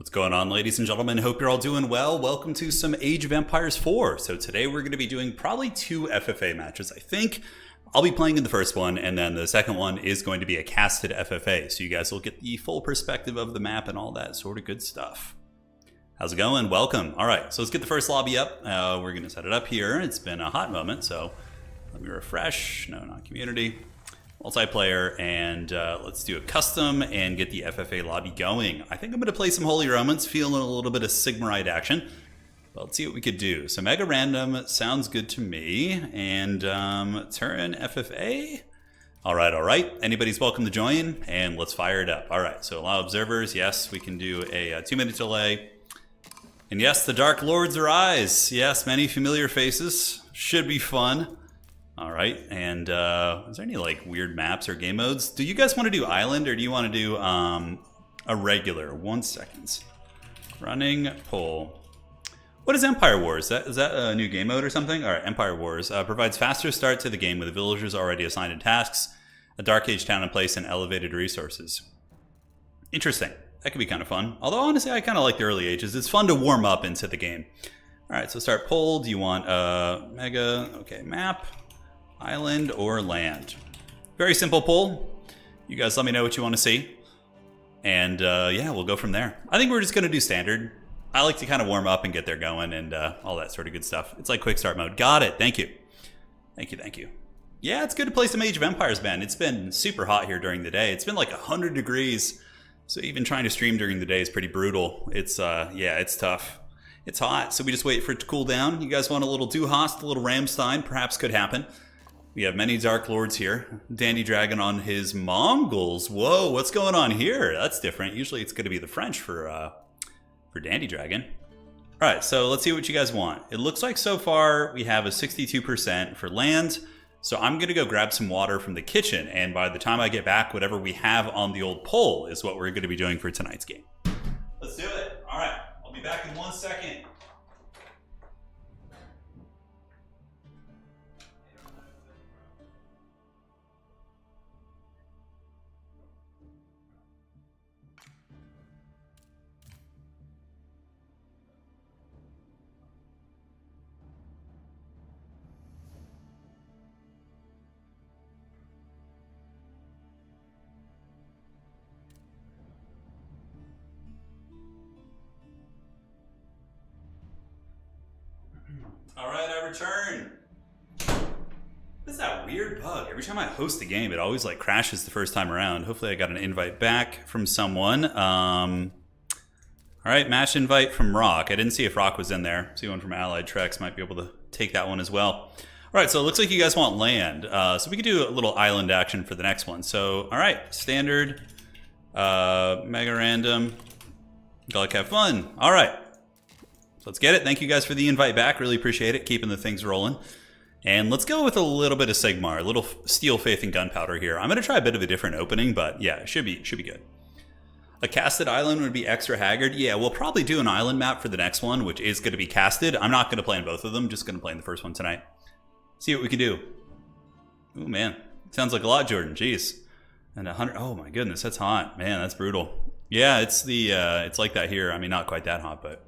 What's going on, ladies and gentlemen? Hope you're all doing well. Welcome to some Age of Empires 4. So today we're going to be doing probably 2 FFA matches. I think I'll be playing in the first one, and then the second one is going to be a casted FFA. So you guys will get the full perspective of the map and all that sort of good stuff. How's it going? Welcome. All right, so let's get the first lobby up. We're going to set it up here. It's been a hot moment, so let me refresh. No, not community. Multiplayer, and let's do a custom and get the FFA lobby going. I think I'm going to play some Holy Romans, feeling a little bit of Sigmarite action. But let's see what we could do. So Mega Random sounds good to me, and Turin FFA. All right. Anybody's welcome to join, and let's fire it up. All right, so allow observers. Yes, we can do a 2-minute delay. And yes, the Dark Lords arise. Yes, many familiar faces. Should be fun. All right, and is there any like weird maps or game modes? Do you guys want to do Island, or do you want to do a regular? 1 second. Running poll. What is Empire Wars? Is that a new game mode or something? All right, Empire Wars provides faster start to the game with the villagers already assigned in tasks, a Dark Age town in place, and elevated resources. Interesting. That could be kind of fun. Although honestly, I kind of like the early ages. It's fun to warm up into the game. All right, so start poll. Do you want mega? Okay, map. Island or land? Very simple poll. You guys let me know what you want to see. And yeah, we'll go from there. I think we're just going to do standard. I like to kind of warm up and get there going and all that sort of good stuff. It's like quick start mode. Got it. Thank you. Thank you. Yeah, it's good to play some Age of Empires, man. It's been super hot here during the day. It's been like 100 degrees. So even trying to stream during the day is pretty brutal. It's, yeah, it's tough. It's hot. So we just wait for it to cool down. You guys want a little Duhast, a little Ramstein? Perhaps could happen. We have many Dark Lords here. Dandy Dragon on his Mongols. Whoa, what's going on here? That's different. Usually it's going to be the French for Dandy Dragon. All right, so let's see what you guys want. It looks like so far we have a 62% for land. So I'm going to go grab some water from the kitchen. And by the time I get back, whatever we have on the old poll is what we're going to be doing for tonight's game. Let's do it. All right, I'll be back in 1 second. All right, I return. What's that weird bug? Every time I host a game, it always like crashes the first time around. Hopefully I got an invite back from someone. All right, match invite from Rock. I didn't see if Rock was in there. See one from Allied Trex might be able to take that one as well. All right, so it looks like you guys want land. So we could do a little island action for the next one. So, all right, standard, mega random. Go have fun. All right. Let's get it. Thank you guys for the invite back. Really appreciate it. Keeping the things rolling. And let's go with a little bit of Sigmar, a little Steel, Faith, and Gunpowder here. I'm going to try a bit of a different opening, but yeah, it should be good. A casted island would be extra haggard. Yeah, we'll probably do an island map for the next one, which is going to be casted. I'm not going to play in both of them. Just going to play in the first one tonight. See what we can do. Oh, man. Sounds like a lot, Jordan. Jeez. And 100. Oh, my goodness. That's hot. Man, that's brutal. Yeah, it's like that here. I mean, not quite that hot, but...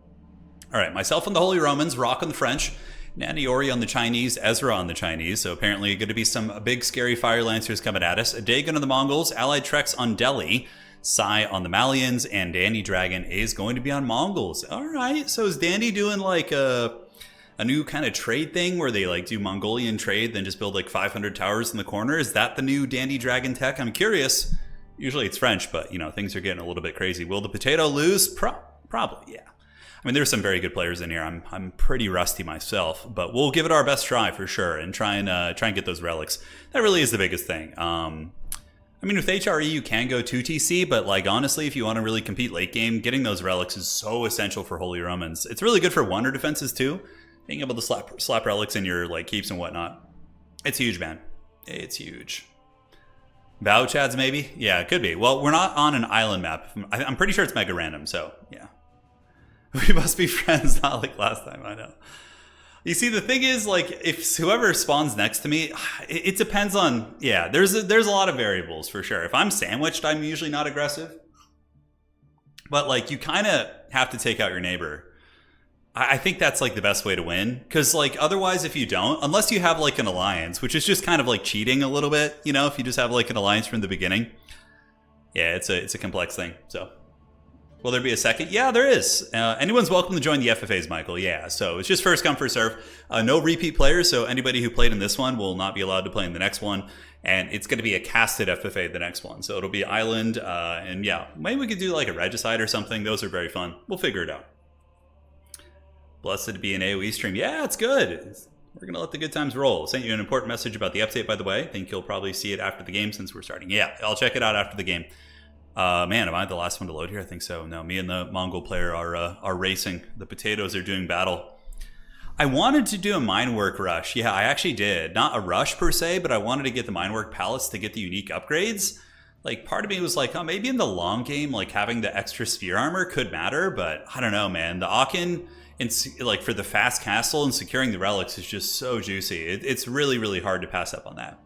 All right, myself on the Holy Romans, Rock on the French, Naniori on the Chinese, Ezra on the Chinese. So apparently going to be some big scary Fire Lancers coming at us. Dagon on the Mongols, Allied Trex on Delhi, Sai on the Malians, and Dandy Dragon is going to be on Mongols. All right, so is Dandy doing like a new kind of trade thing where they like do Mongolian trade, then just build like 500 towers in the corner? Is that the new Dandy Dragon tech? I'm curious. Usually it's French, but you know, things are getting a little bit crazy. Will the potato lose? Probably, yeah. I mean, there's some very good players in here. I'm pretty rusty myself, but we'll give it our best try for sure and try and get those relics. That really is the biggest thing. I mean, with HRE you can go 2TC, but like honestly, if you want to really compete late game, getting those relics is so essential for Holy Romans. It's really good for wonder defenses too. Being able to slap relics in your like keeps and whatnot. It's huge, man. It's huge. Bow Chads maybe? Yeah, it could be. Well, we're not on an island map. I'm pretty sure it's mega random, so yeah. We must be friends, not like last time, I know. You see, the thing is, like, if whoever spawns next to me, it depends on, yeah, there's a lot of variables for sure. If I'm sandwiched, I'm usually not aggressive. But like you kind of have to take out your neighbor. I think that's like the best way to win, because like otherwise if you don't, unless you have like an alliance, which is just kind of like cheating a little bit, you know, if you just have like an alliance from the beginning. Yeah, it's a complex thing. So will there be a second? Yeah, there is. Anyone's welcome to join the FFAs, Michael. Yeah, so it's just first come, first serve. No repeat players, so anybody who played in this one will not be allowed to play in the next one. And it's going to be a casted FFA the next one. So it'll be Island, and yeah, maybe we could do like a Regicide or something. Those are very fun. We'll figure it out. Blessed to be an AoE stream. Yeah, it's good. We're going to let the good times roll. Sent you an important message about the update, by the way. I think you'll probably see it after the game since we're starting. Yeah, I'll check it out after the game. Man, am I the last one to load here? I think so. No, me and the Mongol player are racing. The potatoes are doing battle. I wanted to do a minework rush. Yeah, I actually did. Not a rush per se, but I wanted to get the minework pallets to get the unique upgrades. Like, part of me was like, oh, maybe in the long game, like having the extra sphere armor could matter, but I don't know, man. The Aachen, like for the fast castle and securing the relics is just so juicy. It's really, really hard to pass up on that.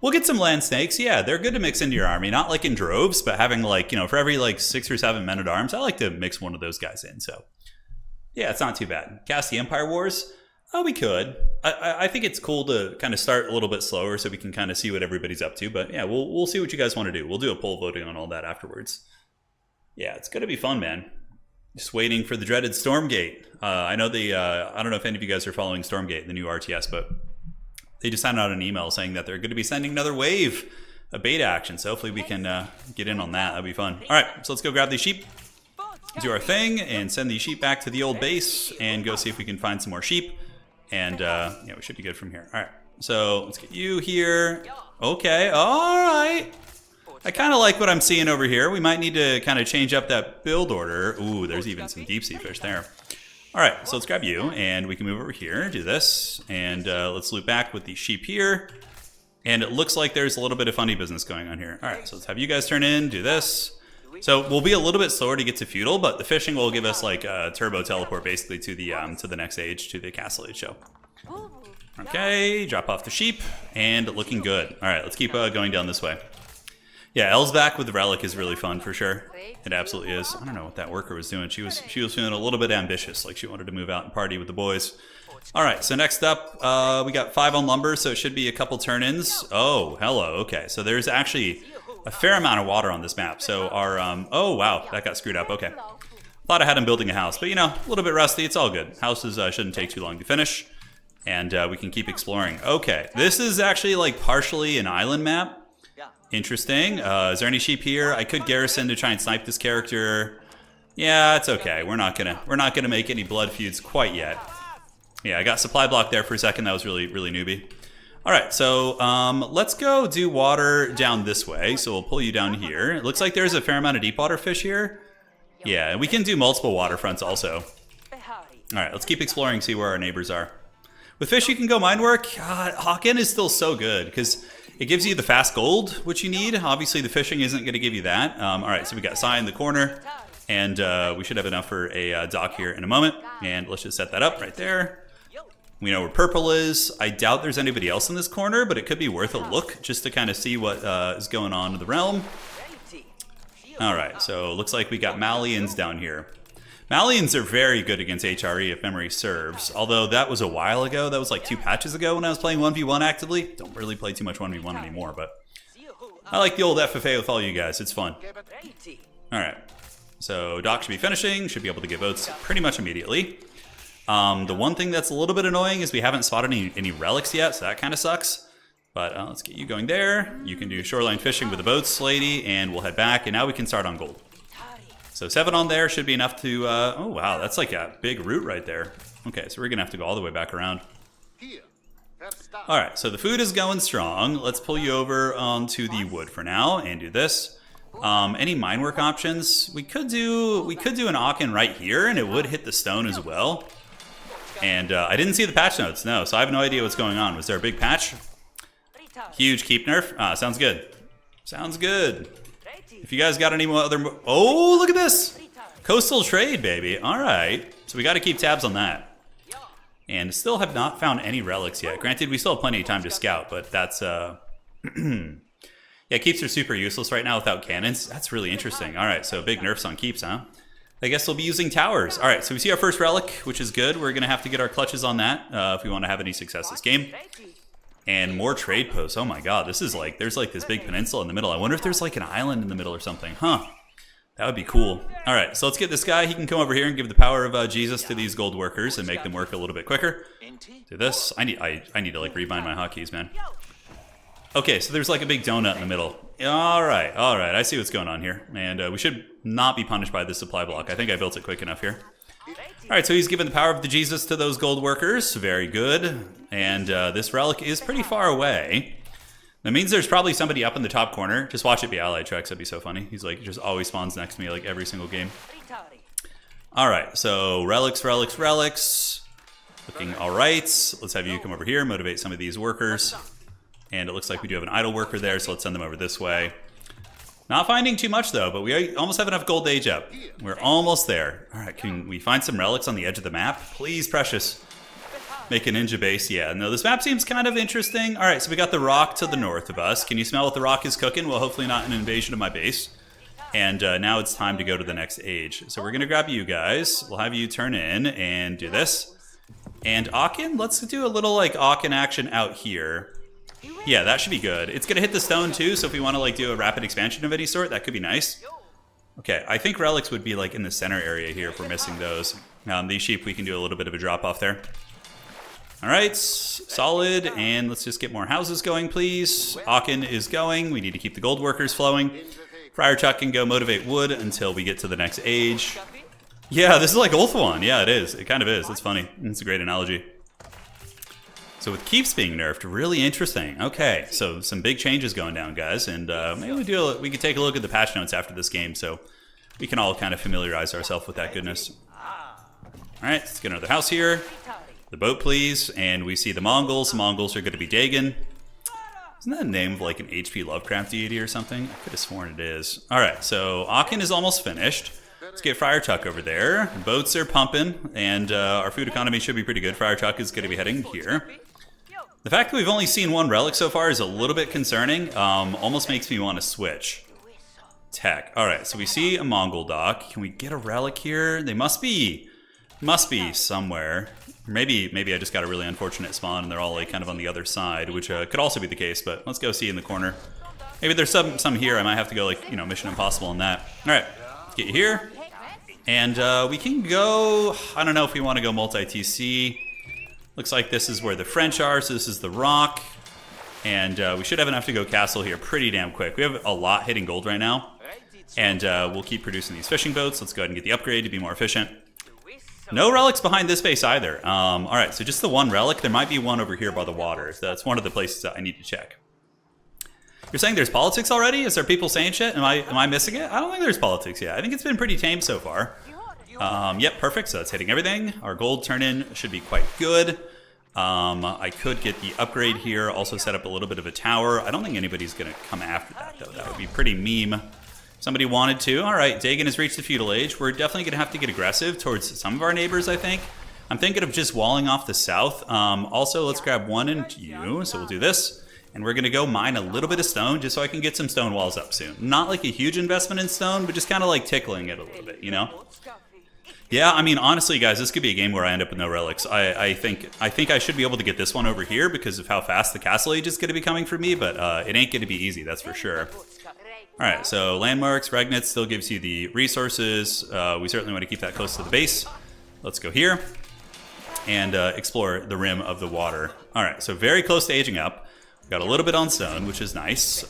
We'll get some land snakes. Yeah, they're good to mix into your army. Not like in droves, but having like, you know, for every like 6 or 7 men at arms, I like to mix one of those guys in. So yeah, it's not too bad. Cast the Empire Wars. Oh, we could. I think it's cool to kind of start a little bit slower so we can kind of see what everybody's up to. But yeah, we'll see what you guys want to do. We'll do a poll voting on all that afterwards. Yeah, it's going to be fun, man. Just waiting for the dreaded Stormgate. I know I don't know if any of you guys are following Stormgate, the new RTS, but they just sent out an email saying that they're going to be sending another wave of beta action. So hopefully we can get in on that. That'd be fun. All right, so let's go grab these sheep, do our thing, and send these sheep back to the old base and go see if we can find some more sheep. And yeah, we should be good from here. All right, so let's get you here. Okay, all right. I kind of like what I'm seeing over here. We might need to kind of change up that build order. Ooh, there's even some deep sea fish there. All right, so let's grab you, and we can move over here, do this, and let's loop back with these sheep here. And it looks like there's a little bit of funny business going on here. All right, so let's have you guys turn in, do this. So we'll be a little bit slower to get to feudal, but the fishing will give us like a turbo teleport basically to the next age, to the castle age show. Okay, drop off the sheep, and looking good. All right, let's keep going down this way. Yeah, Elsback with the relic is really fun for sure. It absolutely is. I don't know what that worker was doing. She was feeling a little bit ambitious, like she wanted to move out and party with the boys. All right, so next up, we got 5 on lumber, so it should be a couple turn-ins. Oh, hello. Okay, so there's actually a fair amount of water on this map. So our oh wow, that got screwed up. Okay, thought I had him building a house, but you know, a little bit rusty. It's all good. Houses shouldn't take too long to finish, and we can keep exploring. Okay, this is actually like partially an island map. Interesting. Is there any sheep here? I could garrison to try and snipe this character. Yeah, it's okay. We're not gonna make any blood feuds quite yet. Yeah, I got supply block there for a second. That was really newbie. All right, so let's go do water down this way. So we'll pull you down here. It looks like there's a fair amount of deep water fish here. Yeah, and we can do multiple waterfronts also. All right, let's keep exploring, see where our neighbors are. With fish, you can go mine work. God, Hawken is still so good because it gives you the fast gold, which you need. Obviously, the fishing isn't going to give you that. All right, so we got Sai in the corner, and we should have enough for a dock here in a moment. And let's just set that up right there. We know where purple is. I doubt there's anybody else in this corner, but it could be worth a look just to kind of see what is going on in the realm. All right, so looks like we got Malians down here. Malians are very good against HRE if memory serves, although that was a while ago. That was like 2 patches ago when I was playing 1v1 actively. Don't really play too much 1v1 anymore, but I like the old FFA with all you guys. It's fun. All right, so Doc should be finishing, should be able to get votes pretty much immediately. The one thing that's a little bit annoying is we haven't spotted any relics yet, so that kind of sucks. But let's get you going there. You can do shoreline fishing with the boats, lady, and we'll head back, and now we can start on gold. So 7 on there should be enough to, oh wow, that's like a big route right there. Okay, so we're gonna have to go all the way back around. All right, so the food is going strong. Let's pull you over onto the wood for now and do this. Any mine work options? We could do an Aachen right here, and it would hit the stone as well. And I didn't see the patch notes, no, so I have no idea what's going on. Was there a big patch? Huge keep nerf? Sounds good. Sounds good. If you guys got any other... Oh, look at this! Coastal trade, baby. All right. So we got to keep tabs on that. And still have not found any relics yet. Granted, we still have plenty of time to scout, but that's... Yeah, keeps are super useless right now without cannons. That's really interesting. All right, so big nerfs on keeps, huh? I guess we'll be using towers. All right, so we see our first relic, which is good. We're going to have to get our clutches on that if we want to have any success this game. And more trade posts. Oh my god, this is like, there's like this big peninsula in the middle. I wonder if there's like an island in the middle or something. Huh. That would be cool. All right, so let's get this guy. He can come over here and give the power of Jesus to these gold workers and make them work a little bit quicker. Do this. I need to like rebind my hotkeys, man. Okay, so there's like a big donut in the middle. All right. I see what's going on here. And we should not be punished by this supply block. I think I built it quick enough here. All right, so he's given the power of the Jesus to those gold workers. Very good. And this relic is pretty far away. That means there's probably somebody up in the top corner. Just watch it be allied tracks. That'd be so funny. He's like, just always spawns next to me like every single game. All right, so relics. Looking all right. Let's have you come over here, motivate some of these workers. And it looks like we do have an idle worker there, so let's send them over this way. Not finding too much, though, but we almost have enough gold to age up. We're almost there. All right, can we find some relics on the edge of the map? Please, precious. Make a ninja base. Yeah, no, this map seems kind of interesting. All right, so we got the rock to the north of us. Can you smell what the rock is cooking? Well, hopefully not an invasion of my base. And now it's time to go to the next age. So we're going to grab you guys. We'll have you turn in and do this. And Aachen, let's do a little like Aachen action out here. Yeah, that should be good. It's going to hit the stone too, so if we want to like do a rapid expansion of any sort, that could be nice. Okay, I think relics would be like in the center area here if we're missing those. These sheep, we can do a little bit of a drop off there. All right, solid, and let's just get more houses going, please. Aachen is going. We need to keep the gold workers flowing. Friar Chuck can go motivate wood until we get to the next age. Yeah, this is like Ulthuan. Yeah, it is. It kind of is. It's funny. It's a great analogy. So with keeps being nerfed, really interesting. Okay, so some big changes going down, guys, and maybe we could take a look at the patch notes after this game, so we can all kind of familiarize ourselves with that goodness. All right, let's get another house here. The boat, please, and we see the Mongols. The Mongols are going to be Dagon. Isn't that a name of like an H.P. Lovecraft deity or something? I could have sworn it is. All right, so Aachen is almost finished. Let's get Friar Tuck over there. Boats are pumping, and our food economy should be pretty good. Friar Tuck is going to be heading here. The fact that we've only seen one relic so far is a little bit concerning. Almost makes me want to switch. Tech. All right, so we see a Mongol dock. Can we get a relic here? They must be somewhere. Maybe I just got a really unfortunate spawn and they're all like kind of on the other side, which could also be the case, but let's go see in the corner. Maybe there's some here. I might have to go like, Mission Impossible on that. All right, let's get you here. And we can go, I don't know if we want to go multi-TC. Looks like this is where the French are, so this is the rock. And we should have enough to go castle here pretty damn quick. We have a lot hitting gold right now. And we'll keep producing these fishing boats. Let's go ahead and get the upgrade to be more efficient. No relics behind this base either. All right, so just the one relic. There might be one over here by the water. That's one of the places that I need to check. You're saying there's politics already? Is there people saying shit? Am I missing it? I don't think there's politics yet. I think it's been pretty tame so far. Yep, perfect. So that's hitting everything. Our gold turn-in should be quite good. I could get the upgrade here. Also set up a little bit of a tower. I don't think anybody's going to come after that, though. That would be pretty meme. Somebody wanted to. All right, Dagon has reached the feudal age. We're definitely going to have to get aggressive towards some of our neighbors, I think. I'm thinking of just walling off the south. Also, let's grab one and you. So we'll do this. And we're going to go mine a little bit of stone just so I can get some stone walls up soon. Not like a huge investment in stone, but just kind of like tickling it a little bit, Yeah, I mean, honestly, guys, this could be a game where I end up with no relics. I think I should be able to get this one over here because of how fast the castle age is going to be coming for me, but it ain't going to be easy, that's for sure. All right, so landmarks, Regnitz still gives you the resources. We certainly want to keep that close to the base. Let's go here and explore the rim of the water. All right, so very close to aging up. Got a little bit on stone, which is nice.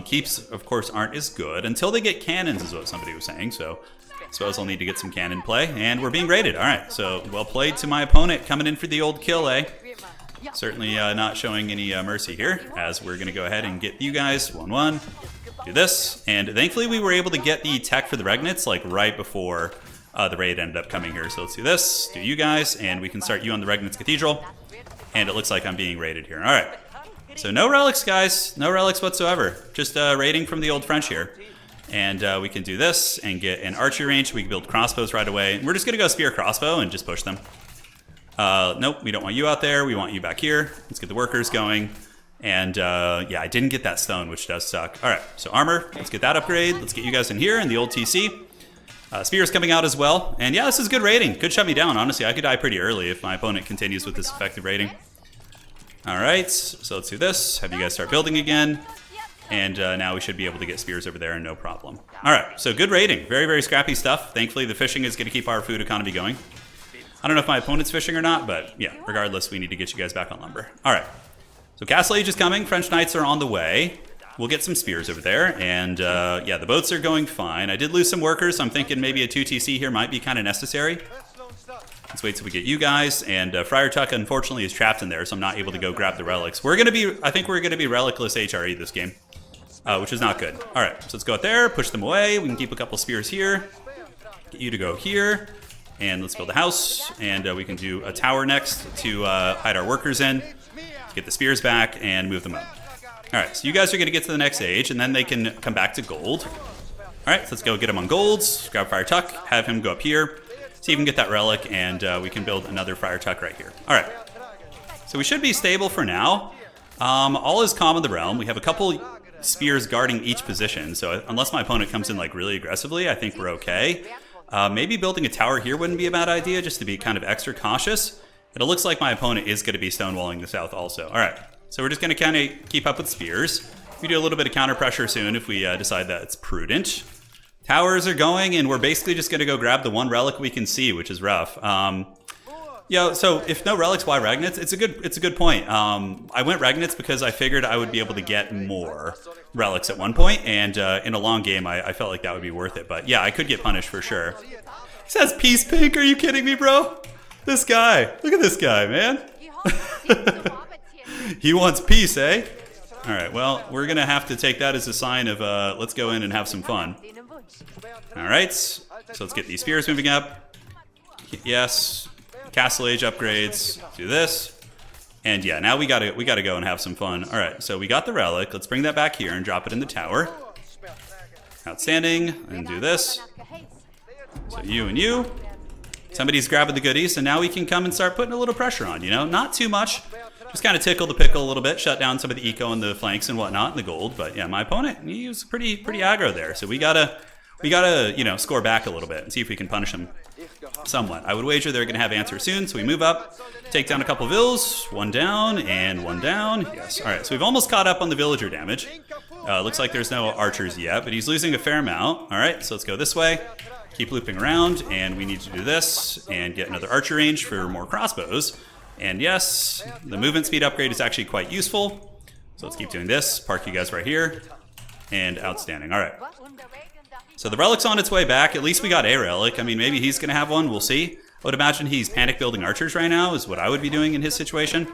Keeps, of course, aren't as good until they get cannons, is what somebody was saying. So I suppose I'll need to get some cannon play. And we're being raided. All right, so well played to my opponent coming in for the old kill, eh? Certainly not showing any mercy here, as we're going to go ahead and get you guys 1-1. Do this. And thankfully, we were able to get the tech for the Regnitz like right before the raid ended up coming here. So let's do this, do you guys, and we can start you on the Regnitz Cathedral. And it looks like I'm being raided here. All right. So no relics, guys. No relics whatsoever. Just raiding from the old French here. And we can do this and get an archery range. We can build crossbows right away. We're just going to go spear crossbow and just push them. Nope, we don't want you out there. We want you back here. Let's get the workers going. And yeah, I didn't get that stone, which does suck. All right, so armor, let's get that upgrade. Let's get you guys in here in the old TC. Spear's coming out as well. And yeah, this is good rating. Could shut me down, honestly. I could die pretty early if my opponent continues with this effective rating. All right, so let's do this. Have you guys start building again. And now we should be able to get spears over there and no problem. All right, so good rating. Very, very scrappy stuff. Thankfully, the fishing is going to keep our food economy going. I don't know if my opponent's fishing or not, but yeah, regardless, we need to get you guys back on lumber. All right, so Castle Age is coming. French Knights are on the way. We'll get some spears over there. And yeah, the boats are going fine. I did lose some workers, so I'm thinking maybe a 2TC here might be kind of necessary. Let's wait till we get you guys. And Friar Tuck, unfortunately, is trapped in there, so I'm not able to go grab the relics. We're going to be, I think we're going to be relicless HRE this game, which is not good. All right, so let's go out there, push them away. We can keep a couple spears here. Get you to go here. And let's build a house. And we can do a tower next to hide our workers in. Let's get the spears back and move them up. All right, so you guys are going to get to the next age, and then they can come back to gold. All right, so let's go get him on golds. Grab Friar Tuck, have him go up here. See if we can get that relic, and we can build another Friar Tuck right here. All right, so we should be stable for now. All is calm in the realm. We have a couple spears guarding each position, so unless my opponent comes in like really aggressively, I think we're okay. Maybe building a tower here wouldn't be a bad idea, just to be kind of extra cautious. It looks like my opponent is going to be stonewalling the south also. All right. So we're just going to kind of keep up with spears. We do a little bit of counter pressure soon if we decide that it's prudent. Towers are going, and we're basically just going to go grab the one relic we can see, which is rough. Yeah, so if no relics, why Ragnits? It's a good point. I went Ragnits because I figured I would be able to get more relics at one point, and in a long game, I felt like that would be worth it. But yeah, I could get punished for sure. He says peace pink. Are you kidding me, bro? This guy. Look at this guy, man. He wants peace, eh? All right, well, we're going to have to take that as a sign of let's go in and have some fun. All right, so let's get these spears moving up. Yes, Castle Age upgrades. Do this. And yeah, now we gotta go and have some fun. All right, so we got the relic. Let's bring that back here and drop it in the tower. Outstanding. And do this. So you and you. Somebody's grabbing the goodies, and now we can come and start putting a little pressure on, you know? Not too much. Just kind of tickle the pickle a little bit, shut down some of the eco and the flanks and whatnot and the gold. But yeah, my opponent, he was pretty aggro there. So we gotta you know, score back a little bit and see if we can punish him somewhat. I would wager they're gonna have answer soon, so we move up, take down a couple vills, one down and one down. Yes. All right, so we've almost caught up on the villager damage. Looks like there's no archers yet, but he's losing a fair amount. All right, so let's go this way. Keep looping around, and we need to do this and get another archer range for more crossbows. And yes, the movement speed upgrade is actually quite useful. So let's keep doing this. Park you guys right here. And outstanding. All right. So the relic's on its way back. At least we got a relic. I mean, maybe he's going to have one. We'll see. I would imagine he's panic building archers right now is what I would be doing in his situation.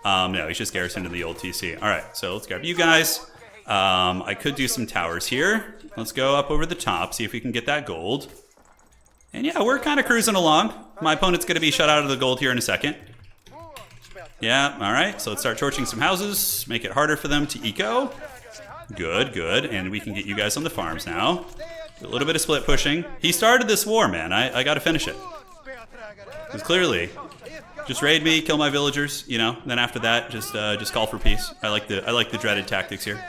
No, he's just garrisoned in the old TC. All right, so let's grab you guys. I could do some towers here. Let's go up over the top, see if we can get that gold. And yeah, we're kind of cruising along. My opponent's going to be shut out of the gold here in a second. Yeah, all right. So let's start torching some houses. Make it harder for them to eco. Good, good. And we can get you guys on the farms now. Do a little bit of split pushing. He started this war, man. I got to finish it. Because clearly, just raid me, kill my villagers, you know. Then after that, just call for peace. I like the dreaded tactics here.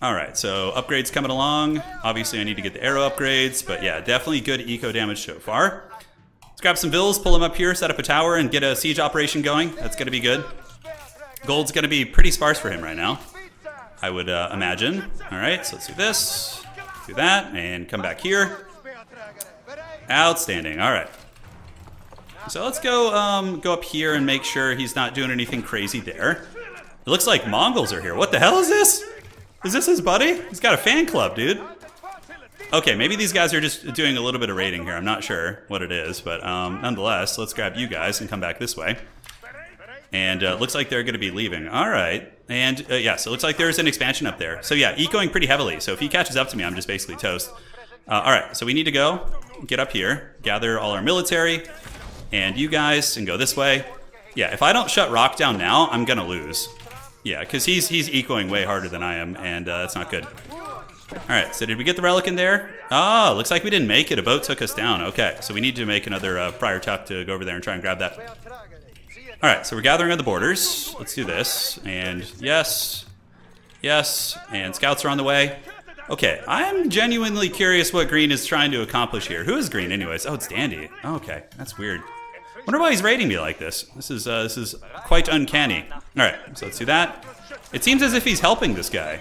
All right, so upgrades coming along. Obviously, I need to get the arrow upgrades, but yeah, definitely good eco damage so far. Let's grab some vills, pull them up here, set up a tower, and get a siege operation going. That's going to be good. Gold's going to be pretty sparse for him right now, I would imagine. All right, so let's do this, do that, and come back here. Outstanding. All right. So let's go up here and make sure he's not doing anything crazy there. It looks like Mongols are here. What the hell is this? Is this his buddy? He's got a fan club, dude. Okay, maybe these guys are just doing a little bit of raiding here. I'm not sure what it is, but nonetheless, let's grab you guys and come back this way. And looks like they're going to be leaving. All right. And yeah, so it looks like there's an expansion up there. So yeah, ecoing pretty heavily. So if he catches up to me, I'm just basically toast. All right, so we need to go get up here, gather all our military, and you guys, and go this way. Yeah, if I don't shut Rock down now, I'm going to lose. Yeah, because he's ecoing way harder than I am, and that's not good. All right, so did we get the relic in there? Oh, looks like we didn't make it. A boat took us down. Okay, so we need to make another Friar Tuck to go over there and try and grab that. All right, so we're gathering on the borders. Let's do this. And yes, yes, and scouts are on the way. Okay, I'm genuinely curious what green is trying to accomplish here. Who is green anyways? Oh, it's Dandy. Oh, okay, that's weird. Wonder why he's raiding me like this. This is quite uncanny. All right, so let's do that. It seems as if he's helping this guy.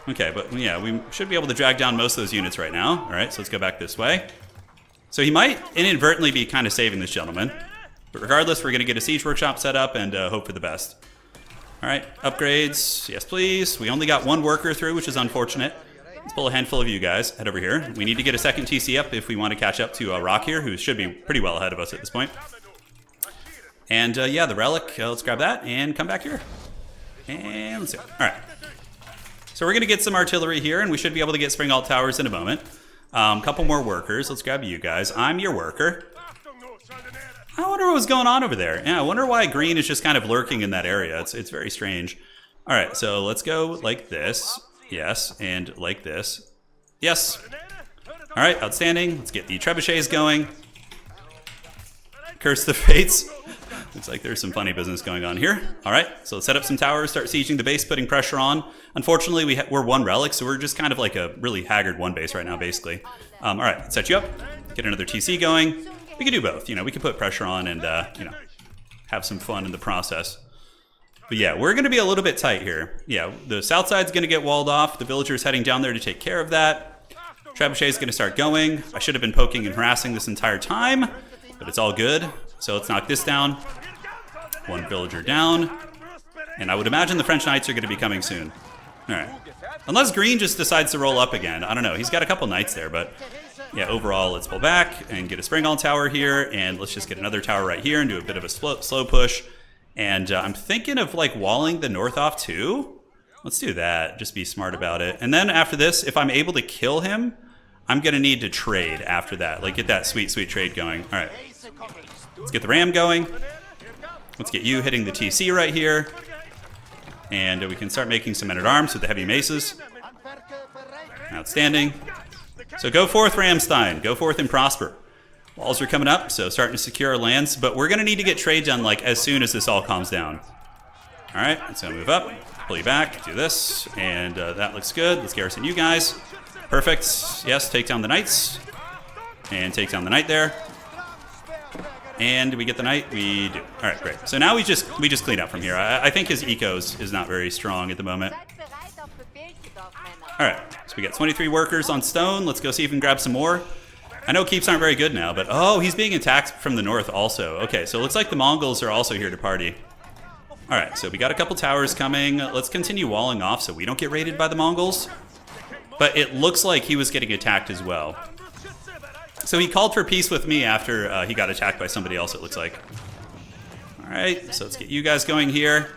Okay, but yeah, we should be able to drag down most of those units right now. All right, so let's go back this way. So he might inadvertently be kind of saving this gentleman. But regardless, we're going to get a siege workshop set up and hope for the best. All right, upgrades. Yes, please. We only got one worker through, which is unfortunate. Let's pull a handful of you guys. Head over here. We need to get a second TC up if we want to catch up to Rock here, who should be pretty well ahead of us at this point. And yeah, the relic. Let's grab that and come back here. And let's see. All right. So we're going to get some artillery here, and we should be able to get spring alt towers in a moment. Couple more workers. Let's grab you guys. I'm your worker. I wonder what was going on over there. Yeah, I wonder why green is just kind of lurking in that area. It's very strange. All right, so let's go like this. Yes, and like this. Yes. All right, outstanding. Let's get the trebuchets going. Curse the fates. Looks like there's some funny business going on here. All right, so let's set up some towers, start sieging the base, putting pressure on. Unfortunately, we're one relic, so we're just kind of like a really haggard one base right now, basically. All right, let's set you up. Get another TC going. We can do both. You know, we can put pressure on and, you know, have some fun in the process. But yeah, we're going to be a little bit tight here. Yeah, the south side's going to get walled off. The villagers heading down there to take care of that. Trebuchet's going to start going. I should have been poking and harassing this entire time, but it's all good. So let's knock this down. One villager down. And I would imagine the French Knights are going to be coming soon. All right. Unless green just decides to roll up again. I don't know. He's got a couple knights there, but yeah, overall, let's pull back and get a spring alt tower here. And let's just get another tower right here and do a bit of a slow push. And I'm thinking of like walling the north off too. Let's do that. Just be smart about it. And then after this, if I'm able to kill him, I'm going to need to trade after that. Like get that sweet, sweet trade going. All right. Let's get the ram going. Let's get you hitting the TC right here. And we can start making some men-at-arms with the heavy maces. Outstanding. So go forth, Ramstein. Go forth and prosper. Walls are coming up, so starting to secure our lands. But we're going to need to get trade done like as soon as this all calms down. All right, let's move up. Pull you back. Do this. And that looks good. Let's garrison you guys. Perfect. Yes, take down the knights. And take down the knight there. And do we get the knight? We do. All right, great. So now we just clean up from here. I think his ecos is not very strong at the moment. All right, so we got 23 workers on stone. Let's go see if we can grab some more. I know keeps aren't very good now, but oh, he's being attacked from the north also. Okay, so it looks like the Mongols are also here to party. All right, so we got a couple towers coming. Let's continue walling off so we don't get raided by the Mongols. But it looks like he was getting attacked as well. So he called for peace with me after he got attacked by somebody else, it looks like. All right, so let's get you guys going here.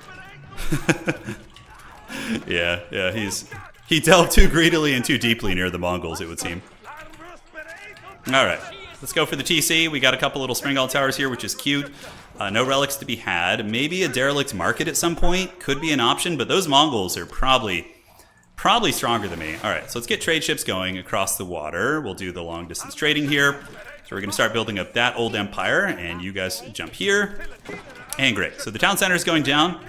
yeah, he delved too greedily and too deeply near the Mongols, it would seem. All right, let's go for the TC. We got a couple little spring alt towers here, which is cute. No relics to be had. Maybe a derelict market at some point could be an option, but those Mongols are probably stronger than me. All right, so let's get trade ships going across the water. We'll do the long distance trading here. So we're going to start building up that old empire, and you guys jump here. And great. So the town center is going down.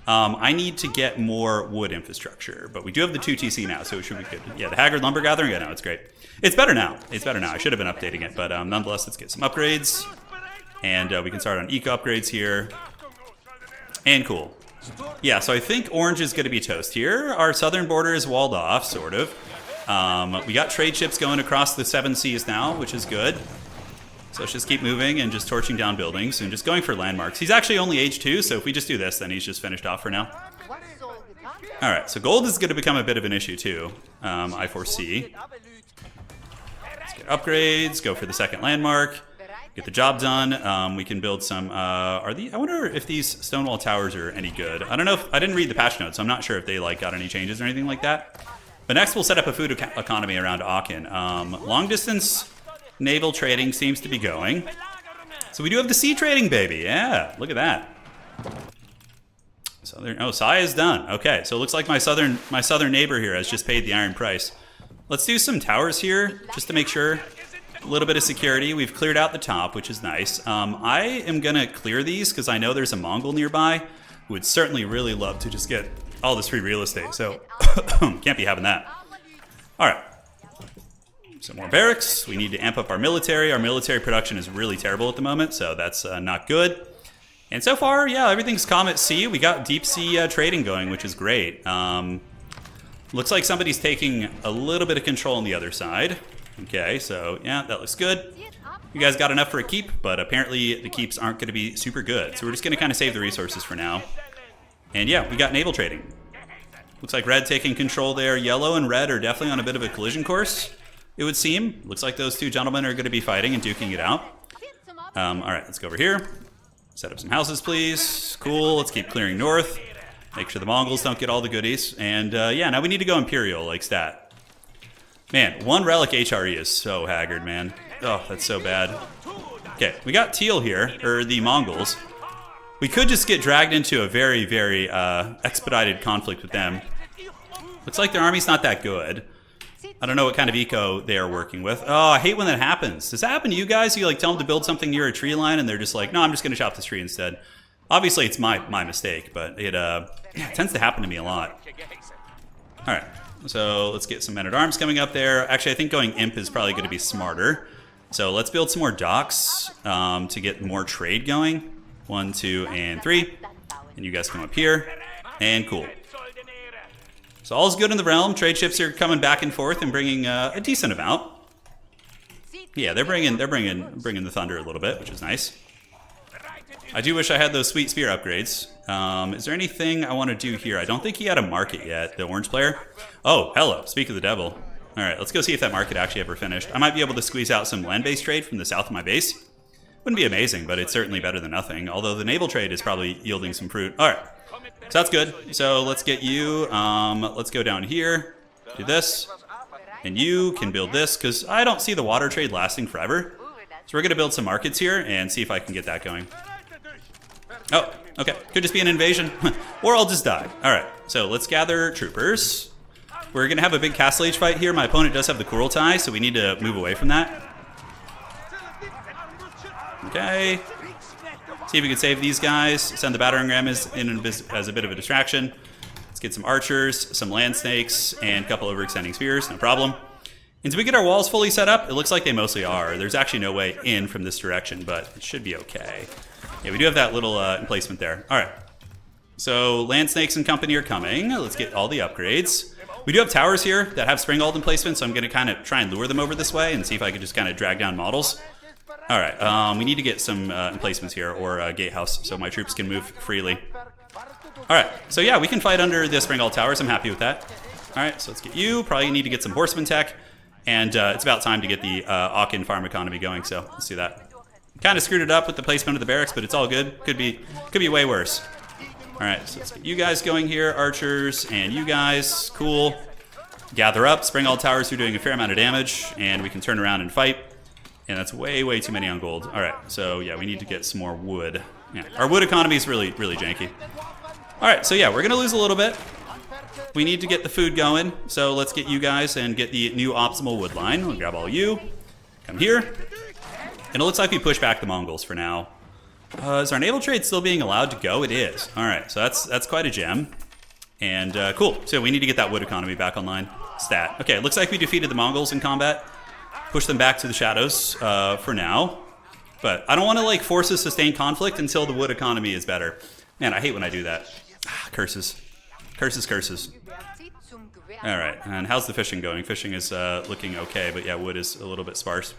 I need to get more wood infrastructure, but we do have the 2 TC now, so it should be good. Yeah, the Haggard Lumber Gathering, yeah, no, it's great. It's better now. It's better now. I should have been updating it, but nonetheless, let's get some upgrades. And we can start on eco upgrades here. And cool. Yeah, so I think orange is going to be toast here. Our southern border is walled off, sort of. We got trade ships going across the 7 seas now, which is good. So let's just keep moving and just torching down buildings and just going for landmarks. He's actually only age 2, so if we just do this, then he's just finished off for now. All right, so gold is going to become a bit of an issue too, I foresee. Let's get upgrades, go for the second landmark, get the job done. We can build some, I wonder if these stonewall towers are any good. I don't know if, I didn't read the patch notes, so I'm not sure if they like got any changes or anything like that. But next we'll set up a food economy around Aachen. Long distance naval trading seems to be going. So we do have the sea trading, baby. Yeah, look at that. Oh, Sai is done. Okay, so it looks like my southern neighbor here has just paid the iron price. Let's do some towers here, just to make sure. A little bit of security. We've cleared out the top, which is nice. I am going to clear these because I know there's a Mongol nearby who would certainly really love to just get all this free real estate. So can't be having that. All right. Some more barracks. We need to amp up our military. Our military production is really terrible at the moment, so that's not good. And so far, yeah, everything's calm at sea. We got deep sea trading going, which is great. Looks like somebody's taking a little bit of control on the other side. Okay, so yeah, that looks good. You guys got enough for a keep, but apparently the keeps aren't going to be super good. So we're just going to kind of save the resources for now. And yeah, we got naval trading. Looks like red taking control there. Yellow and red are definitely on a bit of a collision course, it would seem. Looks like those two gentlemen are going to be fighting and duking it out. All right, let's go over here. Set up some houses, please. Cool, let's keep clearing north. Make sure the Mongols don't get all the goodies. And yeah, now we need to go Imperial, like stat. Man, one relic HRE is so haggard, man. Oh, that's so bad. Okay, we got Teal here, or the Mongols. We could just get dragged into a very, very expedited conflict with them. Looks like their army's not that good. I don't know what kind of eco they are working with. Oh, I hate when that happens. Does that happen to you guys? You like tell them to build something near a tree line and they're just like, no, I'm just going to chop this tree instead. Obviously, it's my mistake, but it tends to happen to me a lot. All right. So let's get some men-at-arms coming up there. Actually, I think going imp is probably going to be smarter. So let's build some more docks to get more trade going. 1, 2, and 3. And you guys come up here. And cool. So all's good in the realm. Trade ships are coming back and forth and bringing a decent amount. Yeah, they're bringing the thunder a little bit, which is nice. I do wish I had those sweet spear upgrades. Is there anything I want to do here? I don't think he had a market yet, the orange player. Oh, hello. Speak of the devil. All right, let's go see if that market actually ever finished. I might be able to squeeze out some land-based trade from the south of my base. Wouldn't be amazing, but it's certainly better than nothing. Although the naval trade is probably yielding some fruit. All right, so that's good. So let's get you. Let's go down here. Do this. And you can build this, because I don't see the water trade lasting forever. So we're going to build some markets here and see if I can get that going. Oh, okay. Could just be an invasion. Or I'll just die. All right. So let's gather troopers. We're going to have a big Castle Age fight here. My opponent does have the Kurultai, so we need to move away from that. Okay. See if we can save these guys. Send the battering ram as a bit of a distraction. Let's get some archers, some land snakes, and a couple overextending spears. No problem. And do we get our walls fully set up? It looks like they mostly are. There's actually no way in from this direction, but it should be okay. Yeah, we do have that little emplacement there. All right. So land snakes and company are coming. Let's get all the upgrades. We do have towers here that have springald emplacement, so I'm going to kind of try and lure them over this way and see if I can just kind of drag down models. All right. We need to get some emplacements here, or a gatehouse, so my troops can move freely. All right. So yeah, we can fight under the springald towers. I'm happy with that. All right. So let's get you. Probably need to get some horseman tech. And it's about time to get the Aachen farm economy going, so let's do that. Kind of screwed it up with the placement of the barracks, but it's all good. Could be way worse. All right, so let's get you guys going here, archers, and you guys. Cool. Gather up. Springald towers are doing a fair amount of damage, and we can turn around and fight. And that's way too many on gold. All right, so yeah, we need to get some more wood. Yeah, our wood economy is really janky. All right, so yeah, we're going to lose a little bit. We need to get the food going, so let's get you guys and get the new optimal wood line. We'll grab all you. Come here. And it looks like we push back the Mongols for now. Is our naval trade still being allowed to go? It is. All right, so that's quite a gem. And cool. So we need to get that wood economy back online. Stat. Okay, it looks like we defeated the Mongols in combat. Push them back to the shadows for now. But I don't want to like force a sustained conflict until the wood economy is better. Man, I hate when I do that. Curses. Curses. All right, and how's the fishing going? Fishing is looking okay, but yeah, wood is a little bit sparse.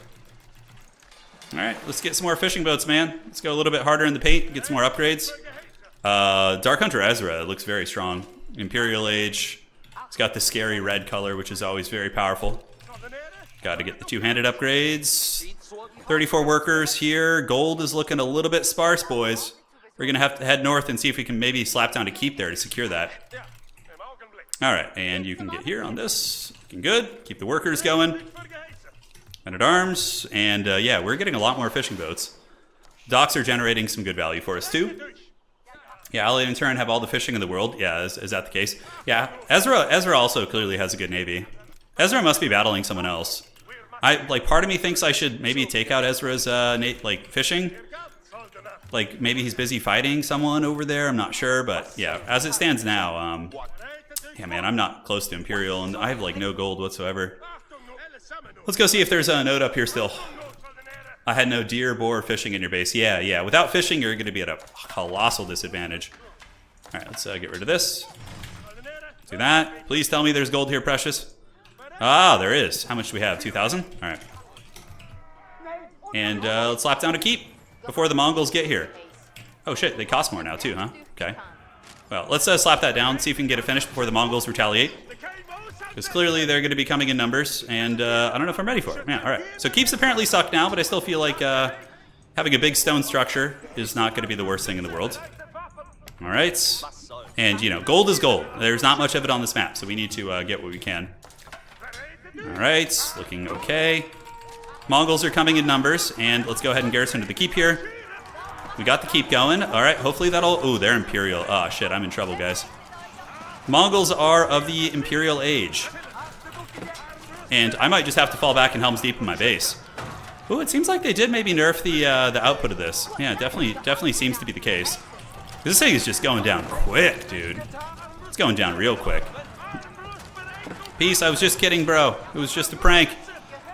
All right, let's get some more fishing boats, man. Let's go a little bit harder in the paint, get some more upgrades. Dark Hunter Ezra looks very strong. Imperial Age. It's got the scary red color, which is always very powerful. Got to get the two-handed upgrades. 34 workers here. Gold is looking a little bit sparse, boys. We're going to have to head north and see if we can maybe slap down a keep there to secure that. All right, and you can get here on this. Looking good. Keep the workers going. Men-at-arms. And yeah, we're getting a lot more fishing boats. Docks are generating some good value for us too. Yeah, Allied and Turin have all the fishing in the world. Yeah, is that the case? Yeah, Ezra also clearly has a good navy. Ezra must be battling someone else. Part of me thinks I should maybe take out Ezra's like fishing. Like maybe he's busy fighting someone over there. I'm not sure, but yeah, as it stands now, yeah, man, I'm not close to Imperial, and I have like no gold whatsoever. Let's go see if there's a note up here still. I had no deer, boar, fishing in your base. Yeah. Without fishing, you're going to be at a colossal disadvantage. All right, let's get rid of this. Do that. Please tell me there's gold here, precious. Ah, there is. How much do we have? 2,000? All right. And let's slap down a keep before the Mongols get here. Oh shit, they cost more now too, huh? Okay. Well, let's slap that down, see if we can get it finished before the Mongols retaliate. Because clearly they're going to be coming in numbers, and I don't know if I'm ready for it. Yeah, all right. So keeps apparently suck now, but I still feel like having a big stone structure is not going to be the worst thing in the world. All right. And, you know, gold is gold. There's not much of it on this map, so we need to get what we can. All right, looking okay. Mongols are coming in numbers, and let's go ahead and garrison to the keep here. We got the keep going. All right, hopefully that'll... Oh, they're Imperial. Oh, shit, I'm in trouble, guys. Mongols are of the Imperial age. And I might just have to fall back in Helm's Deep in my base. Ooh, it seems like they did maybe nerf the output of this. Yeah, definitely seems to be the case. This thing is just going down quick, dude. It's going down real quick. Peace, I was just kidding, bro. It was just a prank.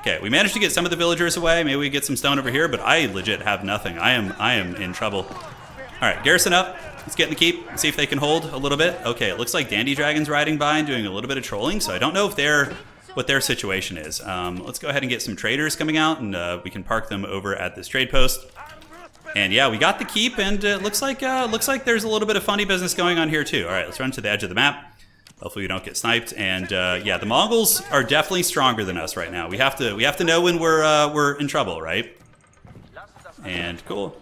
Okay, we managed to get some of the villagers away. Maybe we get some stone over here, but I legit have nothing. I am in trouble. All right, garrison up. Let's get in the keep, see if they can hold a little bit. Okay, it looks like Dandy Dragon's riding by and doing a little bit of trolling, so I don't know if what their situation is. Let's go ahead and get some traders coming out, and we can park them over at this trade post. And yeah, we got the keep, and it looks like there's a little bit of funny business going on here too. All right, let's run to the edge of the map. Hopefully we don't get sniped. And yeah, the Mongols are definitely stronger than us right now. We have to know when we're in trouble, right? And cool.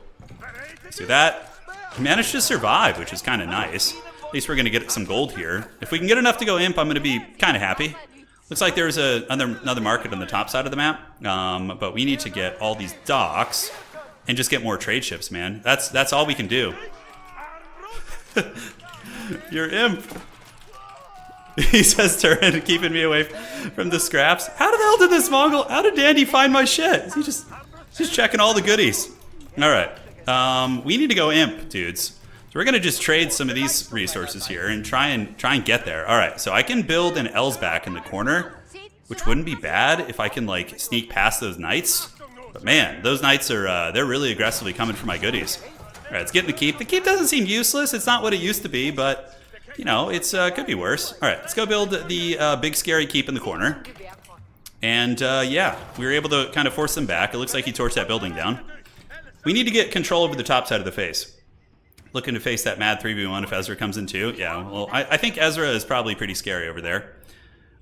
Let's do that. We managed to survive, which is kind of nice. At least we're going to get some gold here. If we can get enough to go imp, I'm going to be kind of happy. Looks like there's another market on the top side of the map, but we need to get all these docks and just get more trade ships, man. That's all we can do. You're imp. He says Turin, keeping me away from the scraps. How the hell did this Mongol, how did Dandy find my shit? Is he just checking all the goodies? All right. We need to go imp, dudes. So we're gonna just trade some of these resources here and try and get there. All right, so I can build an Elsback in the corner, which wouldn't be bad if I can like sneak past those knights. But man, those knights are they're really aggressively coming for my goodies. All right, let's get in the keep. The keep doesn't seem useless. It's not what it used to be, but you know, it's could be worse. All right, let's go build the big scary keep in the corner. And yeah, we were able to kind of force them back. It looks like he torched that building down. We need to get control over the top side of the face. Looking to face that mad 3v1 if Ezra comes in too. Yeah, well, I think Ezra is probably pretty scary over there.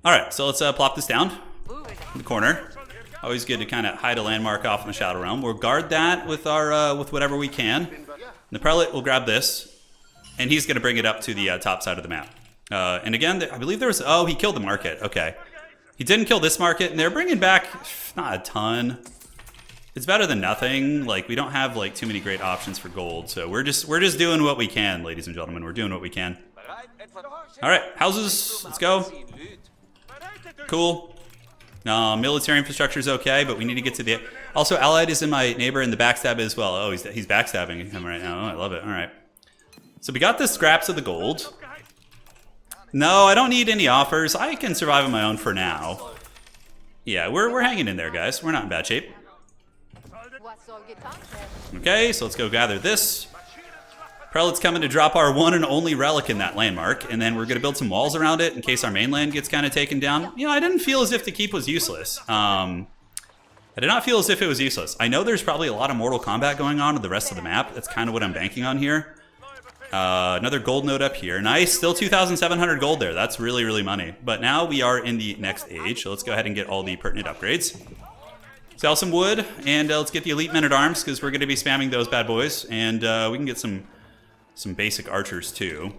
All right, so let's plop this down in the corner. Always good to kind of hide a landmark off in the Shadow Realm. We'll guard that with our with whatever we can. And the prelate will grab this, and he's going to bring it up to the top side of the map. And again, I believe there was... Oh, he killed the market. Okay. He didn't kill this market, and they're bringing back not a ton. It's better than nothing. Like, we don't have like too many great options for gold, so we're just doing what we can, ladies and gentlemen. We're doing what we can. All right, houses, let's go. Cool. Military infrastructure is okay, but we need to get to the... Also, Allied is in my neighbor in the backstab as well. Oh, he's backstabbing him right now. Oh, I love it. All right. So we got the scraps of the gold. No, I don't need any offers. I can survive on my own for now. Yeah, we're hanging in there, guys. We're not in bad shape. Okay, so let's go gather this. Prelate's coming to drop our one and only relic in that landmark, and then we're going to build some walls around it in case our mainland gets kind of taken down. You know, I didn't feel as if the keep was useless. I did not feel as if it was useless. I know there's probably a lot of Mortal Kombat going on with the rest of the map. That's kind of what I'm banking on here. Another gold node up here. Nice, still 2,700 gold there. That's really, really money. But now we are in the next age, so let's go ahead and get all the pertinent upgrades. Sell some wood, and let's get the elite men-at-arms, because we're going to be spamming those bad boys. And we can get some basic archers, too.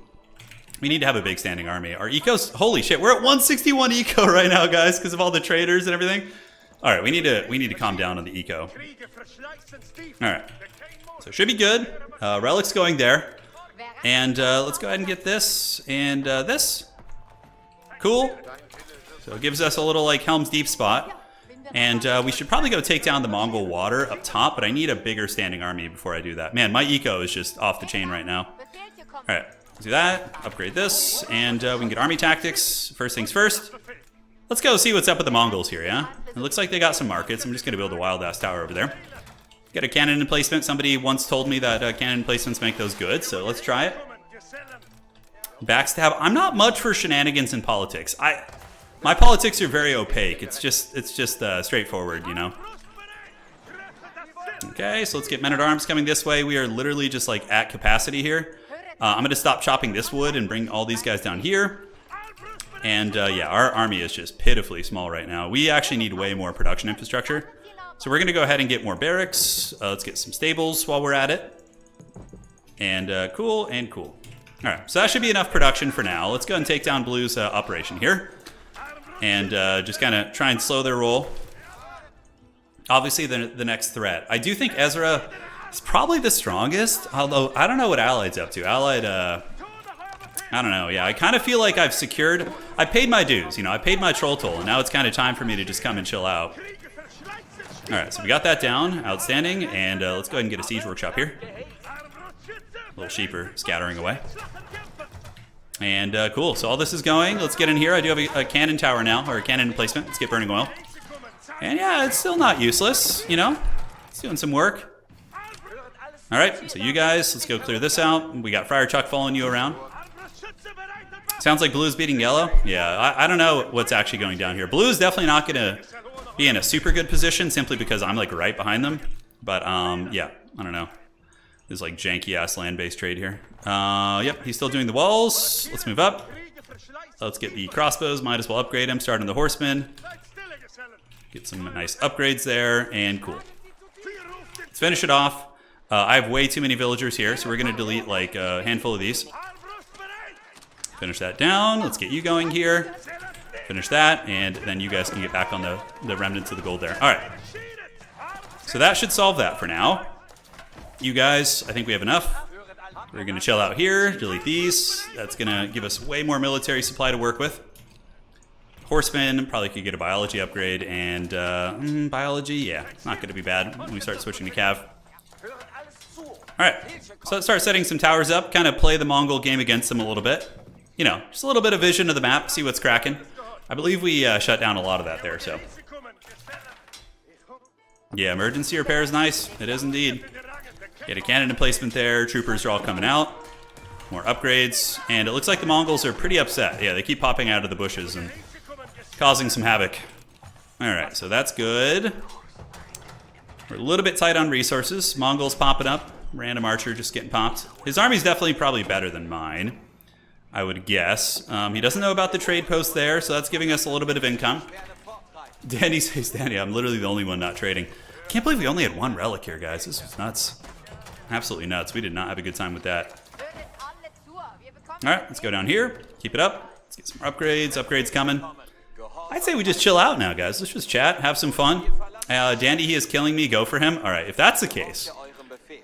We need to have a big standing army. Our eco's... Holy shit, we're at 161 eco right now, guys, because of all the traders and everything. All right, we need to calm down on the eco. All right, so should be good. Relic's going there. And let's go ahead and get this and this. Cool. So it gives us a little like Helm's Deep spot. And we should probably go take down the Mongol water up top, but I need a bigger standing army before I do that. Man, my eco is just off the chain right now. All right, let's do that. Upgrade this, and we can get army tactics. First things first. Let's go see what's up with the Mongols here, yeah? It looks like they got some markets. I'm just going to build a wild-ass tower over there. Get a cannon emplacement. Somebody once told me that cannon emplacements make those good, so let's try it. Backstab. I'm not much for shenanigans in politics. My politics are very opaque. It's just straightforward, you know? Okay, so let's get men-at-arms coming this way. We are literally just, like, at capacity here. I'm going to stop chopping this wood and bring all these guys down here. And yeah, our army is just pitifully small right now. We actually need way more production infrastructure. So we're going to go ahead and get more barracks. Let's get some stables while we're at it. And cool and cool. All right, so that should be enough production for now. Let's go and take down Blue's operation here. And just kind of try and slow their roll. Obviously, the next threat. I do think Ezra is probably the strongest. Although, I don't know what Allied's up to. Allied... I don't know, yeah, I kind of feel like I've secured... I paid my dues, you know, I paid my troll toll, and now it's kind of time for me to just come and chill out. Alright, so we got that down, outstanding, and let's go ahead and get a siege workshop here. Little sheep are scattering away. And cool, so all this is going. Let's get in here. I do have a cannon tower now, or a cannon emplacement. Let's get burning oil. And yeah, it's still not useless, you know? It's doing some work. Alright, so you guys, let's go clear this out. We got Friar Chuck following you around. Sounds like Blue's beating Yellow. Yeah, I don't know what's actually going down here. Blue's definitely not going to be in a super good position simply because I'm like right behind them. But yeah, I don't know. There's like janky ass land-based trade here. Yep, he's still doing the walls. Let's move up. Let's get the crossbows. Might as well upgrade him. Starting the horsemen. Get some nice upgrades there, and cool. Let's finish it off. I have way too many villagers here, so we're going to delete like a handful of these. Finish that down. Let's get you going here. Finish that, and then you guys can get back on the remnants of the gold there. All right. So that should solve that for now. You guys, I think we have enough. We're going to chill out here, delete these. That's going to give us way more military supply to work with. Horsemen, probably could get a biology upgrade, and biology, yeah, it's not going to be bad when we start switching to cav. All right, so let's start setting some towers up, kind of play the Mongol game against them a little bit. You know, just a little bit of vision of the map, see what's cracking. I believe we shut down a lot of that there, so. Yeah, emergency repair is nice. It is indeed. Get a cannon emplacement there. Troopers are all coming out. More upgrades. And it looks like the Mongols are pretty upset. Yeah, they keep popping out of the bushes and causing some havoc. All right, so that's good. We're a little bit tight on resources. Mongols popping up. Random archer just getting popped. His army's definitely probably better than mine, I would guess. He doesn't know about the trade post there, so that's giving us a little bit of income. Danny says, Danny, I'm literally the only one not trading. Can't believe we only had one relic here, guys. This was nuts. Absolutely nuts. We did not have a good time with that. All right, let's go down here. Keep it up. Let's get some upgrades. Upgrades coming. I'd say we just chill out now, guys. Let's just chat, have some fun. Dandy, he is killing me. Go for him. All right, if that's the case,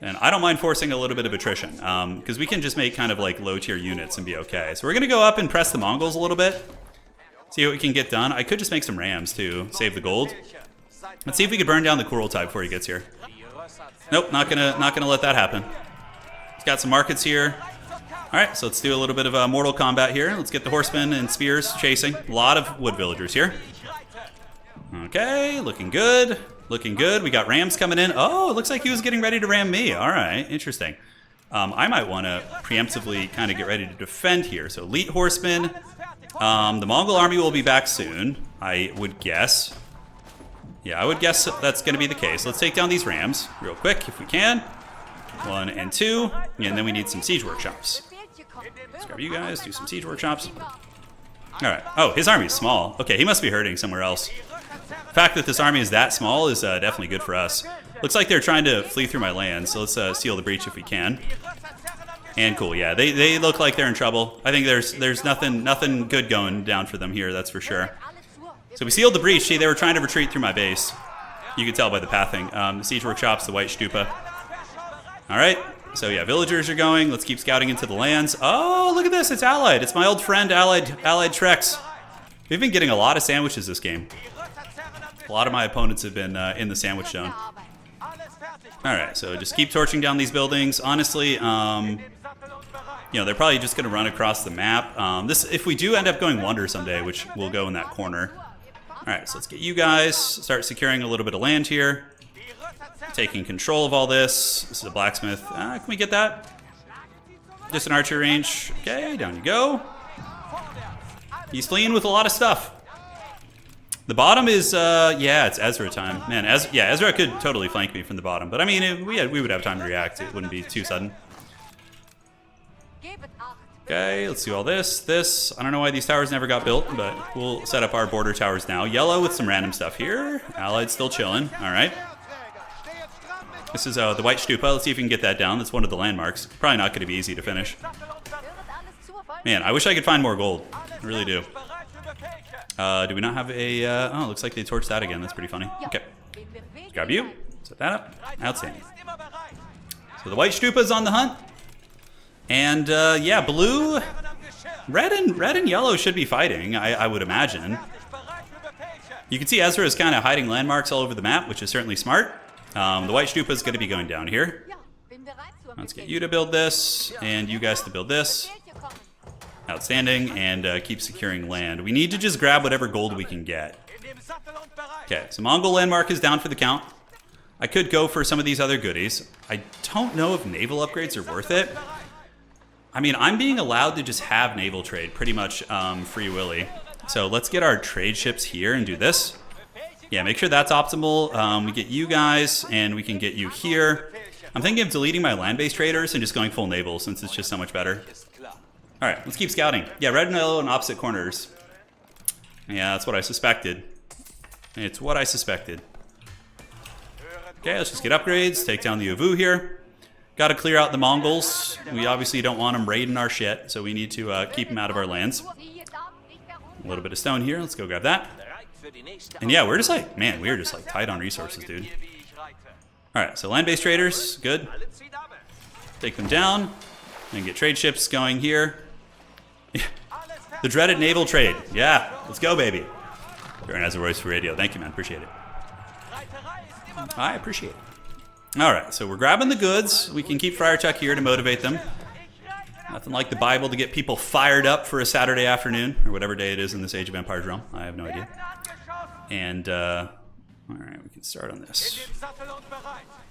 and I don't mind forcing a little bit of attrition, because we can just make kind of like low-tier units and be okay. So we're going to go up and press the Mongols a little bit. See what we can get done. I could just make some rams, too. Save the gold. Let's see if we can burn down the Kurultai before he gets here. Nope, not gonna let that happen. He's got some markets here. All right, so let's do a little bit of Mortal Kombat here. Let's get the horsemen and spears chasing. A lot of wood villagers here. Okay, looking good. Looking good. We got rams coming in. Oh, it looks like he was getting ready to ram me. All right, interesting. I might want to preemptively kind of get ready to defend here. So elite horsemen. The Mongol army will be back soon, I would guess. Yeah, I would guess that's going to be the case. Let's take down these rams real quick if we can. 1 and 2. And then we need some siege workshops. Let's grab you guys, do some siege workshops. All right. Oh, his army is small. Okay, he must be hurting somewhere else. The fact that this army is that small is definitely good for us. Looks like they're trying to flee through my land, so let's seal the breach if we can. And cool, yeah, they look like they're in trouble. I think there's nothing good going down for them here, that's for sure. So we sealed the breach. See, they were trying to retreat through my base. You can tell by the pathing. The siege workshops, the white stupa. All right, so yeah, villagers are going. Let's keep scouting into the lands. Oh, look at this, it's Allied. It's my old friend, Allied Trex. We've been getting a lot of sandwiches this game. A lot of my opponents have been in the sandwich zone. Alright, so just keep torching down these buildings. Honestly, you know, they're probably just going to run across the map. If we do end up going Wonder someday, which will go in that corner. Alright, so let's get you guys, start securing a little bit of land here. Taking control of all this. This is a blacksmith. Can we get that? Just an archer range. Okay, down you go. He's fleeing with a lot of stuff. The bottom is, yeah, it's Ezra time. Man, Ezra could totally flank me from the bottom. But I mean, we would have time to react. It wouldn't be too sudden. Okay, let's do all this. I don't know why these towers never got built, but we'll set up our border towers now. Yellow with some random stuff here. Allied still chilling. All right. This is the white stupa. Let's see if we can get that down. That's one of the landmarks. Probably not going to be easy to finish. Man, I wish I could find more gold. I really do. Do we not have a... oh, looks like they torched that again. That's pretty funny. Okay. Grab you. Set that up. Outstanding. So the white stupa's on the hunt. And, yeah, blue... Red and yellow should be fighting, I would imagine. You can see Ezra is kind of hiding landmarks all over the map, which is certainly smart. The white stupa is going to be going down here. Let's get you to build this, and you guys to build this. Outstanding, and keep securing land. We need to just grab whatever gold we can get. Okay, so Mongol landmark is down for the count. I could go for some of these other goodies. I don't know if naval upgrades are worth it. I mean, I'm being allowed to just have naval trade pretty much free willy. So let's get our trade ships here and do this. Yeah, make sure that's optimal. We get you guys, and we can get you here. I'm thinking of deleting my land-based traders and just going full naval since it's just so much better. All right, let's keep scouting. Yeah, red and yellow in opposite corners. Yeah, that's what I suspected. It's what I suspected. Okay, let's just get upgrades. Take down the Ovu here. Got to clear out the Mongols. We obviously don't want them raiding our shit, so we need to keep them out of our lands. A little bit of stone here. Let's go grab that. And yeah, we're just like, man, we're just like tight on resources, dude. All right, so land-based traders, good. Take them down and get trade ships going here. The dreaded naval trade. Yeah, let's go, baby. Turin has a voice for radio. Thank you, man. Appreciate it. I appreciate it. All right, so we're grabbing the goods. We can keep Friar Tuck here to motivate them. Nothing like the Bible to get people fired up for a Saturday afternoon, or whatever day it is in this Age of Empires realm. I have no idea. And, all right, we can start on this.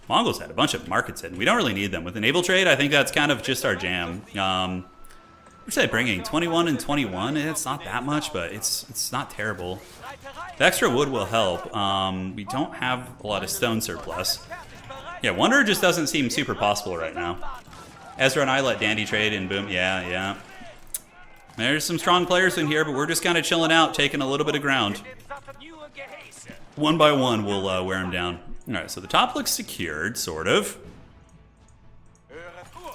Mongols had a bunch of markets hidden. We don't really need them. With the naval trade, I think that's kind of just our jam. What should I bringing? 21 and 21? It's not that much, but it's not terrible. The extra wood will help. We don't have a lot of stone surplus. Yeah, Wonder just doesn't seem super possible right now. Ezra and I let Dandy trade, and boom, yeah. There's some strong players in here, but we're just kind of chilling out, taking a little bit of ground. One by one, we'll wear them down. All right, so the top looks secured, sort of.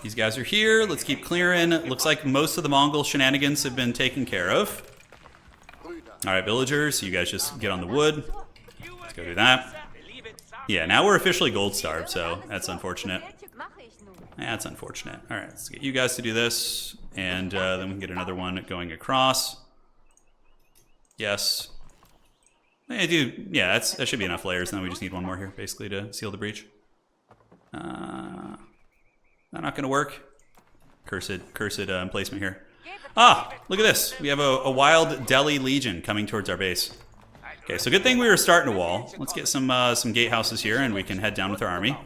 These guys are here. Let's keep clearing. Looks like most of the Mongol shenanigans have been taken care of. All right, villagers, you guys just get on the wood. Let's go do that. Yeah, now we're officially gold starved, so that's unfortunate. That's unfortunate. All right, let's get you guys to do this, and then we can get another one going across. Yes. Hey, dude, yeah, that should be enough layers. Then we just need one more here, basically, to seal the breach. Not gonna work. Cursed emplacement here. Ah, look at this. We have a wild Delhi legion coming towards our base. Okay, so good thing we were starting a wall. Let's get some gatehouses here, and we can head down with our army.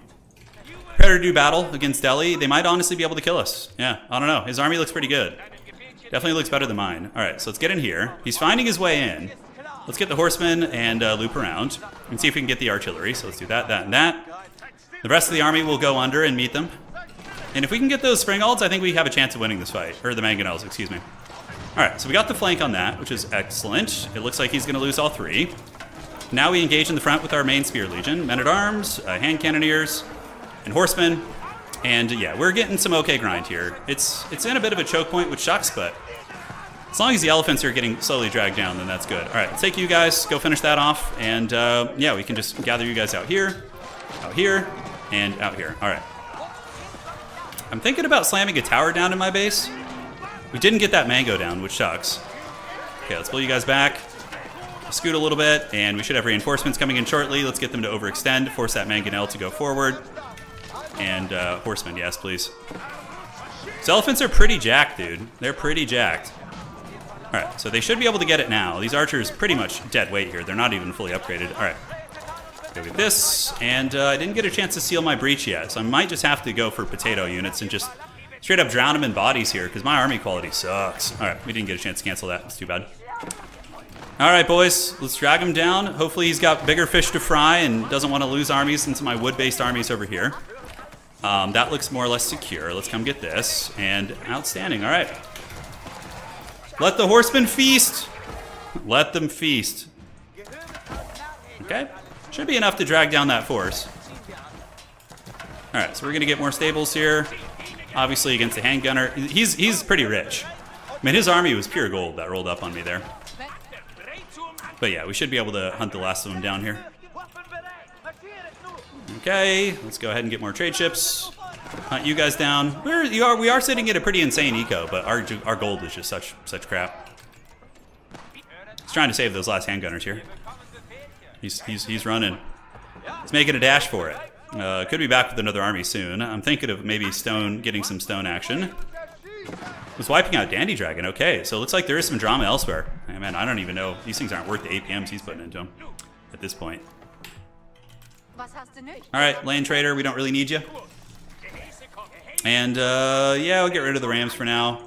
Prepare to do battle against Delhi. They might honestly be able to kill us. Yeah, I don't know. His army looks pretty good. Definitely looks better than mine. All right, so let's get in here. He's finding his way in. Let's get the horsemen and loop around and see if we can get the artillery. So let's do that, and that. The rest of the army will go under and meet them. And if we can get those Springalds, I think we have a chance of winning this fight. Or the Mangonels, excuse me. All right, so we got the flank on that, which is excellent. It looks like he's going to lose all three. Now we engage in the front with our main Spear Legion. Men-at-Arms, hand cannoneers, and horsemen. And yeah, we're getting some okay grind here. It's in a bit of a choke point, which sucks, but as long as the elephants are getting slowly dragged down, then that's good. All right, let's take you guys, go finish that off. And yeah, we can just gather you guys out here, and out here. All right. I'm thinking about slamming a tower down in my base. We didn't get that mango down, which sucks. Okay, let's pull you guys back. scoot a little bit, and we should have reinforcements coming in shortly. Let's get them to overextend, force that mangonel to go forward. And horsemen, yes, please. So elephants are pretty jacked, dude. They're pretty jacked. All right, so they should be able to get it now. These archers pretty much dead weight here. They're not even fully upgraded. All right, go get this. And I didn't get a chance to seal my breach yet, so I might just have to go for potato units and just straight up drown them in bodies here because my army quality sucks. All right, we didn't get a chance to cancel that. It's too bad. All right, boys, let's drag him down. Hopefully he's got bigger fish to fry and doesn't want to lose armies into my wood-based armies over here. That looks more or less secure. Let's come get this. And outstanding. All right. Let the horsemen feast. Let them feast. Okay. Should be enough to drag down that force. All right, so we're going to get more stables here. Obviously against the handgunner. He's pretty rich. I mean, his army was pure gold that rolled up on me there. But yeah, we should be able to hunt the last of them down here. Okay, let's go ahead and get more trade ships. Hunt you guys down. We are sitting at a pretty insane eco, but our gold is just such crap. He's trying to save those last handgunners here. He's running. He's making a dash for it. Could be back with another army soon. I'm thinking of maybe getting some stone action. Was wiping out Dandy Dragon. Okay, so it looks like there is some drama elsewhere. Hey, man, I don't even know. These things aren't worth the APMs he's putting into them at this point. All right, land trader, we don't really need you. And yeah, we'll get rid of the Rams for now.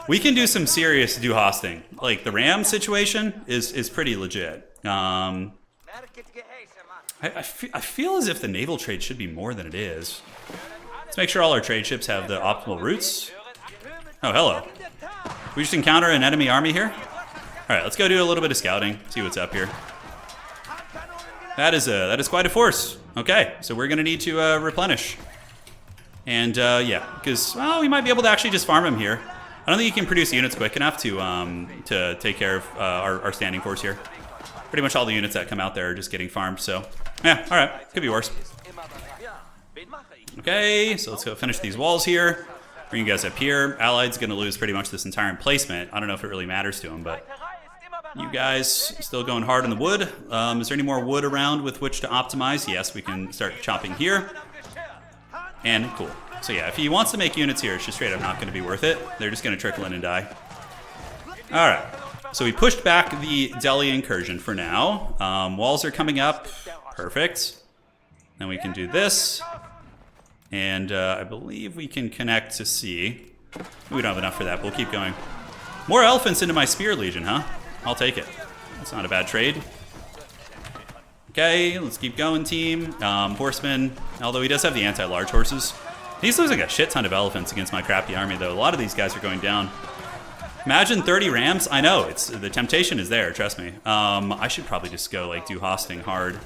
We can do some serious hosting. Like the Ram situation is pretty legit. I feel as if the naval trade should be more than it is. Let's make sure all our trade ships have the optimal routes. Oh, hello. We just encounter an enemy army here. All right, let's go do a little bit of scouting, see what's up here. That is quite a force. Okay, so we're gonna need to replenish. And yeah, because well, we might be able to actually just farm him here. I don't think you can produce units quick enough to take care of our standing force here. Pretty much all the units that come out there are just getting farmed. So yeah, all right, could be worse. Okay, so let's go finish these walls here. Bring you guys up here. Allied's gonna lose pretty much this entire emplacement. I don't know if it really matters to him, but you guys still going hard in the wood. Is there any more wood around with which to optimize? Yes, we can start chopping here. And cool. So yeah, if he wants to make units here, it's just straight up not going to be worth it. They're just going to trickle in and die. All right. So we pushed back the Delhi incursion for now. Walls are coming up. Perfect. Then we can do this. And I believe we can connect to C. We don't have enough for that, but we'll keep going. More elephants into my Spear Legion, huh? I'll take it. That's not a bad trade. Okay, let's keep going, team. Horsemen, although he does have the anti-large horses. He's losing a shit ton of elephants against my crappy army, though. A lot of these guys are going down. Imagine 30 rams. I know, the temptation is there, trust me. I should probably just go, like, do hosting hard.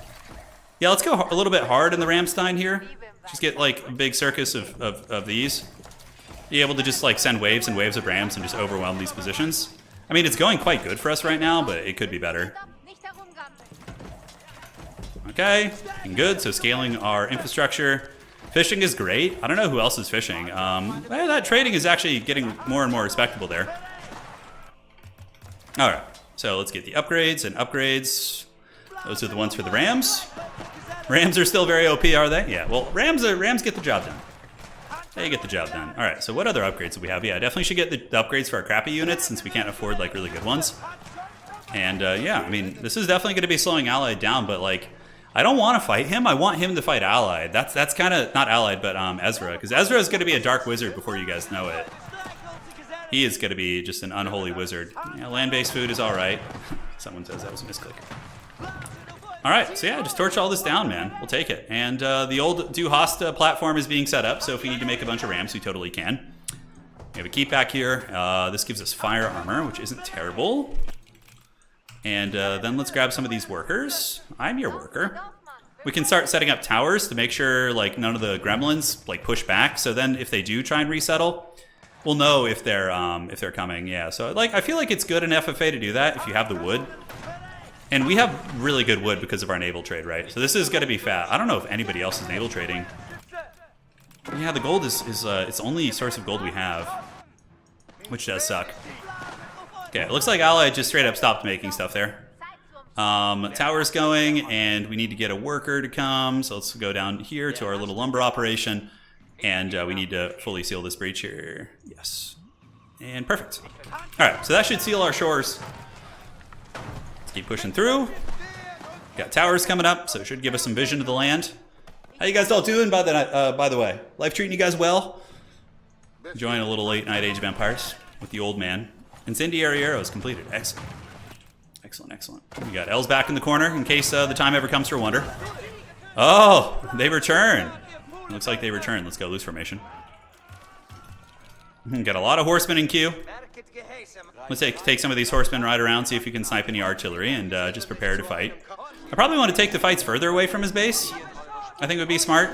Yeah, let's go a little bit hard in the Ramstein here. Just get, like, a big circus of these. Be able to just, like, send waves and waves of rams and just overwhelm these positions. I mean, it's going quite good for us right now, but it could be better. Okay, and good, so scaling our infrastructure. Fishing is great. I don't know who else is fishing. That trading is actually getting more and more respectable there. All right, so let's get the upgrades and upgrades. Those are the ones for the Rams. Rams are still very OP, are they? Yeah, well, Rams get the job done. They get the job done. All right, so what other upgrades do we have? Yeah, definitely should get the upgrades for our crappy units since we can't afford, like, really good ones. And, yeah, I mean, this is definitely going to be slowing Allied down, but, like, I don't want to fight him. I want him to fight Allied. That's kind of, not Allied, but Ezra. Because Ezra is going to be a dark wizard before you guys know it. He is going to be just an unholy wizard. Yeah, land-based food is all right. Someone says that was a misclick. All right, so yeah, just torch all this down, man. We'll take it. And the old Do Hosta platform is being set up, so if we need to make a bunch of rams, we totally can. We have a keep back here. This gives us fire armor, which isn't terrible. And then let's grab some of these workers. I'm your worker. We can start setting up towers to make sure like none of the gremlins like push back. So then if they do try and resettle, we'll know if they're coming. Yeah. So like I feel like it's good in FFA to do that if you have the wood. And we have really good wood because of our naval trade, right? So this is going to be fat. I don't know if anybody else is naval trading. Yeah, the gold is it's the only source of gold we have, which does suck. Okay, it looks like Allied just straight up stopped making stuff there. Tower's going, and we need to get a worker to come. So let's go down here to our little lumber operation. And we need to fully seal this breach here. Yes. And perfect. All right, so that should seal our shores. Let's keep pushing through. Got towers coming up, so it should give us some vision of the land. How you guys all doing, by the way? Life treating you guys well? Enjoying a little late night Age of Empires with the old man. Incendiary arrows completed. Excellent. Excellent, excellent. We got L's back in the corner in case the time ever comes for wonder. Oh, they return. Looks like they return. Let's go loose formation. Got a lot of horsemen in queue. Let's take some of these horsemen, ride around, see if we can snipe any artillery, and just prepare to fight. I probably want to take the fights further away from his base. I think it would be smart.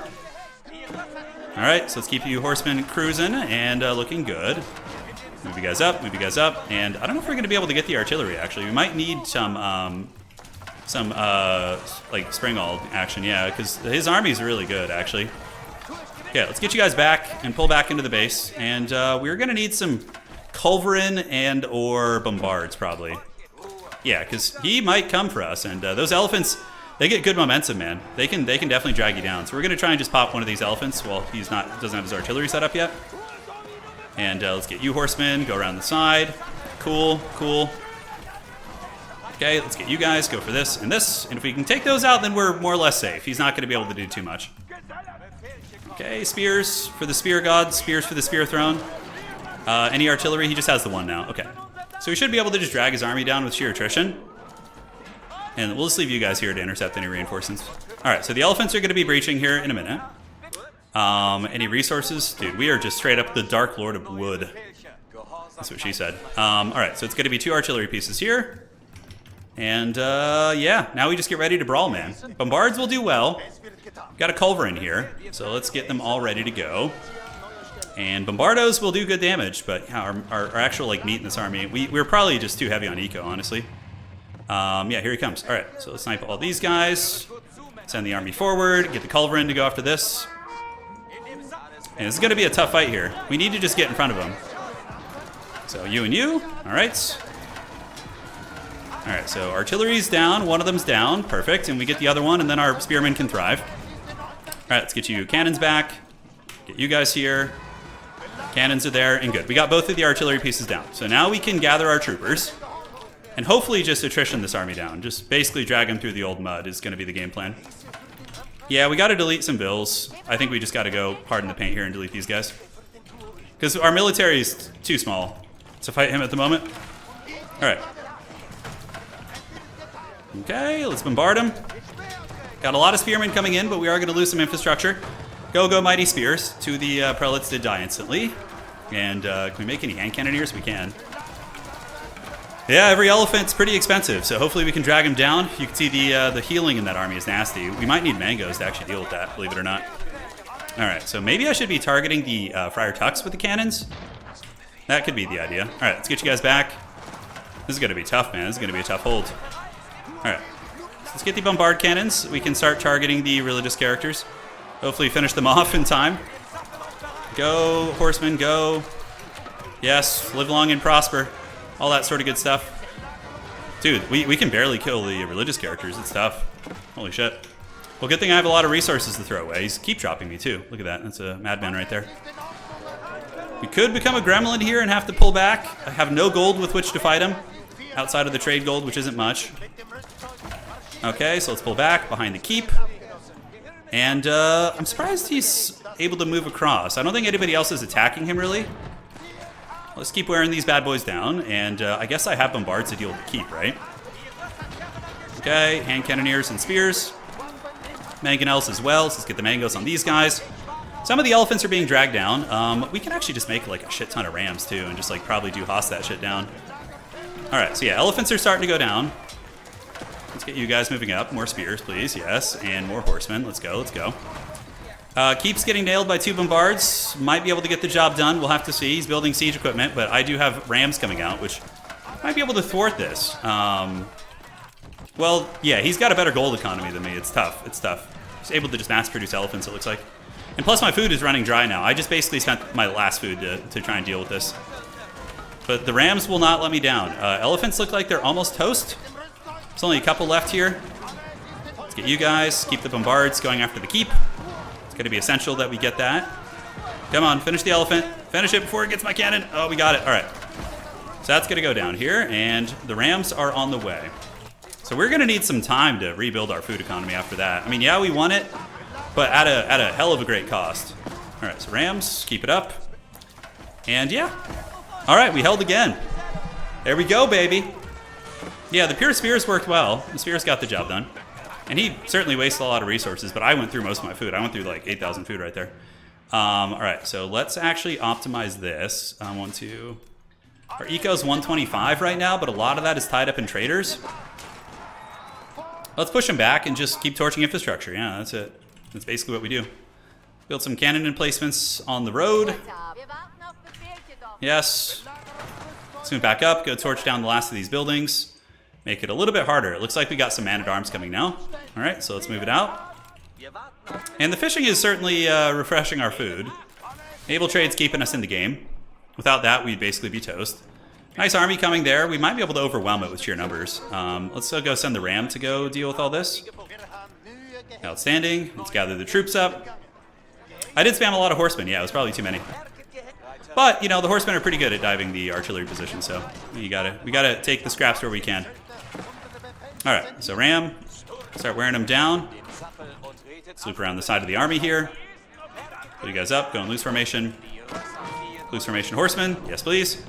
All right, so let's keep you horsemen cruising and looking good. Move you guys up, and I don't know if we're going to be able to get the artillery, actually. We might need some like springald action, yeah, because his army is really good, actually. Yeah, let's get you guys back and pull back into the base. And we're going to need some culverin and or bombards, probably. Yeah, because he might come for us. And those elephants, they get good momentum, man. They can definitely drag you down. So we're going to try and just pop one of these elephants while he doesn't have his artillery set up yet. And let's get you horsemen, go around the side. Cool, cool. Okay, let's get you guys, go for this and this. And if we can take those out, then we're more or less safe. He's not going to be able to do too much. Okay, spears for the spear god, spears for the spear throne. Any artillery? He just has the one now. Okay. So we should be able to just drag his army down with sheer attrition. And we'll just leave you guys here to intercept any reinforcements. Alright, so the elephants are going to be breaching here in a minute. Any resources? Dude, we are just straight up the Dark Lord of Wood. That's what she said. Alright, so it's going to be 2 artillery pieces here. And, yeah, now we just get ready to brawl, man. Bombards will do well. Got a culverin here, so let's get them all ready to go. And bombardos will do good damage, but yeah, our actual like meat in this army, we're probably just too heavy on eco, honestly. Yeah, here he comes. All right, so let's snipe all these guys. Send the army forward. Get the culverin to go after this. And this is going to be a tough fight here. We need to just get in front of him. So you and you. All right. All right, so artillery's down. One of them's down. Perfect. And we get the other one, and then our spearmen can thrive. All right, let's get you cannons back. Get you guys here. Cannons are there, and good. We got both of the artillery pieces down. So now we can gather our troopers and hopefully just attrition this army down. Just basically drag them through the old mud is going to be the game plan. Yeah, we got to delete some bills. I think we just got to go hard in the paint here and delete these guys. Because our military is too small to fight him at the moment. All right. Okay, let's bombard him. Got a lot of spearmen coming in, but we are going to lose some infrastructure. Go, mighty spears. 2 of the prelates did die instantly. And can we make any hand cannoneers? We can. Yeah, every elephant's pretty expensive, so hopefully we can drag him down. You can see the healing in that army is nasty. We might need mangoes to actually deal with that, believe it or not. All right, so maybe I should be targeting the Friar Tucks with the cannons. That could be the idea. All right, let's get you guys back. This is going to be tough, man. This is going to be a tough hold. All right, so let's get the bombard cannons. We can start targeting the religious characters. Hopefully finish them off in time. Go, horsemen, go. Yes, live long and prosper. All that sort of good stuff. Dude, we can barely kill the religious characters. It's tough. Holy shit. Well, good thing I have a lot of resources to throw away. He's keep dropping me, too. Look at that. That's a madman right there. We could become a gremlin here and have to pull back. I have no gold with which to fight him. Outside of the trade gold, which isn't much. Okay, so let's pull back behind the keep. And I'm surprised he's able to move across. I don't think anybody else is attacking him, really. Let's keep wearing these bad boys down. And I guess I have bombards to deal with the keep, right? Okay, hand cannoneers and spears. Mangonels as well. So let's get the mangoes on these guys. Some of the elephants are being dragged down. We can actually just make like a shit ton of rams, too. And just like probably do Haas that shit down. All right, so yeah, elephants are starting to go down. Let's get you guys moving up. More spears, please. Yes, and more horsemen. Let's go, let's go. Keeps getting nailed by 2 bombards. Might be able to get the job done. We'll have to see. He's building siege equipment, but I do have rams coming out, which might be able to thwart this. Well, yeah, he's got a better gold economy than me. It's tough. It's tough. He's able to just mass-produce elephants, it looks like. And plus, my food is running dry now. I just basically spent my last food to try and deal with this. But the rams will not let me down. Elephants look like they're almost toast. There's only a couple left here. Let's get you guys. Keep the bombards going after the keep. It's going to be essential that we get that. Come on, finish the elephant. Finish it before it gets my cannon. Oh, we got it. All right. So that's going to go down here, and the rams are on the way. So we're going to need some time to rebuild our food economy after that. I mean, yeah, we won it, but at a hell of a great cost. All right, so rams, keep it up. And yeah. All right, we held again. There we go, baby. Yeah, the pure spears worked well. The spears got the job done. And he certainly wasted a lot of resources, but I went through most of my food. I went through like 8,000 food right there. All right, so let's actually optimize this. I want to... Our eco's 125 right now, but a lot of that is tied up in traders. Let's push them back and just keep torching infrastructure. Yeah, that's it. That's basically what we do. Build some cannon emplacements on the road. Yes. Let's move back up, go torch down the last of these buildings. Make it a little bit harder. It looks like we got some man-at-arms coming now. All right, so let's move it out. And the fishing is certainly refreshing our food. Naval trade's keeping us in the game. Without that, we'd basically be toast. Nice army coming there. We might be able to overwhelm it with sheer numbers. Let's go send the ram to go deal with all this. Outstanding. Let's gather the troops up. I did spam a lot of horsemen. Yeah, it was probably too many. But, you know, the horsemen are pretty good at diving the artillery position, so we gotta take the scraps where we can. All right, so ram, start wearing them down. Loop around the side of the army here. Put you guys up, go in loose formation. Loose formation horsemen, yes please.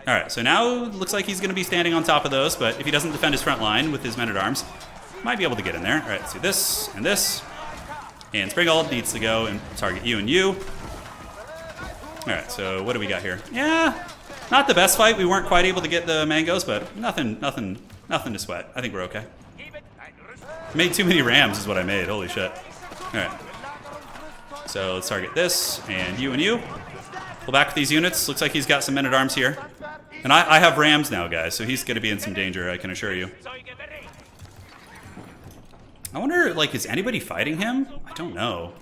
All right, so now it looks like he's gonna be standing on top of those, but if he doesn't defend his front line with his men-at-arms, might be able to get in there. All right, let's do this and this. And Springald needs to go and target you and you. All right, so what do we got here? Yeah, not the best fight. We weren't quite able to get the mangoes, but nothing to sweat. I think we're okay. Made too many rams is what I made. Holy shit. All right. So let's target this and you. Pull back with these units. Looks like he's got some men-at-arms here. And I have rams now, guys, so he's going to be in some danger, I can assure you. I wonder, like, is anybody fighting him? I don't know.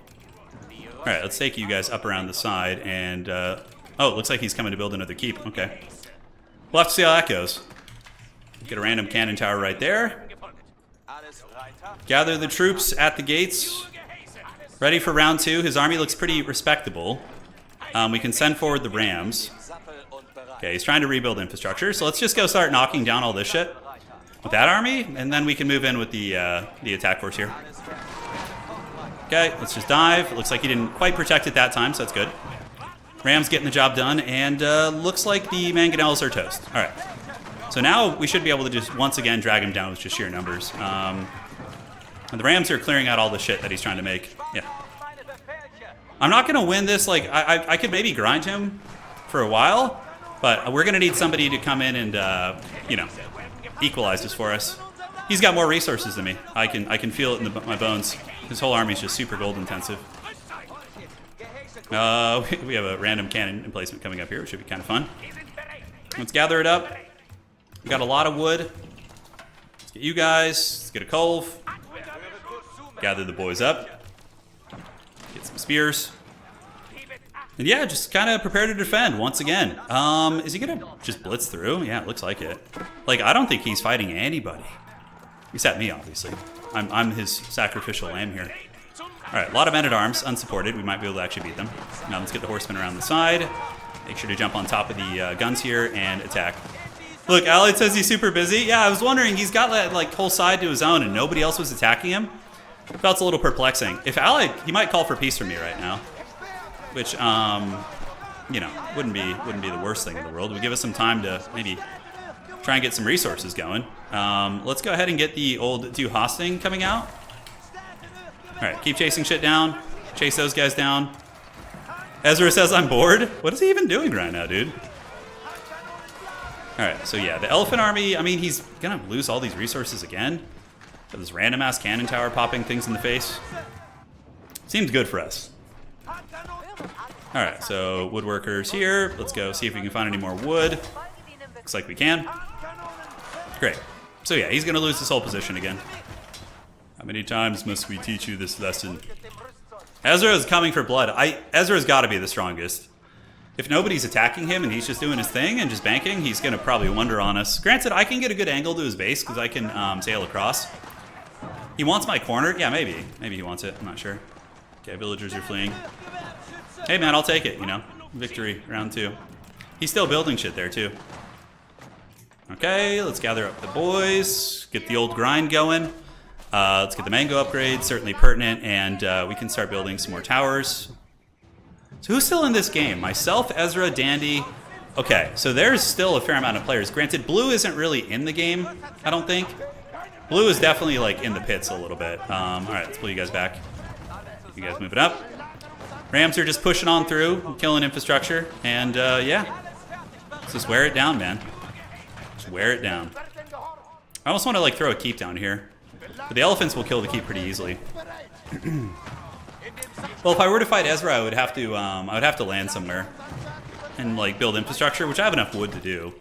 All right, let's take you guys up around the side and... oh, it looks like he's coming to build another keep. Okay. We'll have to see how that goes. Get a random cannon tower right there. Gather the troops at the gates. Ready for round two. His army looks pretty respectable. We can send forward the rams. Okay, he's trying to rebuild infrastructure, so let's just go start knocking down all this shit with that army, and then we can move in with the attack force here. Okay, let's just dive. It looks like he didn't quite protect it that time, so that's good. Rams getting the job done, and looks like the mangonels are toast. All right, so now we should be able to just once again drag him down with just sheer numbers. And the Rams are clearing out all the shit that he's trying to make. Yeah. I'm not going to win this. Like, I could maybe grind him for a while, but we're going to need somebody to come in and, you know, equalize this for us. He's got more resources than me. I can feel it in my bones. His whole army's just super gold intensive. We have a random cannon emplacement coming up here, which should be kind of fun. Let's gather it up. We got a lot of wood. Let's get you guys. Let's get a cove. Gather the boys up. Get some spears. And yeah, just kind of prepare to defend once again. Is he gonna just blitz through? Yeah, it looks like it. Like, I don't think he's fighting anybody. Except me, obviously. I'm his sacrificial lamb here. Alright, a lot of men-at-arms, unsupported. We might be able to actually beat them. Now let's get the horsemen around the side. Make sure to jump on top of the guns here and attack. Look, Allied says he's super busy. Yeah, I was wondering, he's got that like whole side to his own and nobody else was attacking him. Felt a little perplexing. If Allied, he might call for peace from me right now. Which, you know, wouldn't be the worst thing in the world. It would give us some time to maybe try and get some resources going. Let's go ahead and get the old Du Hosting coming out. Alright, keep chasing shit down. Chase those guys down. Ezra says I'm bored. What is he even doing right now, dude? Alright, so yeah, the elephant army, I mean, he's gonna lose all these resources again. Got this random-ass cannon tower popping things in the face. Seems good for us. Alright, so woodworkers here. Let's go see if we can find any more wood. Looks like we can. Great. So yeah, he's gonna lose this whole position again. How many times must we teach you this lesson? Ezra is coming for blood. Ezra's gotta be the strongest. If nobody's attacking him and he's just doing his thing and just banking, he's going to probably wonder on us. Granted, I can get a good angle to his base because I can sail across. He wants my corner? Yeah, maybe. Maybe he wants it. I'm not sure. Okay, villagers are fleeing. Hey, man, I'll take it, you know. Victory, round 2. He's still building shit there, too. Okay, let's gather up the boys. Get the old grind going. Let's get the mango upgrade. Certainly pertinent. And we can start building some more towers. So who's still in this game? Myself, Ezra, Dandy. Okay, so there's still a fair amount of players. Granted, Blue isn't really in the game, I don't think. Blue is definitely like in the pits a little bit. All right, let's pull you guys back. You guys moving up. Rams are just pushing on through, killing infrastructure, and yeah, let's just wear it down, man. Just wear it down. I almost want to like throw a keep down here, but the elephants will kill the keep pretty easily. Well, if I were to fight Ezra, I would have to land somewhere and like build infrastructure, which I have enough wood to do.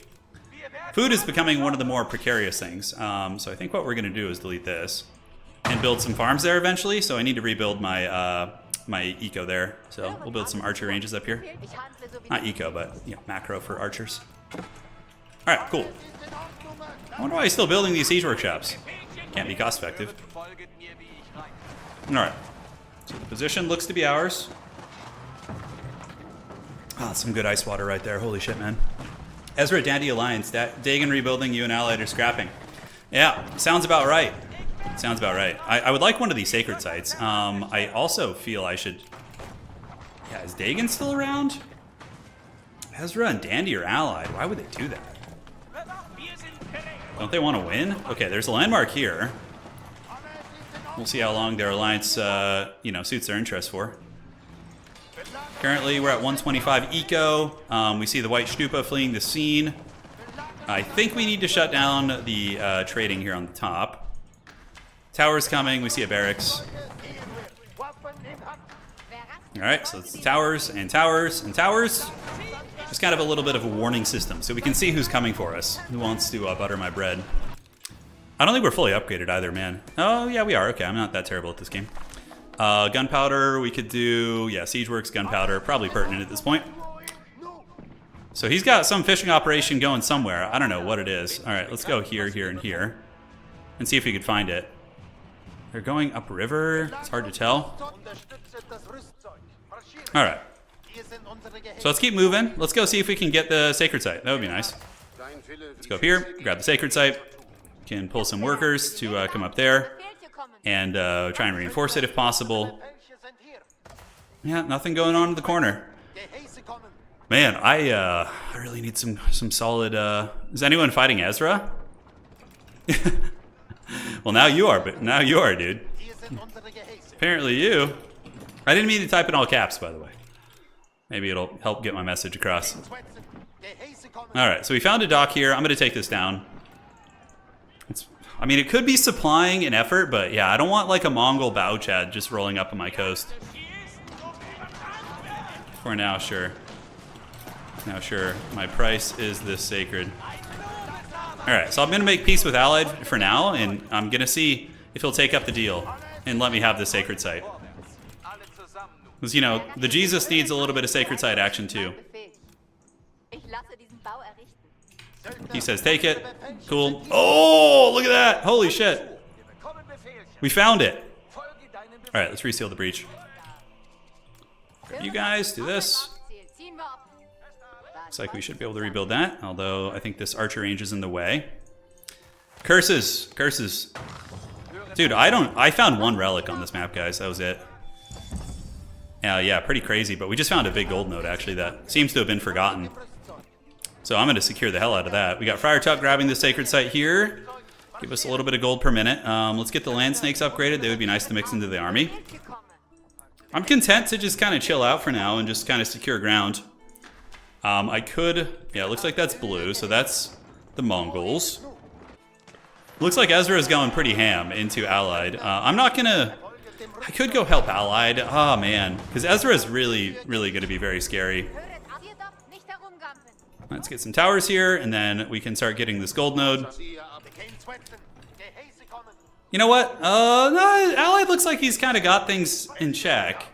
Food is becoming one of the more precarious things, so I think what we're going to do is delete this and build some farms there eventually. So I need to rebuild my my eco there. So we'll build some archer ranges up here. Not eco, but you know, macro for archers. All right, cool. I wonder why he's still building these siege workshops. Can't be cost effective. All right, so the position looks to be ours. Ah, some good ice water right there. Holy shit, man. Ezra Dandy Alliance, Dagon rebuilding, you and Allied are scrapping. Yeah, sounds about right. Sounds about right. I would like one of these sacred sites. I also feel I should... Yeah, is Dagon still around? Ezra and Dandy are allied. Why would they do that? Don't they want to win? Okay, there's a landmark here. We'll see how long their alliance, you know, suits their interest for. Currently, we're at 125 eco. We see the White Stupa fleeing the scene. I think we need to shut down the trading here on the top. Towers coming. We see a barracks. All right, so it's towers and towers and towers. Just kind of a little bit of a warning system, so we can see who's coming for us. Who wants to butter my bread? I don't think we're fully upgraded either, man. Oh, yeah, we are. Okay, I'm not that terrible at this game. Gunpowder, we could do, yeah, Siegeworks, gunpowder, probably pertinent at this point. So he's got some fishing operation going somewhere. I don't know what it is. All right, let's go here, here, and here, and see if we could find it. They're going upriver. It's hard to tell. All right. So let's keep moving. Let's go see if we can get the sacred site. That would be nice. Let's go up here, grab the sacred site. Can pull some workers to come up there. And try and reinforce it if possible. Yeah, nothing going on in the corner. Man, I really need some solid... Is anyone fighting Ezra? Well, now you are, but now you are, dude. Apparently you. I didn't mean to type in all caps, by the way. Maybe it'll help get my message across. Alright, so we found a dock here. I'm going to take this down. I mean, it could be supplying an effort, but yeah, I don't want like a Mongol bow chad just rolling up on my coast. For now, sure. Now, sure. My price is this sacred. Alright, so I'm going to make peace with Allied for now, and I'm going to see if he'll take up the deal and let me have the sacred site. Because, you know, the Jesus needs a little bit of sacred site action too. He says, take it. Cool. Oh, look at that. Holy shit. We found it. All right, let's reseal the breach. You guys, do this. Looks like we should be able to rebuild that, although I think this archer range is in the way. Curses. Curses. Dude, I found one relic on this map, guys. That was it. Yeah, pretty crazy, but we just found a big gold node, actually, that seems to have been forgotten. So I'm going to secure the hell out of that. We got Friar Tuck grabbing the sacred site here. Give us a little bit of gold per minute. Let's get the land snakes upgraded. They would be nice to mix into the army. I'm content to just kind of chill out for now and just kind of secure ground. I could... Yeah, it looks like that's blue, so that's the Mongols. Looks like Ezra is going pretty ham into Allied. I'm not going to... I could go help Allied. Oh, man. Because Ezra is really, really going to be very scary. Let's get some towers here, and then we can start getting this gold node. You know what? No, Allied looks like he's kind of got things in check.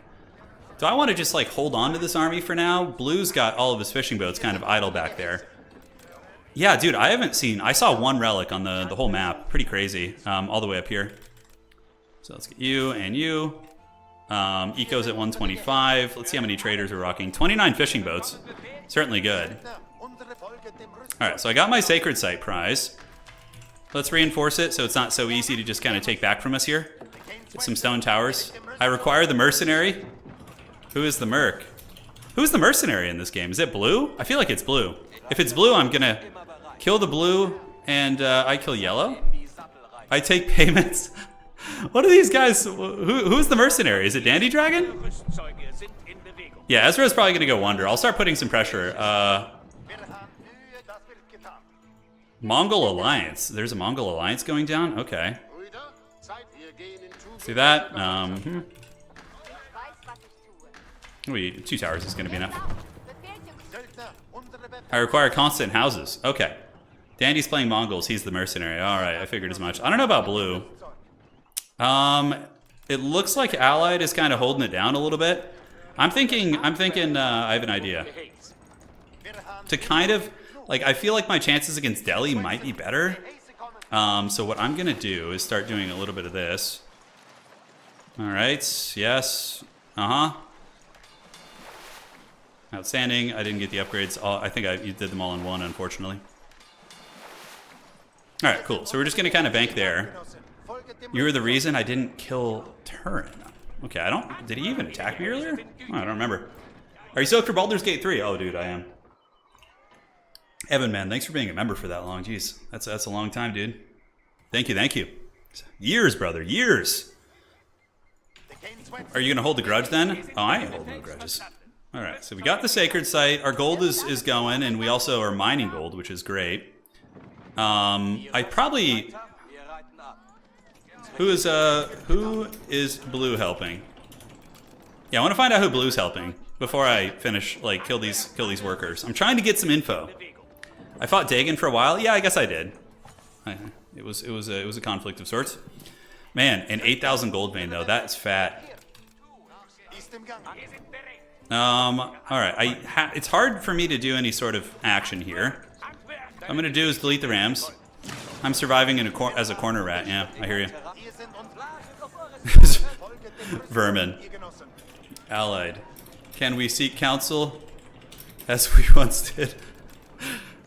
Do I want to just like hold on to this army for now? Blue's got all of his fishing boats kind of idle back there. Yeah, dude, I saw one relic on the whole map. Pretty crazy, all the way up here. So let's get you and you. Eco's at 125. Let's see how many traders we're rocking. 29 fishing boats. Certainly good. Alright, so I got my Sacred Site prize. Let's reinforce it so it's not so easy to just kind of take back from us here. Get some stone towers. I require the mercenary. Who is the merc? Who's the mercenary in this game? Is it blue? I feel like it's blue. If it's blue, I'm gonna kill the blue and I kill yellow. I take payments. What are these guys? Who's the mercenary? Is it Dandy Dragon? Yeah, Ezra's probably gonna go Wonder. I'll start putting some pressure. Mongol Alliance. There's a Mongol Alliance going down? Okay. See that? Wait, 2 towers is gonna be enough. I require constant houses. Okay. Dandy's playing Mongols. He's the mercenary. Alright, I figured as much. I don't know about blue. It looks like Allied is kind of holding it down a little bit. I'm thinking, I have an idea. To kind of, like, I feel like my chances against Delhi might be better. So what I'm gonna do is start doing a little bit of this. Alright, yes. Outstanding. I didn't get the upgrades. I think you did them all in one, unfortunately. Alright, cool. So we're just gonna kind of bank there. You were the reason I didn't kill Turin. Okay, did he even attack me earlier? Oh, I don't remember. Are you stoked for Baldur's Gate 3? Oh, dude, I am. Evan, man, thanks for being a member for that long. Jeez, that's a long time, dude. Thank you. Years, brother, years. Are you gonna hold the grudge then? Oh, I ain't holding no grudges. All right, so we got the Sacred Site. Our gold is going, and we also are mining gold, which is great. I probably... Who is blue helping? Yeah, I want to find out who blue's helping before I finish, like, kill these workers. I'm trying to get some info. I fought Dagon for a while. Yeah, I guess I did. It was a conflict of sorts. Man, an 8,000 gold vein though. That's fat. All right. It's hard for me to do any sort of action here. What I'm gonna do is delete the rams. I'm surviving as a corner rat. Yeah, I hear you. Vermin. Allied. Can we seek counsel? As we once did.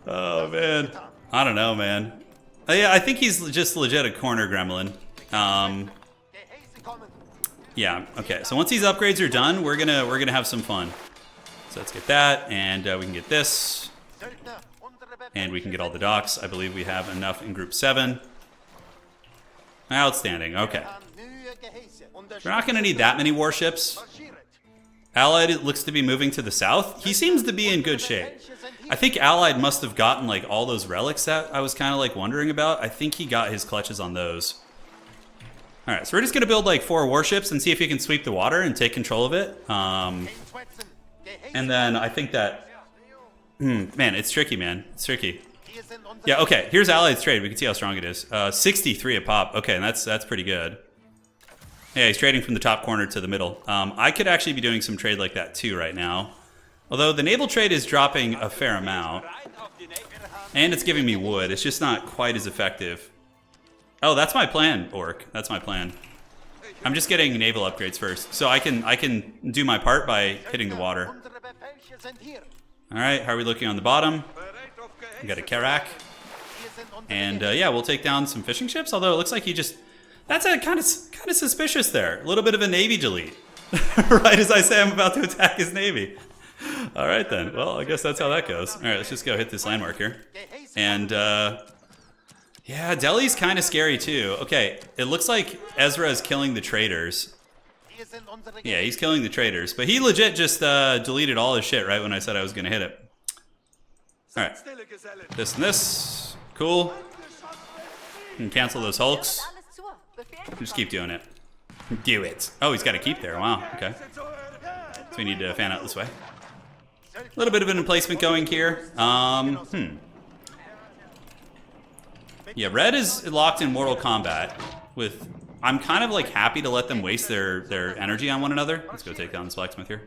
Oh, man. I don't know, man. Yeah, I think he's just legit a corner gremlin. Yeah, okay. So once these upgrades are done, we're gonna have some fun. So let's get that, and we can get this. And we can get all the docks. I believe we have enough in Group 7. Outstanding, okay. We're not going to need that many warships. Allied looks to be moving to the south. He seems to be in good shape. I think Allied must have gotten like all those relics that I was kind of like wondering about. I think he got his clutches on those. Alright, so we're just going to build like 4 warships and see if he can sweep the water and take control of it. And then I think that... man, it's tricky, man. It's tricky. Yeah, okay. Here's Allied's trade. We can see how strong it is. 63 a pop. Okay, and that's pretty good. Yeah, he's trading from the top corner to the middle. I could actually be doing some trade like that too right now. Although the naval trade is dropping a fair amount. And it's giving me wood. It's just not quite as effective. Oh, that's my plan, Orc. That's my plan. I'm just getting naval upgrades first. So I can do my part by hitting the water. Alright, how are we looking on the bottom? We got a Karak. And yeah, we'll take down some fishing ships, although it looks like he just... That's a kind of suspicious there. A little bit of a navy delete. Right as I say I'm about to attack his navy. Alright then, well, I guess that's how that goes. Alright, let's just go hit this landmark here. And yeah, Delhi's kind of scary too. Okay, it looks like Ezra is killing the traders. Yeah, he's killing the traders. But he legit just deleted all his shit right when I said I was going to hit it. Alright. This and this. Cool. Can cancel those hulks. Just keep doing it. Do it. Oh, he's got to keep there. Wow. Okay. So we need to fan out this way. A little bit of an emplacement going here. Yeah, red is locked in Mortal Kombat with I'm kind of like happy to let them waste their energy on one another. Let's go take down this blacksmith here.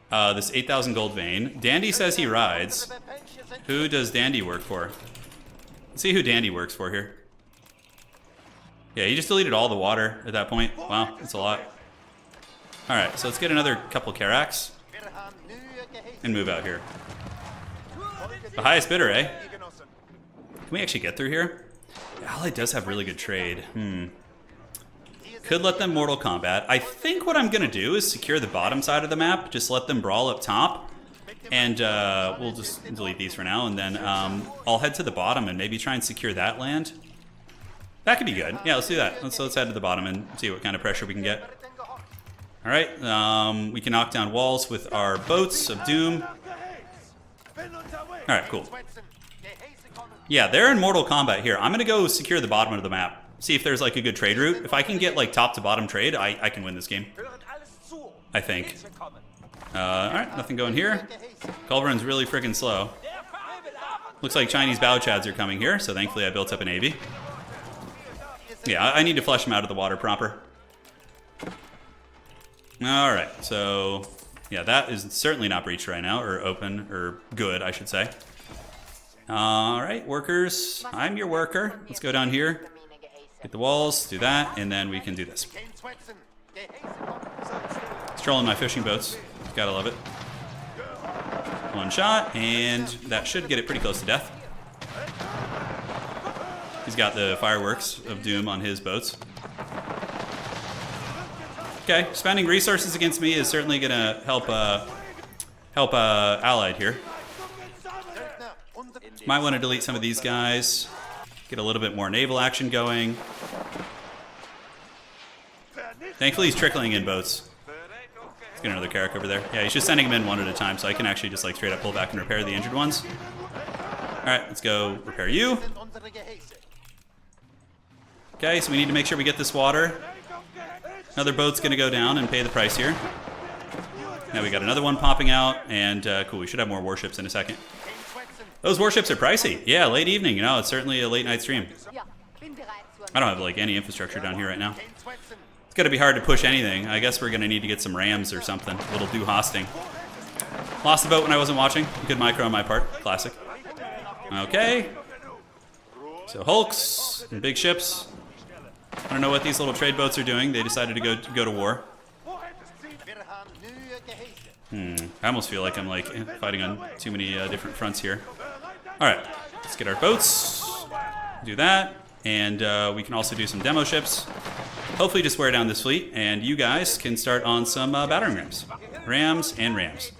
This 8,000 gold vein. Dandy says he rides. Who does Dandy work for? Let's see who Dandy works for here. Yeah, he just deleted all the water at that point. Wow, that's a lot. Alright, so let's get another couple Carracks. And move out here. The highest bidder, eh? Can we actually get through here? Ally does have really good trade. Could let them Mortal Kombat. I think what I'm going to do is secure the bottom side of the map. Just let them brawl up top. And we'll just delete these for now. And then I'll head to the bottom and maybe try and secure that land. That could be good. Yeah, let's do that. Let's head to the bottom and see what kind of pressure we can get. All right. We can knock down walls with our boats of doom. All right, cool. Yeah, they're in Mortal Kombat here. I'm going to go secure the bottom of the map. See if there's like a good trade route. If I can get like top to bottom trade, I can win this game. I think. Alright, nothing going here. Culverin's really freaking slow. Looks like Chinese Bao Chads are coming here, so thankfully I built up a navy. Yeah, I need to flush them out of the water proper. Alright, so yeah, that is certainly not breached right now, or open, or good, I should say. Alright, workers. I'm your worker. Let's go down here. Hit the walls, do that, and then we can do this. Strolling my fishing boats. Gotta love it. One shot, and that should get it pretty close to death. He's got the fireworks of doom on his boats. Okay, spending resources against me is certainly gonna help Allied here. Might want to delete some of these guys. Get a little bit more naval action going. Thankfully, he's trickling in boats. Let's get another Carrack over there. Yeah, he's just sending them in one at a time, so I can actually just like straight up pull back and repair the injured ones. All right, let's go repair you. Okay, so we need to make sure we get this water. Another boat's going to go down and pay the price here. Now we got another one popping out, and cool, we should have more warships in a second. Those warships are pricey. Yeah, late evening, you know, it's certainly a late night stream. I don't have like any infrastructure down here right now. It's gonna be hard to push anything. I guess we're gonna need to get some rams or something. A little do hosting. Lost the boat when I wasn't watching. Good micro on my part. Classic. Okay. So hulks and big ships. I don't know what these little trade boats are doing. They decided to go to war. I almost feel like I'm like fighting on too many different fronts here. All right, let's get our boats. Do that, and we can also do some demo ships. Hopefully just wear down this fleet, and you guys can start on some battering rams. Rams and rams.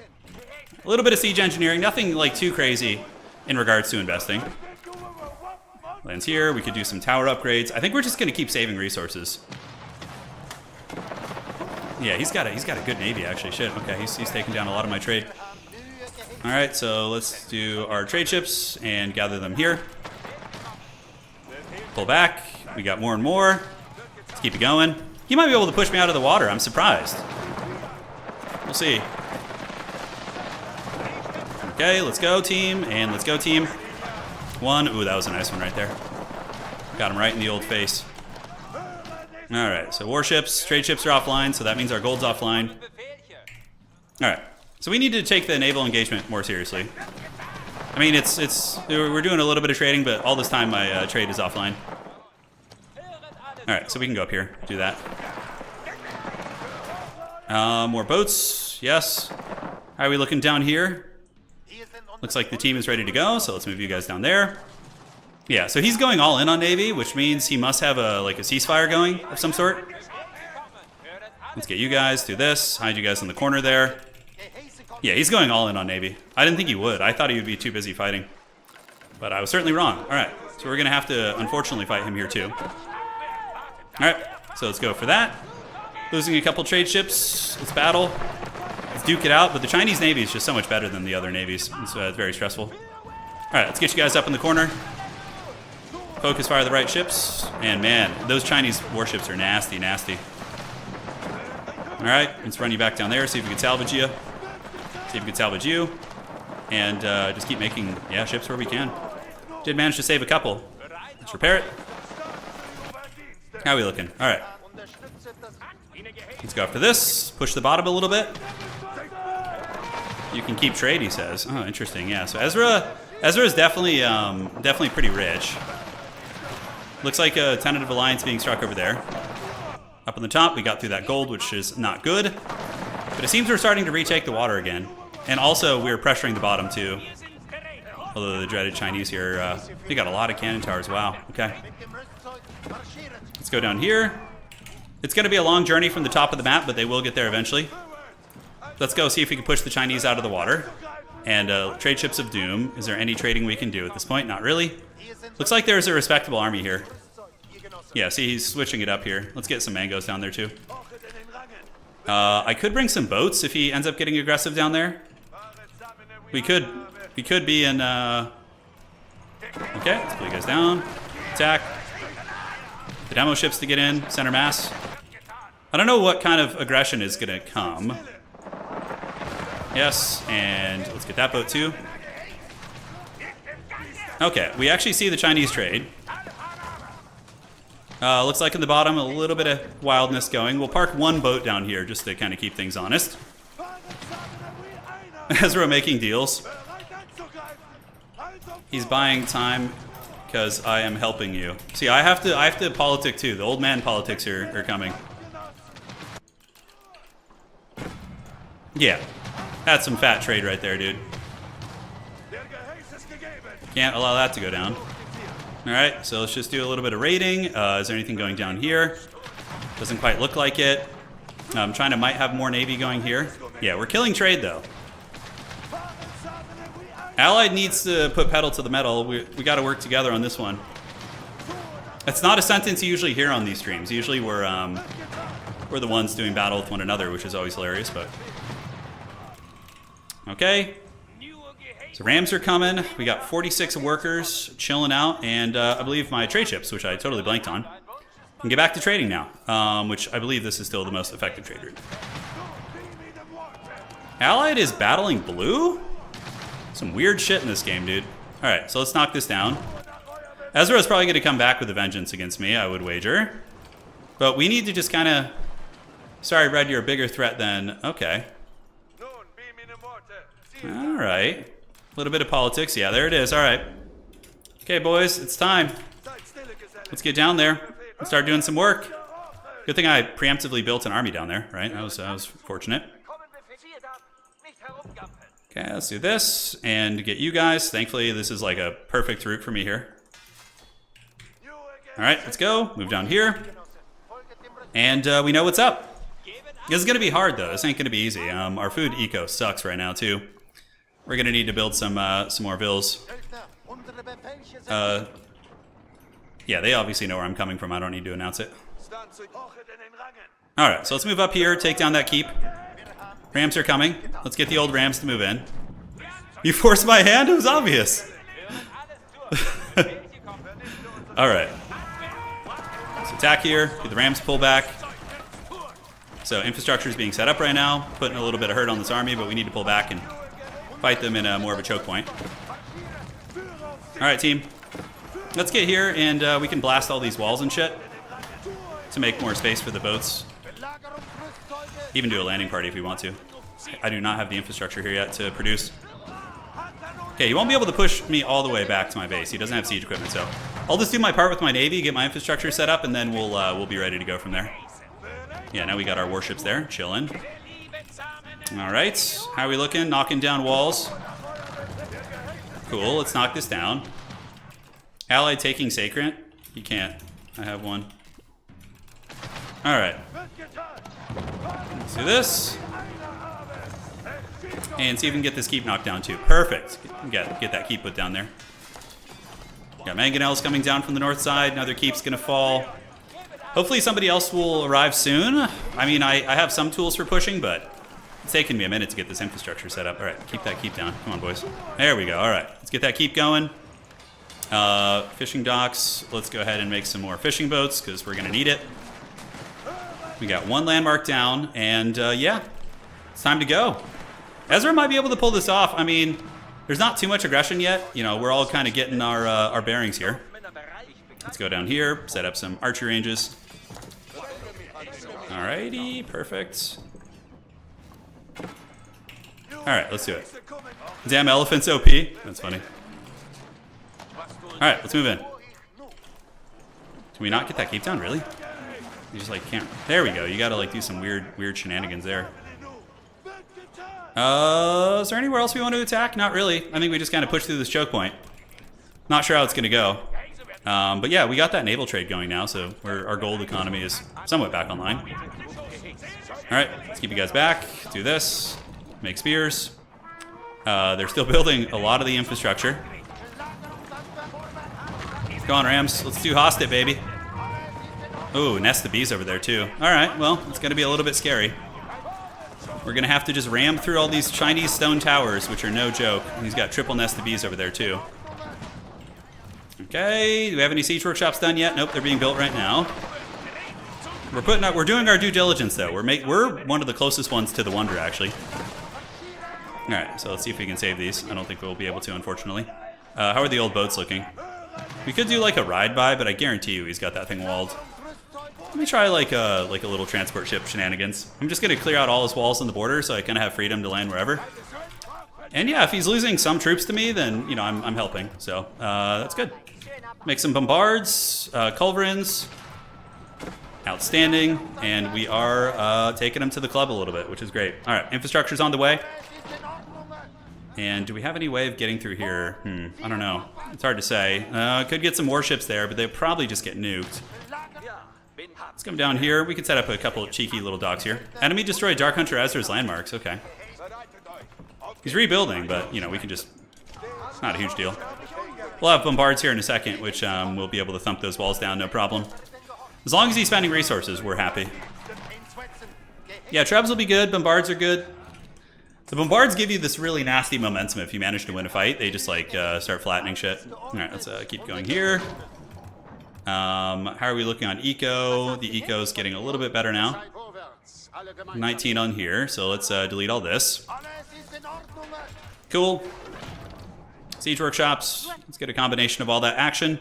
A little bit of siege engineering, nothing like too crazy in regards to investing. Lands here, we could do some tower upgrades. I think we're just gonna keep saving resources. Yeah, he's got a good navy actually. Shit. Okay, he's taking down a lot of my trade. All right, so let's do our trade ships and gather them here. Pull back. We got more and more. Let's keep it going. He might be able to push me out of the water. I'm surprised. We'll see. Okay, let's go team, and let's go team. One. Ooh, that was a nice one right there. Got him right in the old face. All right, so warships, trade ships are offline, so that means our gold's offline. All right, so we need to take the naval engagement more seriously. I mean, we're doing a little bit of trading, but all this time my trade is offline. All right, so we can go up here, do that. More boats, yes. How are we looking down here? Looks like the team is ready to go, so let's move you guys down there. Yeah, so he's going all in on Navy, which means he must have a ceasefire going of some sort. Let's get you guys, do this, hide you guys in the corner there. Yeah, he's going all in on Navy. I didn't think he would. I thought he would be too busy fighting. But I was certainly wrong. All right, so we're going to have to, unfortunately, fight him here too. All right, so let's go for that. Losing a couple trade ships. Let's battle. Let's duke it out. But the Chinese Navy is just so much better than the other navies. It's very stressful. All right, let's get you guys up in the corner. Focus fire the right ships. And man, those Chinese warships are nasty, nasty. All right, let's run you back down there, see if we can salvage you. See if we can salvage you. And just keep making, ships where we can. Did manage to save a couple. Let's repair it. How are we looking? All right. Let's go after this. Push the bottom a little bit. You can keep trade, he says. Oh, interesting. Yeah. So Ezra is definitely pretty rich. Looks like a tentative alliance being struck over there. Up on the top, we got through that gold, which is not good. But it seems we're starting to retake the water again. And also, we're pressuring the bottom, too. Although the dreaded Chinese here, they got a lot of cannon towers. Wow. Okay. Let's go down here. It's going to be a long journey from the top of the map, but they will get there eventually. Let's go see if we can push the Chinese out of the water. And trade ships of doom. Is there any trading we can do at this point? Not really. Looks like there's a respectable army here. Yeah, see, he's switching it up here. Let's get some mangoes down there, too. I could bring some boats if he ends up getting aggressive down there. We could be in... Okay, let's pull you guys down. Attack. The demo ships to get in. Center mass. I don't know what kind of aggression is going to come. Yes, and let's get that boat too. Okay, we actually see the Chinese trade. Looks like in the bottom, a little bit of wildness going. We'll park one boat down here just to kind of keep things honest. Ezra making deals. He's buying time because I am helping you. See, I have to politic too. The old man politics are coming. Yeah, that's some fat trade right there, dude. Can't allow that to go down. All right, so let's just do a little bit of raiding. Is there anything going down here? Doesn't quite look like it. China might have more navy going here. Yeah, we're killing trade though. Allied needs to put pedal to the metal. We got to work together on this one. That's not a sentence you usually hear on these streams. Usually we're the ones doing battle with one another, which is always hilarious. But okay. So Rams are coming. We got 46 workers chilling out, and I believe my trade ships, which I totally blanked on, can get back to trading now, which I believe this is still the most effective trade route. Allied is battling blue? Some weird shit in this game, dude. All right, so let's knock this down. Ezra is probably going to come back with a vengeance against me, I would wager. But we need to just kind of... Sorry, Red, you're a bigger threat than... Okay. All right. A little bit of politics. Yeah, there it is. All right. Okay, boys, it's time. Let's get down there and start doing some work. Good thing I preemptively built an army down there, right? I was fortunate. Okay, let's do this and get you guys. Thankfully, this is like a perfect route for me here. All right, let's go. Move down here. And we know what's up. This is going to be hard, though. This ain't going to be easy. Our food eco sucks right now, too. We're going to need to build some more vills. Yeah, they obviously know where I'm coming from. I don't need to announce it. All right, so let's move up here, take down that keep. Rams are coming. Let's get the old Rams to move in. You forced my hand? It was obvious. All right. Let's attack here. Get the Rams pull back. So infrastructure is being set up right now, putting a little bit of hurt on this army, but we need to pull back and fight them in more of a choke point. All right, team. Let's get here, and we can blast all these walls and shit to make more space for the boats. Even do a landing party if we want to. I do not have the infrastructure here yet to produce. Okay, he won't be able to push me all the way back to my base. He doesn't have siege equipment, so I'll just do my part with my navy, get my infrastructure set up, and then we'll be ready to go from there. Yeah, now we got our warships there, chilling. All right, how are we looking? Knocking down walls. Cool, let's knock this down. Allied taking Sacred. You can't. I have one. All right. Let's do this. And see if we can get this keep knocked down too. Perfect. Get that keep put down there. Got mangonels coming down from the north side. Another keep's gonna fall. Hopefully somebody else will arrive soon. I mean, I have some tools for pushing, but it's taken me a minute to get this infrastructure set up. All right, keep that keep down. Come on, boys. There we go. All right, let's get that keep going. Fishing docks. Let's go ahead and make some more fishing boats because we're gonna need it. We got one landmark down, and yeah, it's time to go. Ezra might be able to pull this off. I mean, there's not too much aggression yet. You know, we're all kind of getting our bearings here. Let's go down here, set up some archery ranges. Alrighty, perfect. Alright, let's do it. Damn elephant's OP. That's funny. Alright, let's move in. Can we not get that keep down, really? You just like can't. There we go. You gotta like do some weird shenanigans there. Is there anywhere else we want to attack? Not really. I think we just kind of push through this choke point. Not sure how it's gonna go. But yeah, we got that naval trade going now, so our gold economy is somewhat back online. Alright, let's keep you guys back. Do this. Make spears. They're still building a lot of the infrastructure. Go on, Rams. Let's do Hostit, baby. Ooh, nest of bees over there, too. Alright, well, it's going to be a little bit scary. We're going to have to just ram through all these Chinese stone towers, which are no joke. And he's got triple nest of bees over there, too. Okay, do we have any siege workshops done yet? Nope, they're being built right now. We're doing our due diligence, though. We're one of the closest ones to the Wonder, actually. Alright, so let's see if we can save these. I don't think we'll be able to, unfortunately. How are the old boats looking? We could do like a ride by, but I guarantee you he's got that thing walled. Let me try like a little transport ship shenanigans. I'm just gonna clear out all his walls on the border so I kind of have freedom to land wherever. And yeah, if he's losing some troops to me, then you know I'm helping. So that's good. Make some bombards, culverins. Outstanding, and we are taking him to the club a little bit, which is great. All right, infrastructure's on the way. And do we have any way of getting through here? I don't know. It's hard to say. Could get some warships there, but they'll probably just get nuked. Let's come down here. We could set up a couple of cheeky little docks here. Enemy destroyed Dark Hunter Ezra's landmarks. Okay. He's rebuilding, but, you know, we can just... It's not a huge deal. We'll have bombards here in a second, which we'll be able to thump those walls down, no problem. As long as he's spending resources, we're happy. Yeah, Trebs will be good. Bombards are good. The bombards give you this really nasty momentum if you manage to win a fight. They just like start flattening shit. All right, let's keep going here. How are we looking on eco? The eco's getting a little bit better now. 19 on here, so let's delete all this. Cool. Siege workshops. Let's get a combination of all that action.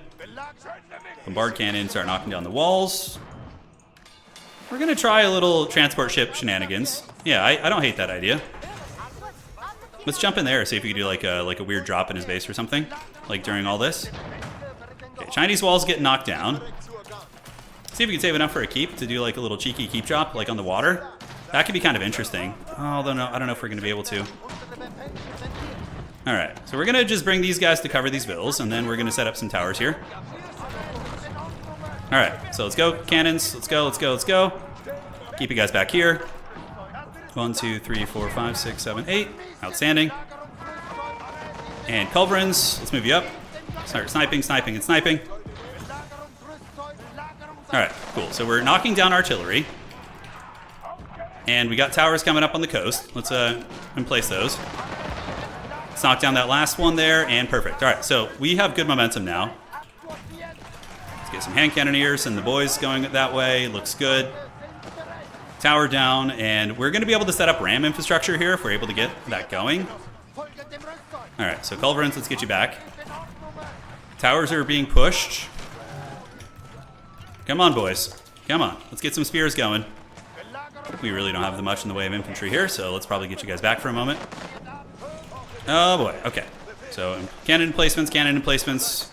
Bombard cannon, start knocking down the walls. We're gonna try a little transport ship shenanigans. Yeah, I don't hate that idea. Let's jump in there, see if we can do like a weird drop in his base or something, like during all this. Okay, Chinese walls get knocked down. See if we can save enough for a keep to do like a little cheeky keep drop, like on the water. That could be kind of interesting. Although no, I don't know if we're gonna be able to. All right, so we're gonna just bring these guys to cover these villas, and then we're gonna set up some towers here. All right, so let's go, cannons. Let's go, let's go, let's go. Keep you guys back here. 1, 2, 3, 4, 5, 6, 7, 8. Outstanding. And culverins, let's move you up. Start sniping, sniping, and sniping. All right, cool. So we're knocking down artillery. And we got towers coming up on the coast. Let's place those. Let's knock down that last one there, and perfect. All right, so we have good momentum now. Let's get some hand cannoneers and the boys going that way. Looks good. Tower down, and we're going to be able to set up ram infrastructure here if we're able to get that going. All right, so culverins, let's get you back. Towers are being pushed. Come on, boys. Come on. Let's get some spears going. We really don't have much in the way of infantry here, so let's probably get you guys back for a moment. Oh, boy. Okay. So cannon emplacements, cannon emplacements.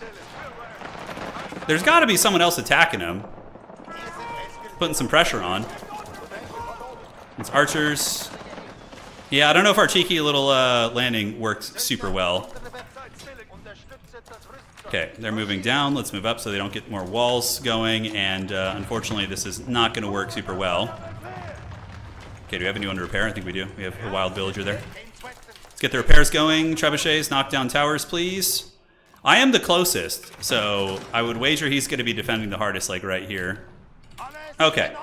There's got to be someone else attacking them. Putting some pressure on. It's archers. Yeah, I don't know if our cheeky little landing works super well. Okay, they're moving down. Let's move up so they don't get more walls going. And unfortunately, this is not going to work super well. Okay, do we have anyone to repair? I think we do. We have a wild villager there. Let's get the repairs going. Trebuchets, knock down towers, please. I am the closest, so I would wager he's going to be defending the hardest, like right here. Okay.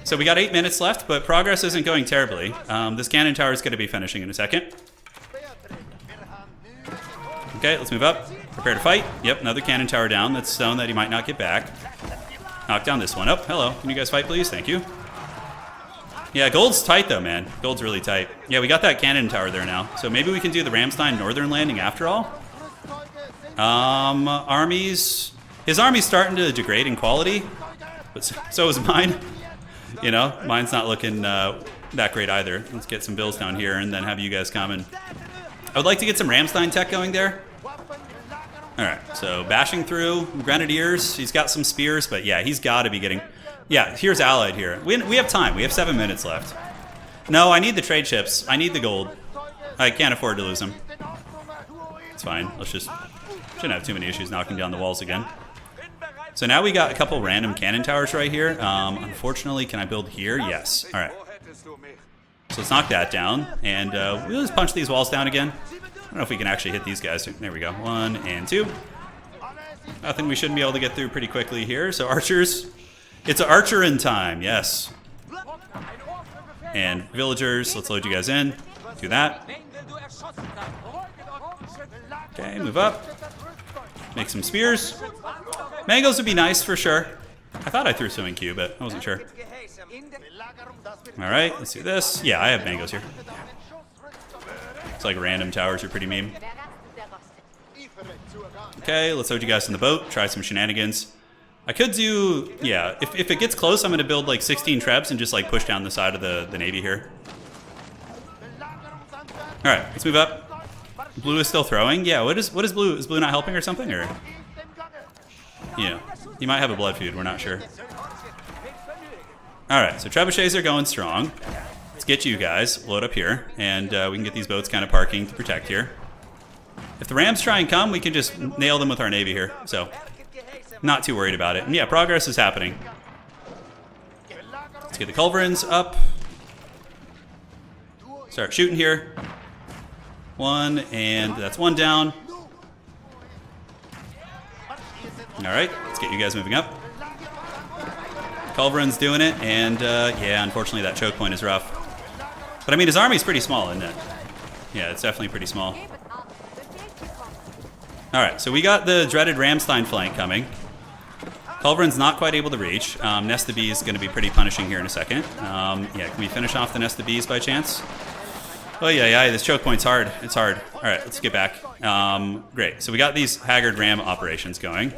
So we got 8 minutes left, but progress isn't going terribly. This cannon tower is going to be finishing in a second. Okay, let's move up. Prepare to fight. Yep, another cannon tower down. That's stone that he might not get back. Knock down this one. Oh, hello. Can you guys fight, please? Thank you. Yeah, gold's tight, though, man. Gold's really tight. Yeah, we got that cannon tower there now. So maybe we can do the Ramstein Northern Landing after all. Armies. His army's starting to degrade in quality, but so is mine. You know, mine's not looking that great either. Let's get some bills down here and then have you guys come in. I would like to get some Ramstein tech going there. Alright, so bashing through. Grenadiers, he's got some spears, but yeah, he's got to be getting... Yeah, here's Allied here. We have time. We have 7 minutes left. No, I need the trade ships. I need the gold. I can't afford to lose them. It's fine. Let's just... Shouldn't have too many issues knocking down the walls again. So now we got a couple random cannon towers right here. Unfortunately, can I build here? Yes. Alright. So let's knock that down. And we'll just punch these walls down again. I don't know if we can actually hit these guys. There we go. 1 and 2. Nothing we shouldn't be able to get through pretty quickly here. So archers. It's archer-in time. Yes. And villagers. Let's load you guys in. Do that. Okay, move up. Make some spears. Mangoes would be nice for sure. I thought I threw swimming Q, but I wasn't sure. Alright, let's do this. Yeah, I have mangoes here. It's like random towers are pretty meme. Okay, let's load you guys in the boat. Try some shenanigans. I could do... Yeah, if it gets close, I'm going to build like 16 trebs and just like push down the side of the navy here. Alright, let's move up. Blue is still throwing. Yeah, what is blue? Is blue not helping or something? Or... Yeah, he might have a blood feud. We're not sure. Alright, so trebuchets are going strong. Let's get you guys. Load up here. And we can get these boats kind of parking to protect here. If the Rams try and come, we can just nail them with our navy here. So, not too worried about it. And yeah, progress is happening. Let's get the culverins up. Start shooting here. 1, and that's 1 down. Alright, let's get you guys moving up. Culverin's doing it, and yeah, unfortunately that choke point is rough. But I mean, his army's pretty small, isn't it? Yeah, it's definitely pretty small. Alright, so we got the dreaded Ramstein flank coming. Culverin's not quite able to reach. Nest of Bees is going to be pretty punishing here in a second. Yeah, can we finish off the Nest of Bees by chance? Oh yeah, this choke point's hard. It's hard. All right, let's get back. Great. So we got these Haggard Ram operations going.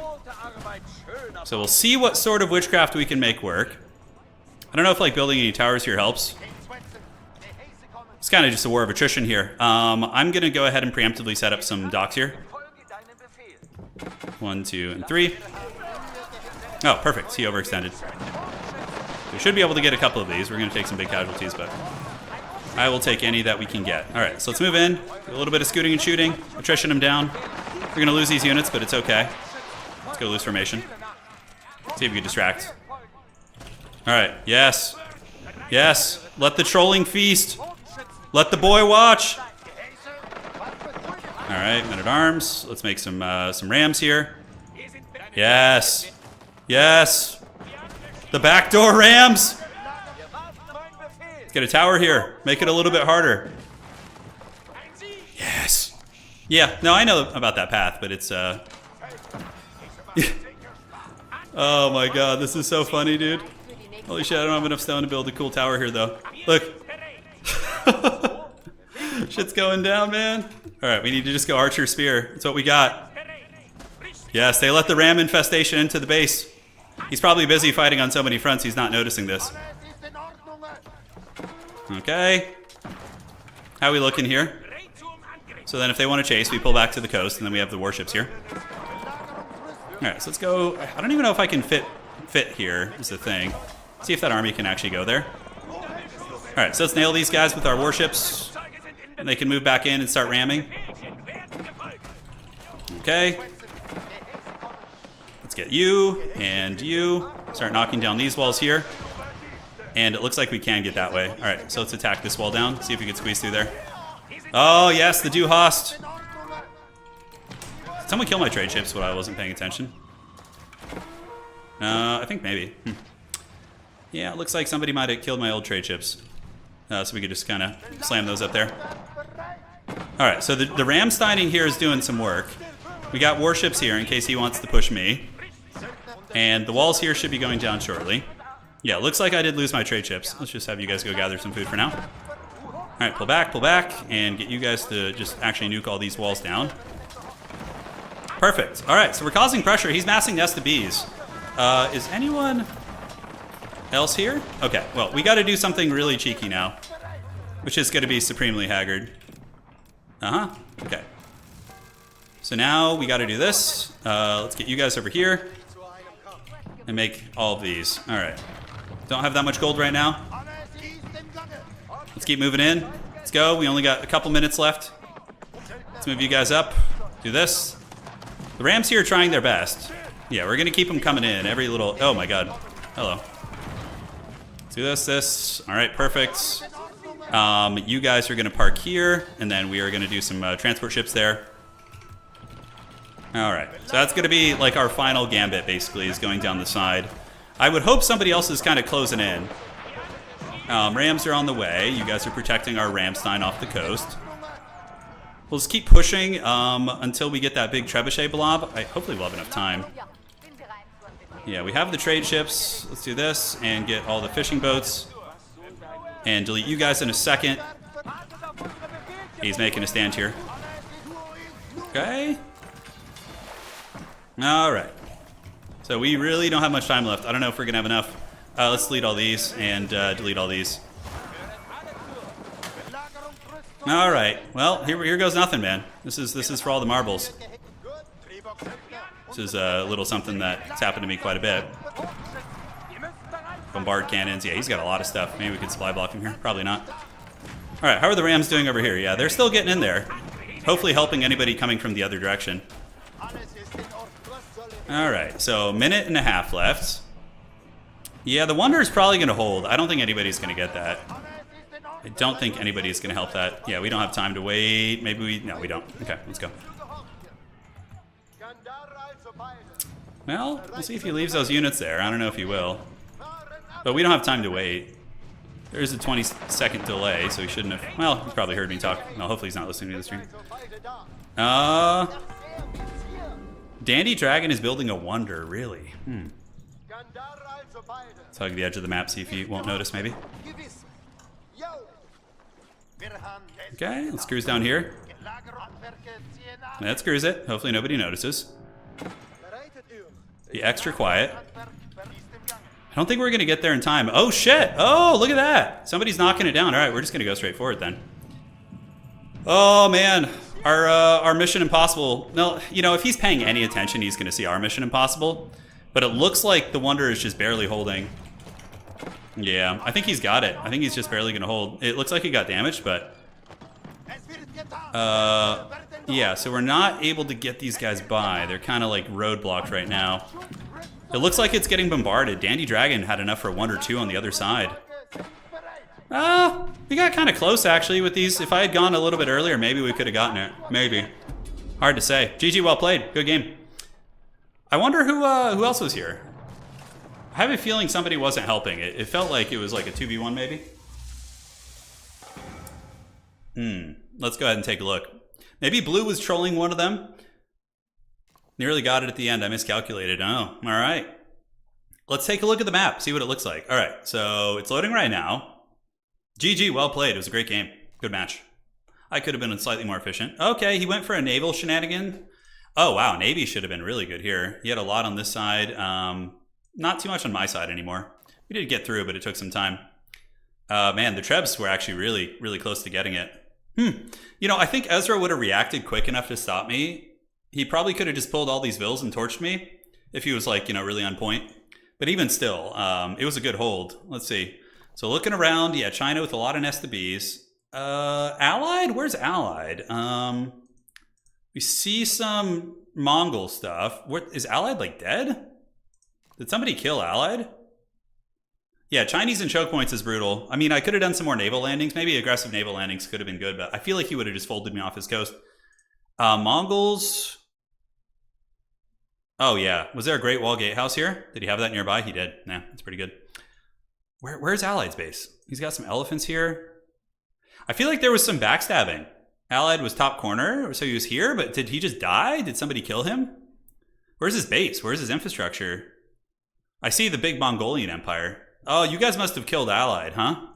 So we'll see what sort of witchcraft we can make work. I don't know if like building any towers here helps. It's kind of just a war of attrition here. I'm gonna go ahead and preemptively set up some docks here. 1, 2, and 3. Oh, perfect. He overextended. We should be able to get a couple of these. We're gonna take some big casualties, but. I will take any that we can get. All right, so let's move in. A little bit of scooting and shooting. Attrition them down. We're going to lose these units, but it's okay. Let's go loose formation. See if we can distract. All right, yes. Yes. Let the trolling feast. Let the boy watch. All right, men-at-arms. Let's make some rams here. Yes. Yes. The backdoor rams. Get a tower here. Make it a little bit harder. Yes. Yeah, no, I know about that path, but it's, Oh my god, this is so funny, dude. Holy shit, I don't have enough stone to build a cool tower here, though. Look. Shit's going down, man. Alright, we need to just go Archer Spear. That's what we got. Yes, they let the ram infestation into the base. He's probably busy fighting on so many fronts, he's not noticing this. Okay. How are we looking here? So then if they want to chase, we pull back to the coast, and then we have the warships here. Alright, so let's go. I don't even know if I can fit here, is the thing. See if that army can actually go there. Alright, so let's nail these guys with our warships. And they can move back in and start ramming. Okay. Let's get you and you. Start knocking down these walls here. And it looks like we can get that way. All right, so let's attack this wall down. See if we can squeeze through there. Oh, yes, the Du Hast. Did someone kill my trade ships while I wasn't paying attention? I think maybe. Yeah, it looks like somebody might have killed my old trade ships. So we could just kind of slam those up there. All right, so the Ramsteining here is doing some work. We got warships here in case he wants to push me. And the walls here should be going down shortly. Yeah, looks like I did lose my trade ships. Let's just have you guys go gather some food for now. All right, pull back, and get you guys to just actually nuke all these walls down. Perfect. All right, so we're causing pressure. He's massing Nest of Bees. Is anyone... else here? Okay, well, we got to do something really cheeky now, which is going to be supremely haggard. Uh-huh, okay. So now we got to do this. Let's get you guys over here and make all of these. All right. Don't have that much gold right now. Let's keep moving in. Let's go. We only got a couple minutes left. Let's move you guys up. Do this. The Rams here are trying their best. Yeah, we're going to keep them coming in. Every little... Oh, my God. Hello. Let's do this. All right, perfect. You guys are going to park here, and then we are going to do some transport ships there. All right, so that's going to be like our final gambit, basically, is going down the side. I would hope somebody else is kind of closing in. Rams are on the way. You guys are protecting our Ramstein off the coast. We'll just keep pushing until we get that big trebuchet blob. Hopefully we'll have enough time. Yeah, we have the trade ships. Let's do this and get all the fishing boats. And delete you guys in a second. He's making a stand here. Okay. All right. So we really don't have much time left. I don't know if we're going to have enough. Let's delete all these and delete all these. All right. Well, here goes nothing, man. This is for all the marbles. This is a little something that's happened to me quite a bit. Bombard cannons. Yeah, he's got a lot of stuff. Maybe we could supply block him here. Probably not. All right. How are the Rams doing over here? Yeah, they're still getting in there. Hopefully helping anybody coming from the other direction. All right. So minute and a half left. Yeah, the Wonder is probably going to hold. I don't think anybody's going to get that. I don't think anybody's going to help that. Yeah, we don't have time to wait. Maybe we... No, we don't. Okay, let's go. Well, we'll see if he leaves those units there. I don't know if he will. But we don't have time to wait. There's a 20-second delay, so he shouldn't have... Well, he's probably heard me talk. Well, hopefully he's not listening to the stream. Dandy Dragon is building a Wonder, really. Let's hug the edge of the map, see if he won't notice, maybe. Okay, let's cruise down here. Let's cruise it. Hopefully nobody notices. Be extra quiet. I don't think we're going to get there in time. Oh, shit. Oh, look at that. Somebody's knocking it down. All right, we're just going to go straight forward then. Oh, man. Our Mission Impossible. No, you know, if he's paying any attention, he's going to see our Mission Impossible. But it looks like the Wonder is just barely holding. Yeah, I think he's got it. I think he's just barely going to hold. It looks like he got damaged, but... yeah, so we're not able to get these guys by. They're kind of like roadblocked right now. It looks like it's getting bombarded. Dandy Dragon had enough for 1 or 2 on the other side. We got kind of close, actually, with these. If I had gone a little bit earlier, maybe we could have gotten it. Maybe. Hard to say. GG, well played. Good game. I wonder who else was here. I have a feeling somebody wasn't helping. It felt like it was like a 2v1 maybe. Let's go ahead and take a look. Maybe Blue was trolling one of them. Nearly got it at the end. I miscalculated. Oh, all right. Let's take a look at the map, see what it looks like. All right, so it's loading right now. GG, well played. It was a great game. Good match. I could have been slightly more efficient. Okay, he went for a naval shenanigan. Oh, wow. Navy should have been really good here. He had a lot on this side. Not too much on my side anymore. We did get through, but it took some time. Man, the Trebs were actually really, really close to getting it. You know, I think Ezra would have reacted quick enough to stop me. He probably could have just pulled all these vills and torched me if he was, like, you know, really on point. But even still, it was a good hold. Let's see. So looking around, yeah, China with a lot of nest of bees. Allied? Where's Allied? We see some Mongol stuff. What is Allied, like, dead? Did somebody kill Allied? Yeah, Chinese and choke points is brutal. I mean, I could have done some more naval landings. Maybe aggressive naval landings could have been good, but I feel like he would have just folded me off his coast. Mongols. Oh, yeah. Was there a Great Wall Gatehouse here? Did he have that nearby? He did. Nah, that's pretty good. Where's Allied's base? He's got some elephants here. I feel like there was some backstabbing. Allied was top corner, so he was here, but did he just die? Did somebody kill him? Where's his base? Where's his infrastructure? I see the big Mongolian Empire. Oh, you guys must have killed Allied, huh?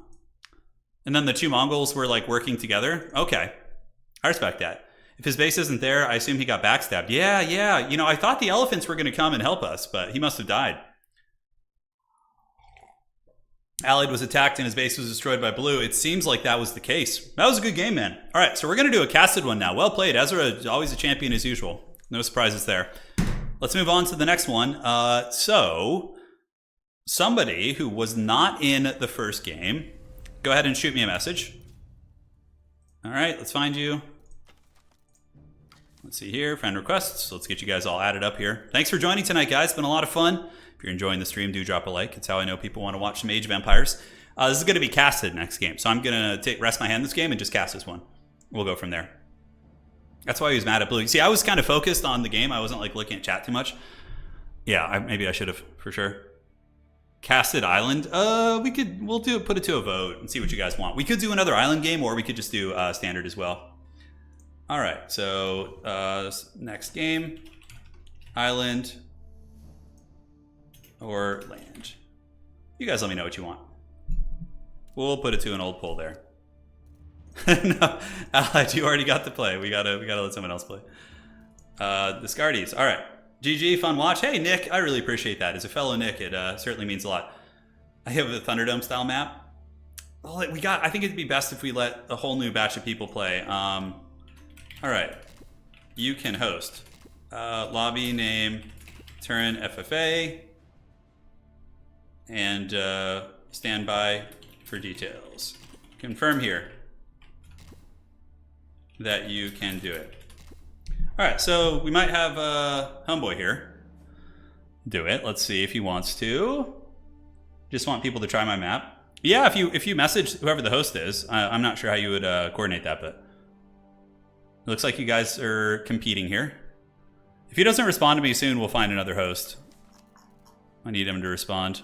And then the 2 Mongols were, like, working together? Okay. I respect that. If his base isn't there, I assume he got backstabbed. Yeah. You know, I thought the elephants were going to come and help us, but he must have died. Allied was attacked and his base was destroyed by blue. It seems like that was the case. That was a good game, man. All right, so we're going to do a casted one now. Well played. Ezra, always a champion as usual. No surprises there. Let's move on to the next one. So, somebody who was not in the first game, go ahead and shoot me a message. All right, let's find you. Let's see here, friend requests. Let's get you guys all added up here. Thanks for joining tonight, guys. It's been a lot of fun. If you're enjoying the stream, do drop a like. It's how I know people want to watch some Age of Empires. This is going to be casted next game, so I'm going to rest my hand this game and just cast this one. We'll go from there. That's why he was mad at blue. See, I was kind of focused on the game. I wasn't like looking at chat too much. Yeah, maybe I should have for sure. Casted island. We'll put it to a vote and see what you guys want. We could do another island game, or we could just do standard as well. All right, so next game, island or land. You guys let me know what you want. We'll put it to an old poll there. No, Allied, you already got to play. We gotta let someone else play. Discardies. All right. GG, fun watch. Hey, Nick, I really appreciate that. As a fellow Nick, it certainly means a lot. I have a Thunderdome style map. Well, I think it'd be best if we let a whole new batch of people play. All right. You can host. Lobby name Turin FFA. And stand by for details. Confirm here that you can do it. All right, so we might have Homeboy here do it. Let's see if he wants to. Just want people to try my map. Yeah, if you message whoever the host is, I'm not sure how you would coordinate that, but it looks like you guys are competing here. If he doesn't respond to me soon, we'll find another host. I need him to respond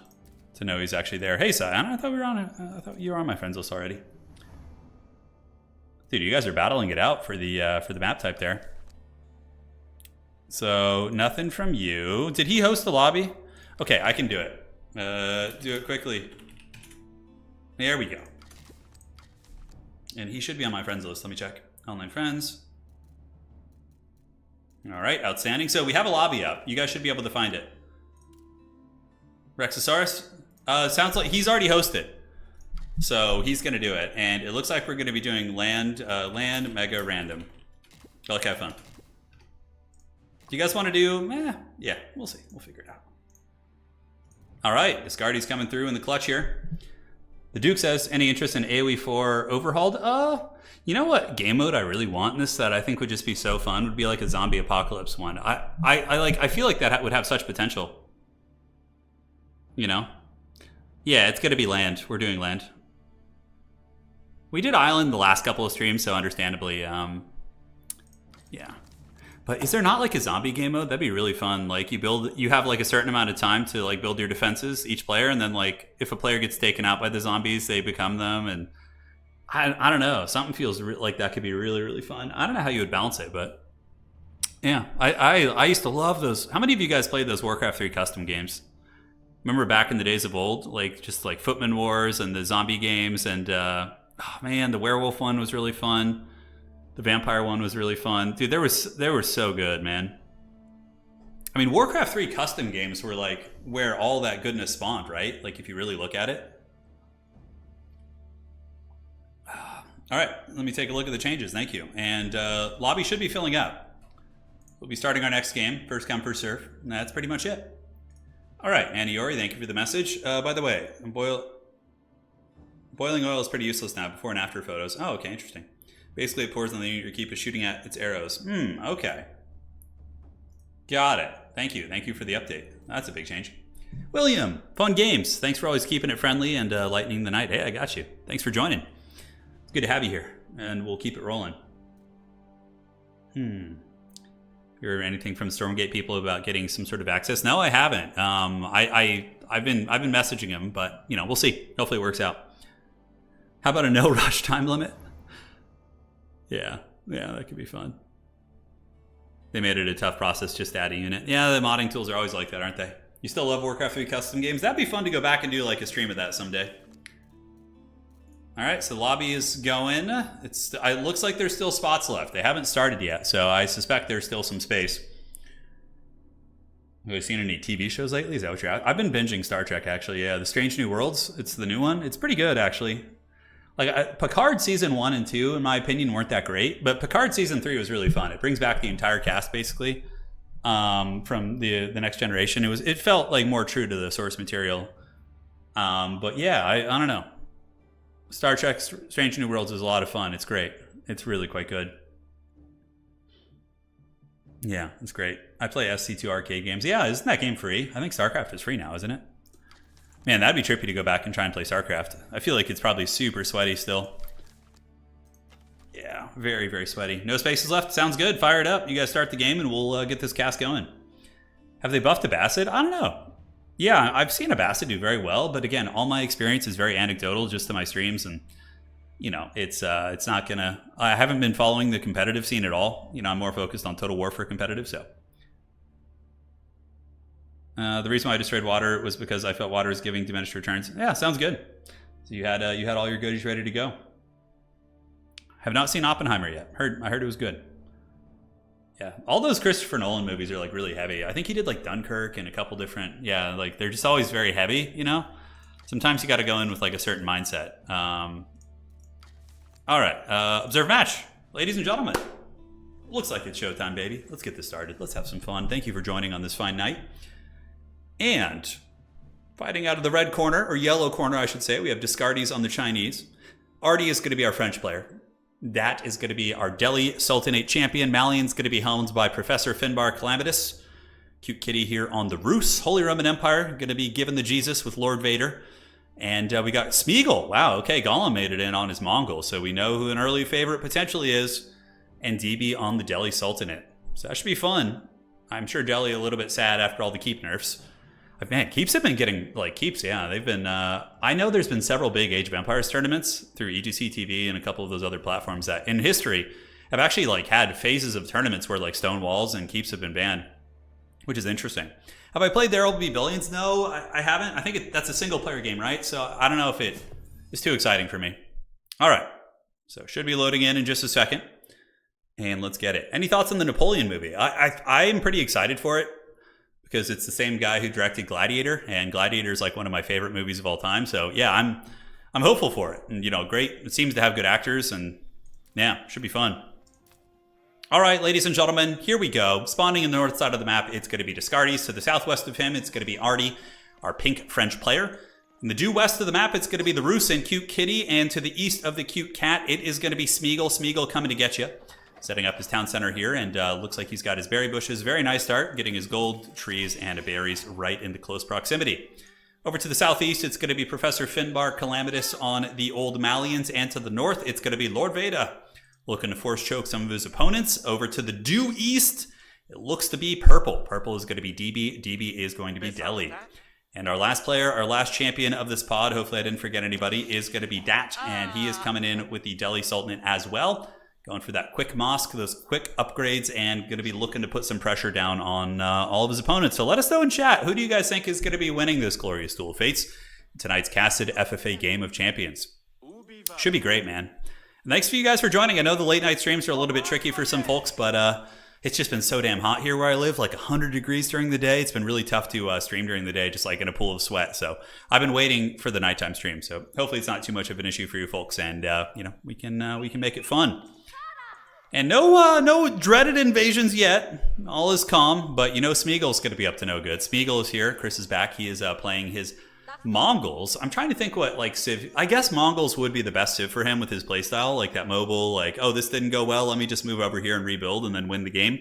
to know he's actually there. Hey, Sion, I thought you were on my friends list already. Dude, you guys are battling it out for the map type there. So nothing from you. Did he host the lobby? Okay, I can do it. Do it quickly. There we go. And he should be on my friends list. Let me check. Online friends. All right, outstanding. So we have a lobby up. You guys should be able to find it. Rexosaurus? Sounds like he's already hosted. So he's going to do it. And it looks like we're going to be doing land mega random. Like, have fun. Do you guys want to do? Yeah, we'll see. We'll figure it out. All right, Discardi's coming through in the clutch here. The Duke says, any interest in AoE 4 overhauled? You know what game mode I really want in this that I think would just be so fun would be like a zombie apocalypse one. I feel like that would have such potential. You know? Yeah, it's going to be land. We're doing land. We did island the last couple of streams, so understandably, yeah. But is there not like a zombie game mode? That'd be really fun. Like you have like a certain amount of time to like build your defenses, each player, and then like if a player gets taken out by the zombies, they become them. And I don't know. Something feels like that could be really, really fun. I don't know how you would balance it, but yeah, I used to love those. How many of you guys played those Warcraft 3 custom games? Remember back in the days of old, like just like Footman Wars and the zombie games, and oh man, the werewolf one was really fun. The vampire one was really fun. Dude, they were so good, man. I mean, Warcraft 3 custom games were like where all that goodness spawned, right? Like if you really look at it. All right, let me take a look at the changes. Thank you. And lobby should be filling up. We'll be starting our next game. First come, first serve. And that's pretty much it. All right, Aniori, thank you for the message. By the way, boiling oil is pretty useless now, before and after photos. Oh, okay, interesting. Basically, it pours on the unit your keep is shooting at its arrows. Okay. Got it. Thank you. Thank you for the update. That's a big change. William, fun games. Thanks for always keeping it friendly and lightening the night. Hey, I got you. Thanks for joining. It's good to have you here, and we'll keep it rolling. You heard anything from Stormgate people about getting some sort of access? No, I haven't. I've been messaging them, but you know, we'll see. Hopefully, it works out. How about a no rush time limit? Yeah, that could be fun. They made it a tough process just to add a unit. Yeah, the modding tools are always like that, aren't they? You still love Warcraft 3 custom games? That'd be fun to go back and do like a stream of that someday. All right, so the lobby is going. It looks like there's still spots left. They haven't started yet, so I suspect there's still some space. Have you seen any TV shows lately? Is that what you're at? I've been binging Star Trek, actually. Yeah, The Strange New Worlds. It's the new one. It's pretty good, actually. Like, Picard season 1 and 2, in my opinion, weren't that great. But Picard season 3 was really fun. It brings back the entire cast, basically, from the Next Generation. It felt like more true to the source material. But yeah, I don't know. Star Trek Strange New Worlds is a lot of fun. It's great. It's really quite good. Yeah, it's great. I play SC2 arcade games. Yeah, isn't that game free? I think StarCraft is free now, isn't it? Man, that'd be trippy to go back and try and play StarCraft. I feel like it's probably super sweaty still. Yeah, very, very sweaty. No spaces left. Sounds good. Fire it up. You guys start the game and we'll get this cast going. Have they buffed Abbasid? I don't know. Yeah, I've seen Abbasid do very well, but again, all my experience is very anecdotal just to my streams, and you know, it's not gonna... I haven't been following the competitive scene at all. You know, I'm more focused on Total Warfare competitive, so... the reason why I destroyed water was because I felt water was giving diminished returns. Yeah, sounds good. So you had all your goodies ready to go. Have not seen Oppenheimer yet. I heard it was good. Yeah, all those Christopher Nolan movies are like really heavy. I think he did like Dunkirk and a couple different... Yeah, like they're just always very heavy, you know? Sometimes you got to go in with like a certain mindset. All right, observe match. Ladies and gentlemen, looks like it's showtime, baby. Let's get this started. Let's have some fun. Thank you for joining on this fine night. And fighting out of the red corner, or yellow corner, I should say, we have Descartes on the Chinese. Artie is going to be our French player. That is going to be our Delhi Sultanate champion. Malian's going to be helmed by Professor Finbar Calamitous. Cute kitty here on the Rus. Holy Roman Empire, going to be given the Jesus with Lord Vader. And we got Smeagol. Wow, okay, Gollum made it in on his Mongol, so we know who an early favorite potentially is. And DB on the Delhi Sultanate. So that should be fun. I'm sure Delhi a little bit sad after all the keep nerfs. But man, keeps have been getting, like, keeps, yeah. They've been, I know there's been several big Age of Empires tournaments through EGC TV and a couple of those other platforms that, in history, have actually, like, had phases of tournaments where, like, stone walls and keeps have been banned, which is interesting. Have I played There Will Be Billions? No, I haven't. I think that's a single-player game, right? So I don't know if it is too exciting for me. All right. So should be loading in just a second. And let's get it. Any thoughts on the Napoleon movie? I am pretty excited for it because it's the same guy who directed Gladiator, and Gladiator is like one of my favorite movies of all time. So yeah, I'm hopeful for it. And you know, great. It seems to have good actors, and yeah, should be fun. All right, ladies and gentlemen, here we go. Spawning in the north side of the map, it's going to be Descartes. To the southwest of him, it's going to be Artie, our pink French player. In the due west of the map, it's going to be the Rus and Cute Kitty. And to the east of the Cute Cat, it is going to be Smeagol. Smeagol coming to get you. Setting up his town center here, and looks like he's got his berry bushes. Very nice start, getting his gold, trees, and berries right into close proximity. Over to the southeast, it's going to be Professor Finbar Calamitous on the old Malians. And to the north, it's going to be Lord Vader, looking to force choke some of his opponents. Over to the due east, it looks to be purple. Purple is going to be DB. DB is going to be Delhi. And our last player, our last champion of this pod, hopefully I didn't forget anybody, is going to be Dat. And he is coming in with the Delhi Sultanate as well. Going for that quick mosque, those quick upgrades, and going to be looking to put some pressure down on all of his opponents. So let us know in chat, who do you guys think is going to be winning this glorious Duel of Fates? Tonight's casted FFA Game of Champions. Should be great, man. Thanks for you guys for joining. I know the late night streams are a little bit tricky for some folks, but it's just been so damn hot here where I live, like 100 degrees during the day. It's been really tough to stream during the day, just like in a pool of sweat. So I've been waiting for the nighttime stream. So hopefully it's not too much of an issue for you folks, and you know, we can make it fun. And no dreaded invasions yet. All is calm, but you know Smeagol's going to be up to no good. Smeagol is here. Chris is back. He is playing his Mongols. I'm trying to think what, like, Civ... I guess Mongols would be the best Civ for him with his playstyle, like that mobile, like, oh, this didn't go well, let me just move over here and rebuild and then win the game.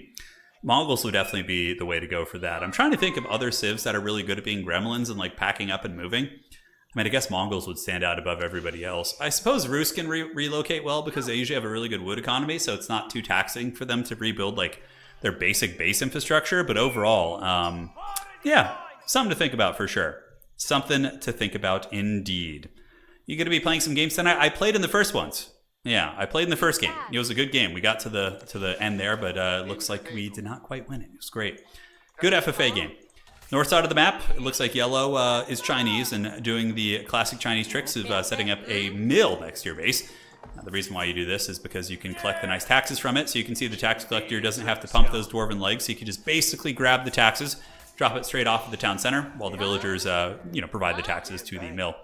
Mongols would definitely be the way to go for that. I'm trying to think of other Civs that are really good at being gremlins and, like, packing up and moving. I mean, I guess Mongols would stand out above everybody else. I suppose Rus can relocate well because they usually have a really good wood economy, so it's not too taxing for them to rebuild, like, their basic base infrastructure. But overall, yeah, something to think about for sure. Something to think about indeed. You going to be playing some games tonight? I played in the first ones. Yeah, I played in the first game. It was a good game. We got to the end there, but it looks like we did not quite win it. It was great. Good FFA game. North side of the map, it looks like yellow is Chinese and doing the classic Chinese tricks of setting up a mill next to your base. Now, the reason why you do this is because you can collect the nice taxes from it. So you can see the tax collector doesn't have to pump those dwarven legs. So you can just basically grab the taxes, drop it straight off of the town center while the villagers, provide the taxes to the mill.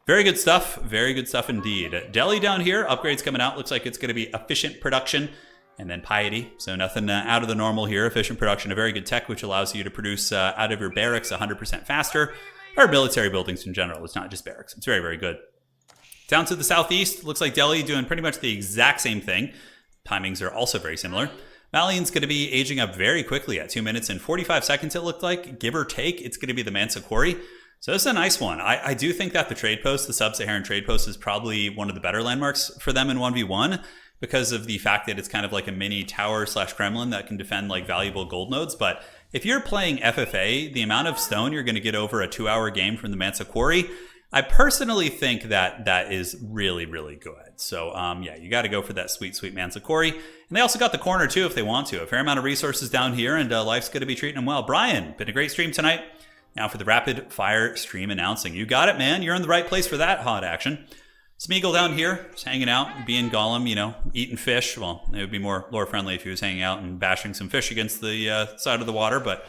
Very good stuff. Very good stuff indeed. Delhi down here, upgrades coming out. Looks like it's going to be efficient production and then piety. So nothing out of the normal here. Efficient production, a very good tech, which allows you to produce out of your barracks 100% faster, or military buildings in general. It's not just barracks. It's very, very good. Down to the southeast, looks like Delhi doing pretty much the exact same thing. Timings are also very similar. Malian's going to be aging up very quickly at 2 minutes and 45 seconds, it looked like. Give or take, it's going to be the Mansa Quarry. So this is a nice one. I do think that the trade post, the sub-Saharan trade post, is probably one of the better landmarks for them in 1v1 because of the fact that it's kind of like a mini tower / Kremlin that can defend like valuable gold nodes. But if you're playing FFA, the amount of stone you're going to get over a 2-hour game from the Mansa Quarry, I personally think that that is really, really good. So, you got to go for that sweet, sweet Mansa Quarry. And they also got the corner, too, if they want to. A fair amount of resources down here, and life's going to be treating them well. Brian, been a great stream tonight. Now for the rapid fire stream announcing. You got it, man. You're in the right place for that hot action. Smeagol down here, just hanging out, being Gollum, eating fish. Well, it would be more lore-friendly if he was hanging out and bashing some fish against the side of the water, but...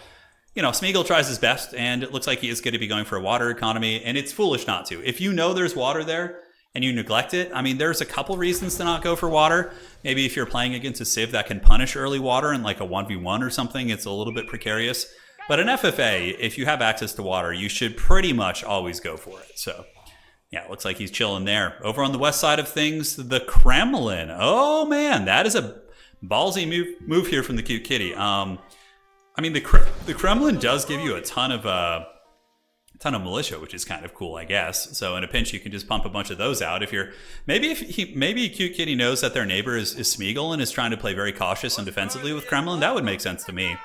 Smeagol tries his best, and it looks like he is going to be going for a water economy, and it's foolish not to. If you know there's water there and you neglect it, there's a couple reasons to not go for water. Maybe if you're playing against a civ that can punish early water in like a 1v1 or something, it's a little bit precarious. But in FFA, if you have access to water, you should pretty much always go for it. So, yeah, it looks like he's chilling there. Over on the west side of things, the Kremlin. Oh, man, that is a ballsy move here from the cute kitty. The Kremlin does give you a ton of militia, which is kind of cool, I guess. So in a pinch, you can just pump a bunch of those out. Maybe Cute Kitty knows that their neighbor is Smeagol and is trying to play very cautious and defensively with Kremlin. That would make sense to me.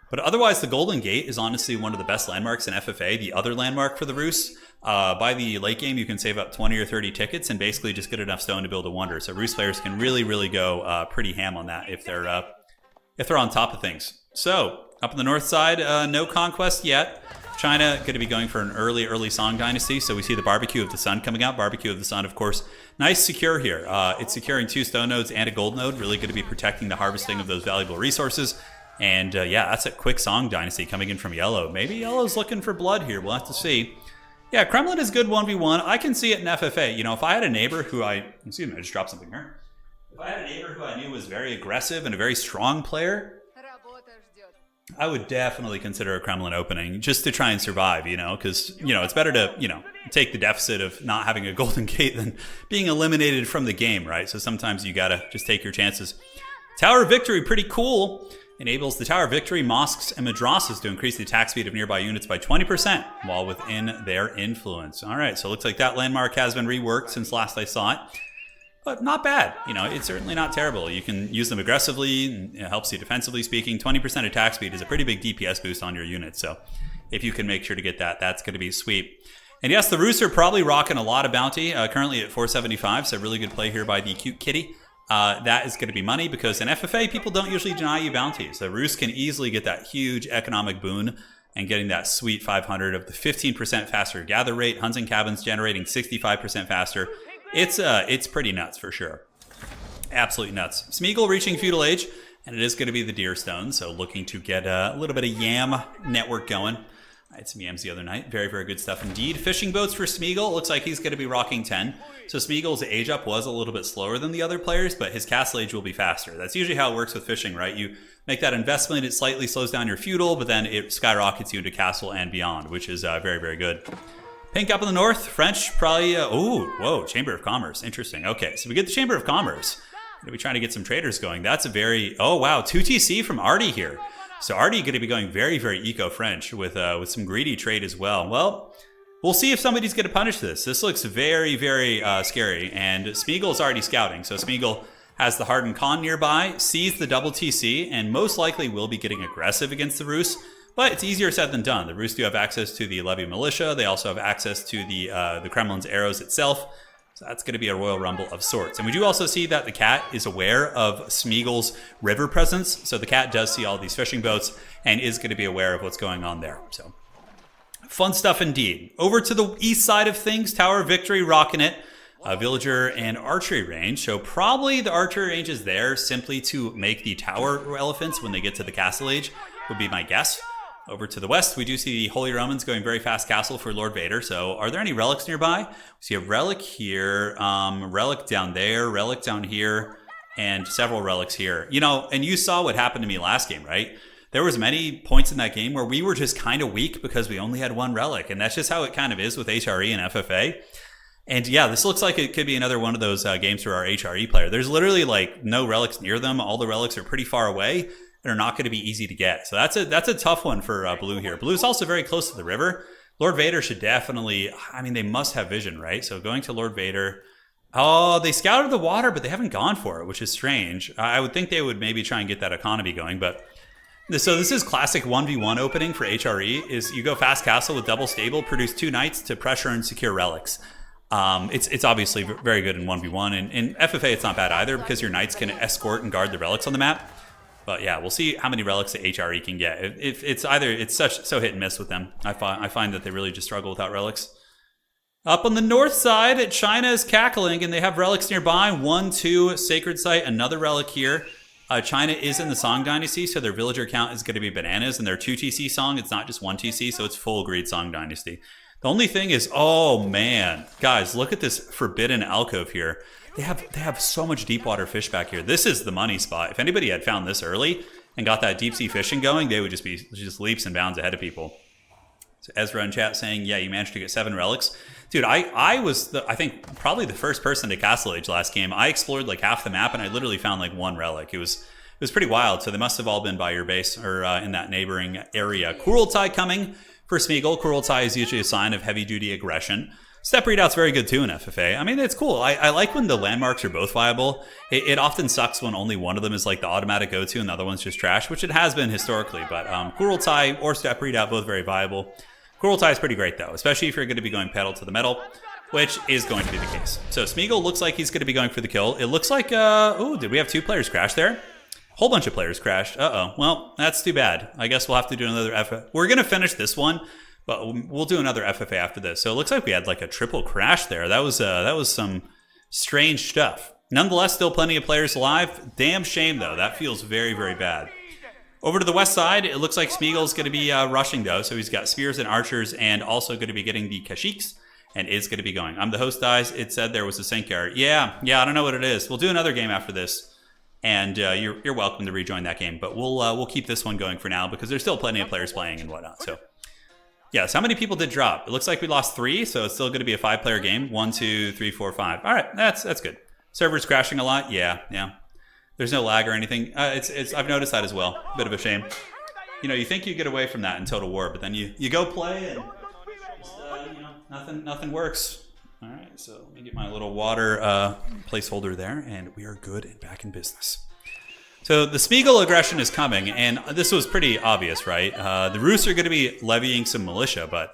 But otherwise, the Golden Gate is honestly one of the best landmarks in FFA. The other landmark for the Rus. By the late game, you can save up 20 or 30 tickets and basically just get enough stone to build a wonder. So Rus players can really, really go pretty ham on that if they're on top of things. So up on the north side, no conquest yet. China going to be going for an early Song dynasty. So we see the Barbecue of the Sun coming out. Barbecue of the Sun, of course, nice secure here. It's securing 2 stone nodes and a gold node. Really going to be protecting the harvesting of those valuable resources. And that's a quick Song dynasty coming in from Yellow. Maybe Yellow's looking for blood here. We'll have to see. Yeah, Kremlin is good 1v1. I can see it in FFA. If I had a neighbor who I just dropped something here. If I had a neighbor who I knew was very aggressive and a very strong player, I would definitely consider a Kremlin opening just to try and survive, because, it's better to, take the deficit of not having a Golden Gate than being eliminated from the game, right? So sometimes you got to just take your chances. Tower of Victory, pretty cool. Enables the Tower of Victory, mosques, and madrasas to increase the attack speed of nearby units by 20% while within their influence. All right, so it looks like that landmark has been reworked since last I saw it. But not bad. It's certainly not terrible. You can use them aggressively. And it helps you defensively speaking. 20% attack speed is a pretty big DPS boost on your unit. So if you can make sure to get that, that's going to be sweet. And yes, the Rus are probably rocking a lot of bounty. Currently at 475. So really good play here by the cute kitty. That is going to be money because in FFA, people don't usually deny you bounties. So Rus can easily get that huge economic boon and getting that sweet 500 of the 15% faster gather rate. Hunting cabins generating 65% faster. It's pretty nuts for sure. Absolutely nuts. Smeagol reaching feudal age, and it is going to be the Deer Stone, so looking to get a little bit of yam network going. I had some yams the other night. Very, very good stuff indeed. Fishing boats for Smeagol. Looks like he's going to be rocking 10. So Smeagol's age up was a little bit slower than the other players, but his castle age will be faster. That's usually how it works with fishing, right? You make that investment, it slightly slows down your feudal, but then it skyrockets you into castle and beyond, which is very, very good. Pink up in the north, French probably, Chamber of Commerce, interesting. Okay, so we get the Chamber of Commerce. Going to be trying to get some traders going. That's a very, 2TC from Artie here. So Artie going to be going very, very eco-French with some greedy trade as well. Well, we'll see if somebody's going to punish this. This looks very, very scary, and Smeagol's already scouting. So Smeagol has the Hardened Khan nearby, sees the double TC, and most likely will be getting aggressive against the Rus. But it's easier said than done. The Rus do have access to the Levy Militia. They also have access to the Kremlin's arrows itself. So that's going to be a Royal Rumble of sorts. And we do also see that the cat is aware of Smeagol's river presence. So the cat does see all these fishing boats and is going to be aware of what's going on there. So fun stuff indeed. Over to the east side of things, Tower of Victory rocking it. Villager and archery range. So probably the archery range is there simply to make the tower elephants when they get to the castle age, would be my guess. Over to the west, we do see the Holy Romans going very fast castle for Lord Vader. So are there any relics nearby? We see a relic here, relic down there, relic down here, and several relics here. You know, and you saw what happened to me last game, right? There was many points in that game where we were just kind of weak because we only had one relic. And that's just how it kind of is with HRE and FFA. And yeah, this looks like it could be another one of those games for our HRE player. There's literally like no relics near them. All the relics are pretty far away and are not going to be easy to get. So that's a tough one for Blue here. Blue is also very close to the river. Lord Vader should definitely, I mean, they must have vision, right? So going to Lord Vader. Oh, they scouted the water, but they haven't gone for it, which is strange. I would think they would maybe try and get that economy going, but so this is classic 1v1 opening for HRE, is you go fast castle with double stable, produce 2 knights to pressure and secure relics. It's obviously very good in 1v1, and in FFA it's not bad either because your knights can escort and guard the relics on the map. But yeah, we'll see how many relics the HRE can get. It's so hit and miss with them. I find that they really just struggle without relics. Up on the north side, China is cackling, and they have relics nearby. 1, 2, Sacred Site, another relic here. China is in the Song Dynasty, so their villager count is going to be bananas, and their 2 TC Song, it's not just 1 TC, so it's full grade Song Dynasty. The only thing is, oh man, guys, look at this forbidden alcove here. They have so much deep water fish back here. This is the money spot. If anybody had found this early and got that deep sea fishing going, they would just be leaps and bounds ahead of people. So Ezra in chat saying, yeah, you managed to get 7 relics. Dude, I was, I think, probably the first person to Castle Age last game. I explored like half the map, and I literally found like 1 relic. It was pretty wild, so they must have all been by your base or in that neighboring area. Kurultai coming for Smeagol. Kurultai is usually a sign of heavy-duty aggression. Step readout's very good too in FFA. I mean, it's cool. I like when the landmarks are both viable. It often sucks when only one of them is like the automatic go-to and the other one's just trash, which it has been historically. But Kurultai or Step readout, both very viable. Kurultai is pretty great though, especially if you're going to be going pedal to the metal, which is going to be the case. So Smeagol looks like he's going to be going for the kill. It looks like, oh, did we have 2 players crash there? Whole bunch of players crashed. Uh-oh. Well, that's too bad. I guess we'll have to do another FFA. We're going to finish this one, but we'll do another FFA after this. So it looks like we had like a triple crash there. That was some strange stuff. Nonetheless, still plenty of players alive. Damn shame, though. That feels very, very bad. Over to the west side, it looks like Smeagol's going to be rushing, though. So he's got spears and archers and also going to be getting the Kashyyyks and is going to be going. I'm the host, guys. It said there was a sync error. Yeah, I don't know what it is. We'll do another game after this. And you're welcome to rejoin that game. But we'll keep this one going for now because there's still plenty of players playing and whatnot. So, yeah, so how many people did drop? It looks like we lost 3, so it's still going to be a 5-player game. 1, 2, 3, 4, 5. All right, that's good. Servers crashing a lot? Yeah. There's no lag or anything. I've noticed that as well. Bit of a shame. You know, you think you get away from that in Total War, but then you go play and nothing works. All right, so let me get my little water placeholder there, and we are good and back in business. So the Smeagol aggression is coming, and this was pretty obvious, right? The Rus are going to be levying some militia, but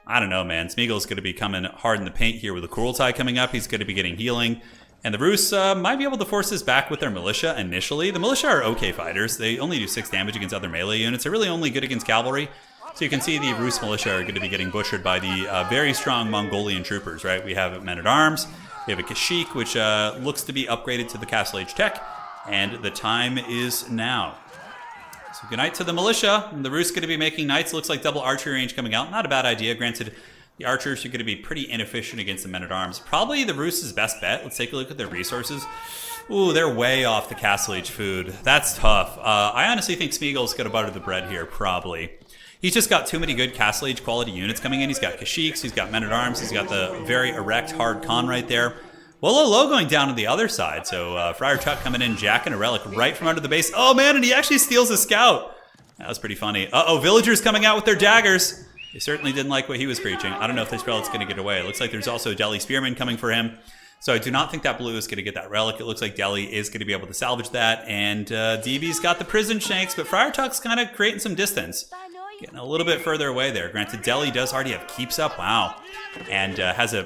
I don't know, man. Smeagol's going to be coming hard in the paint here with the Kurultai coming up. He's going to be getting healing. And the Rus might be able to force this back with their militia initially. The militia are okay fighters. They only do 6 damage against other melee units. They're really only good against cavalry. So you can see the Rus militia are going to be getting butchered by the very strong Mongolian troopers, right? We have men-at-arms. We have a Kashyyyk, which looks to be upgraded to the Castle Age tech. And the time is now. So good night to the militia. And the Rus going to be making knights. Looks like double archery range coming out. Not a bad idea. Granted, the archers are going to be pretty inefficient against the men-at-arms. Probably the Rus' best bet. Let's take a look at their resources. Ooh, they're way off the Castle Age food. That's tough. I honestly think Smeagol's going to butter the bread here, probably. He's just got too many good Castle Age quality units coming in. He's got Kashyyyks, he's got men-at-arms, he's got the very erect, hard Khan right there. Low going down to the other side. So Friar Tuck coming in, jacking a relic right from under the base. Oh man, and he actually steals a scout. That was pretty funny. Uh-oh, villagers coming out with their daggers. They certainly didn't like what he was preaching. I don't know if this relic's going to get away. It looks like there's also Delhi Spearman coming for him. So I do not think that blue is going to get that relic. It looks like Delhi is going to be able to salvage that. And DB's got the prison shanks, but Friar Tuck's kind of creating some distance. Getting a little bit further away there. Granted, Delhi does already have keeps up. Wow. And has a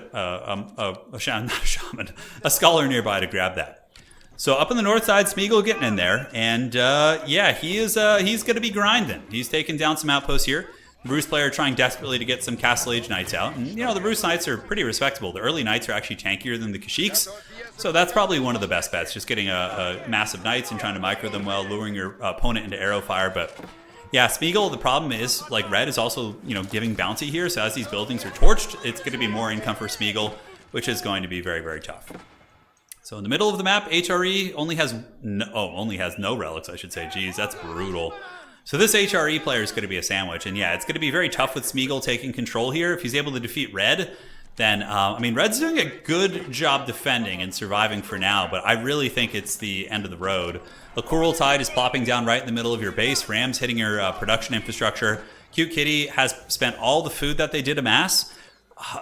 scholar nearby to grab that. So up on the north side, Smeagol getting in there. And yeah, he's going to be grinding. He's taking down some outposts here. Rus player trying desperately to get some Castle Age Knights out. And, you know, the Rus Knights are pretty respectable. The early Knights are actually tankier than the Kashyyyks. So that's probably one of the best bets, just getting a massive Knights and trying to micro them well, luring your opponent into arrow fire. But Yeah, Smeagol, the problem is, like, red is also, giving bounty here, so as these buildings are torched, it's going to be more income for Smeagol, which is going to be very, very tough. So in the middle of the map, HRE only has no relics, I should say. Geez, that's brutal. So this HRE player is going to be a sandwich, and yeah, it's going to be very tough with Smeagol taking control here. If he's able to defeat red, then, red's doing a good job defending and surviving for now, but I really think it's the end of the road. The Coral Tide is plopping down right in the middle of your base. Ram's hitting your production infrastructure. Cute Kitty has spent all the food that they did amass.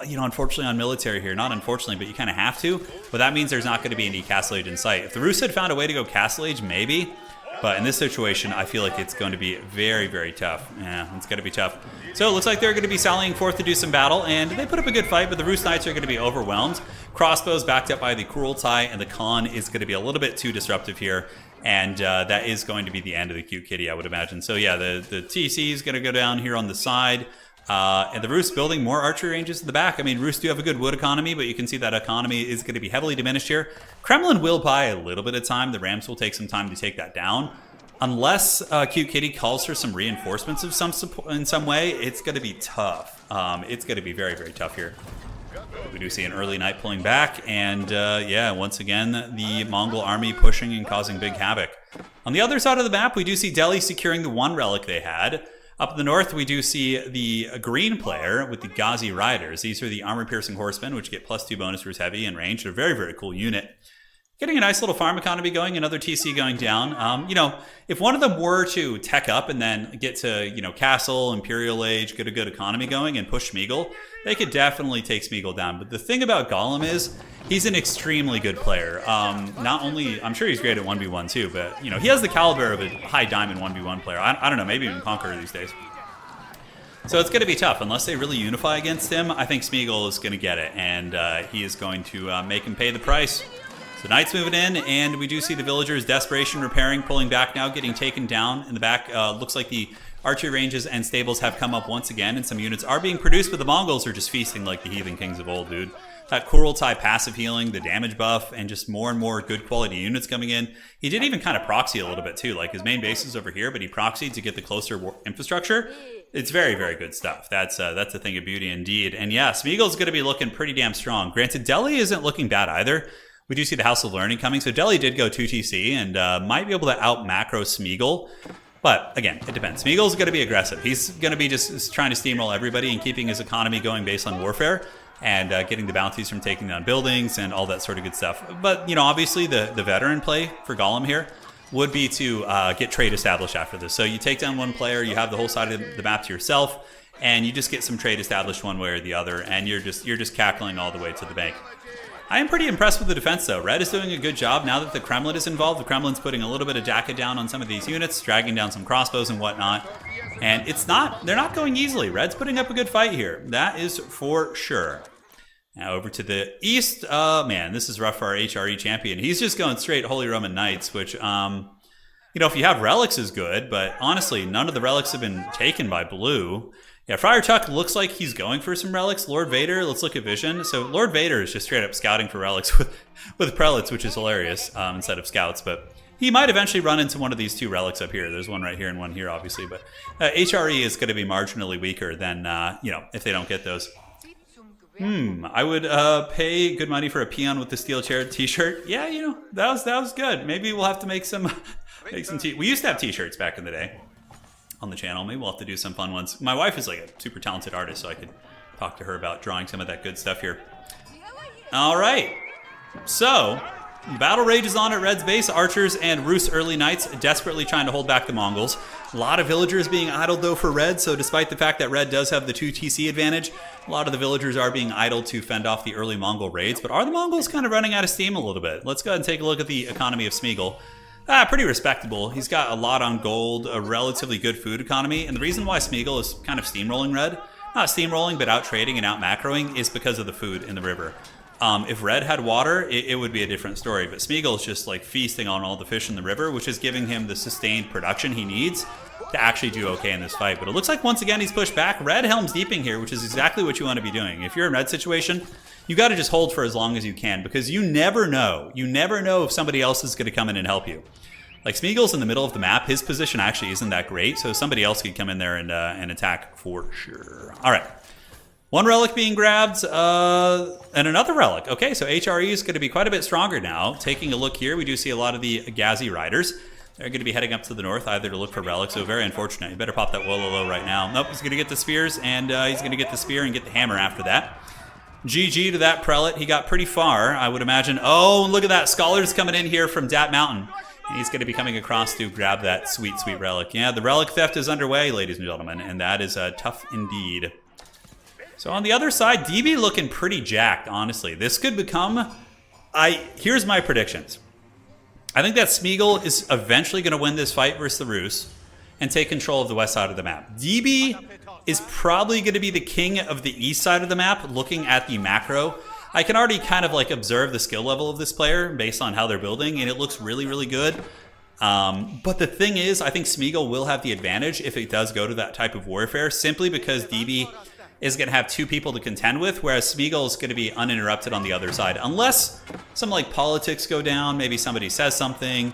Unfortunately on military here. Not unfortunately, but you kind of have to. But that means there's not going to be any Castle Age in sight. If the Roos had found a way to go Castle Age, maybe. But in this situation, I feel like it's going to be very, very tough. Yeah, it's going to be tough. So it looks like they're going to be sallying forth to do some battle, and they put up a good fight, but the Roos Knights are going to be overwhelmed. Crossbows backed up by the Kurultai, and the Khan is going to be a little bit too disruptive here, and that is going to be the end of the Cute Kitty, I would imagine. So yeah, the TC is going to go down here on the side, and the Roos building more archery ranges in the back. Roos do have a good wood economy, but you can see that economy is going to be heavily diminished here. Kremlin will buy a little bit of time. The Rams will take some time to take that down. Unless Cute Kitty calls for some reinforcements of in some way, it's going to be tough. It's going to be very, very tough here. We do see an early night pulling back, and yeah, once again, the Mongol army pushing and causing big havoc. On the other side of the map, we do see Delhi securing the one relic they had. Up in the north, we do see the green player with the Ghazi Riders. These are the armor-piercing horsemen, which get +2 bonus for heavy and range. They're a very, very cool unit. Getting a nice little farm economy going, another TC going down. If one of them were to tech up and then get to, Castle, Imperial Age, get a good economy going and push Smeagol, they could definitely take Smeagol down. But the thing about Gollum is he's an extremely good player. Not only, I'm sure he's great at 1v1 too, but, he has the caliber of a high diamond 1v1 player. I don't know, maybe even Conqueror these days. So it's going to be tough. Unless they really unify against him, I think Smeagol is going to get it, and he is going to make him pay the price. So Knights moving in, and we do see the villagers, Desperation repairing, pulling back now, getting taken down in the back. Looks like the archery ranges and stables have come up once again, and some units are being produced, but the Mongols are just feasting like the heathen kings of old, dude. That Kurultai passive healing, the damage buff, and just more and more good quality units coming in. He did even kind of proxy a little bit too, like his main base is over here, but he proxied to get the closer infrastructure. It's very, very good stuff. That's a thing of beauty indeed. And yeah, Smeagol's going to be looking pretty damn strong. Granted, Delhi isn't looking bad either. We do see the House of Learning coming. So Delhi did go 2TC and might be able to out-macro Smeagol. But again, it depends. Smeagol's going to be aggressive. He's going to be just trying to steamroll everybody and keeping his economy going based on warfare and getting the bounties from taking down buildings and all that sort of good stuff. But, obviously the veteran play for Gollum here would be to get trade established after this. So you take down one player, you have the whole side of the map to yourself, and you just get some trade established one way or the other, and you're just cackling all the way to the bank. I am pretty impressed with the defense, though. Red is doing a good job now that the Kremlin is involved. The Kremlin's putting a little bit of jacket down on some of these units, dragging down some crossbows and whatnot. And they're not going easily. Red's putting up a good fight here. That is for sure. Now over to the east. Man, this is rough for our HRE champion. He's just going straight Holy Roman Knights, which, if you have relics is good, but honestly, none of the relics have been taken by blue. Yeah, Friar Tuck looks like he's going for some relics. Lord Vader, let's look at Vision. So Lord Vader is just straight up scouting for relics with prelates, which is hilarious, instead of scouts. But he might eventually run into one of these two relics up here. There's one right here and one here, obviously. But HRE is going to be marginally weaker than, if they don't get those. I would pay good money for a peon with the steel chair t-shirt. Yeah, that was good. Maybe we'll have to make some we used to have t-shirts back in the day on the channel. Maybe we'll have to do some fun ones. My wife is like a super talented artist, so I could talk to her about drawing some of that good stuff here. All right. So, battle rages on at Red's base. Archers and Roos early Knights desperately trying to hold back the Mongols. A lot of villagers being idled, though, for Red, so despite the fact that Red does have the 2 TC advantage, a lot of the villagers are being idled to fend off the early Mongol raids. But are the Mongols kind of running out of steam a little bit? Let's go ahead and take a look at the economy of Smeagol. Pretty respectable. He's got a lot on gold, a relatively good food economy, and the reason why Smeagol is kind of steamrolling Red, not steamrolling, but out trading and out macroing, is because of the food in the river. If Red had water, it would be a different story, but Smeagol is just like feasting on all the fish in the river, which is giving him the sustained production he needs to actually do okay in this fight. But it looks like once again he's pushed back. Red Helm's Deeping here, which is exactly what you want to be doing. If you're in Red situation, you got to just hold for as long as you can, because you never know. You never know if somebody else is going to come in and help you. Like, Smeagol's in the middle of the map. His position actually isn't that great, so somebody else could come in there and attack for sure. All right. One relic being grabbed, and another relic. Okay, so HRE is going to be quite a bit stronger now. Taking a look here, we do see a lot of the Gazi riders. They're going to be heading up to the north either to look for relics, so very unfortunate. You better pop that Wololo right now. Nope, he's going to get the spears, and he's going to get the spear and get the hammer after that. GG to that prelate. He got pretty far, I would imagine. Oh, look at that. Scholars coming in here from Dat Mountain. And he's going to be coming across to grab that sweet, sweet relic. Yeah, the relic theft is underway, ladies and gentlemen, and that is tough indeed. So on the other side, DB looking pretty jacked, honestly. This could become... Here's my predictions. I think that Smeagol is eventually going to win this fight versus the Rus and take control of the west side of the map. DB is probably going to be the king of the east side of the map, looking at the macro. I can already kind of like observe the skill level of this player based on how they're building, and it looks really, really good. But the thing is, I think Smeagol will have the advantage if it does go to that type of warfare, simply because DB is going to have two people to contend with, whereas Smeagol is going to be uninterrupted on the other side. Unless some like politics go down, maybe somebody says something,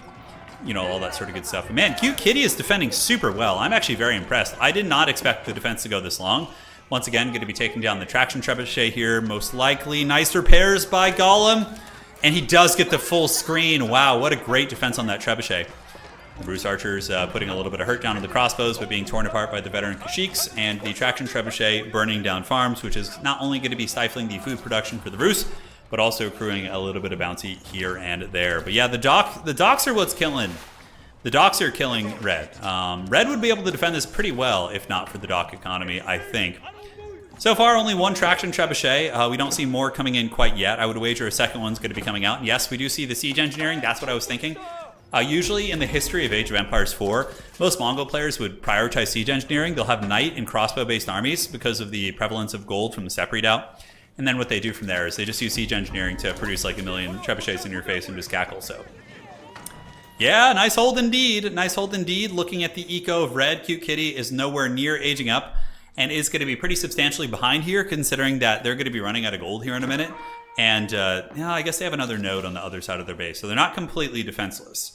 you know, all that sort of good stuff. But man, Cute Kitty is defending super well. I'm actually very impressed. I did not expect the defense to go this long. Once again, going to be taking down the traction trebuchet here, most likely. Nice repairs by Gollum, and he does get the full screen. Wow, what a great defense on that trebuchet. The Bruce Archers putting a little bit of hurt down on the crossbows, but being torn apart by the veteran Kashyyyks, and the traction trebuchet burning down farms, which is not only going to be stifling the food production for the Rus, but also accruing a little bit of bounty here and there. But yeah, the docks are what's killing. The docks are killing Red. Red would be able to defend this pretty well if not for the dock economy, I think. So far, only one traction trebuchet. We don't see more coming in quite yet. I would wager a second one's going to be coming out. And yes, we do see the siege engineering. That's what I was thinking. Usually in the history of Age of Empires 4, most Mongol players would prioritize siege engineering. They'll have knight and crossbow-based armies because of the prevalence of gold from the steppe redoubt. And then what they do from there is they just use siege engineering to produce like a million trebuchets in your face and just cackle. So yeah, nice hold indeed. Nice hold indeed. Looking at the eco of Red, Cute Kitty is nowhere near aging up and is going to be pretty substantially behind here, considering that they're going to be running out of gold here in a minute. And yeah, I guess they have another node on the other side of their base, so they're not completely defenseless.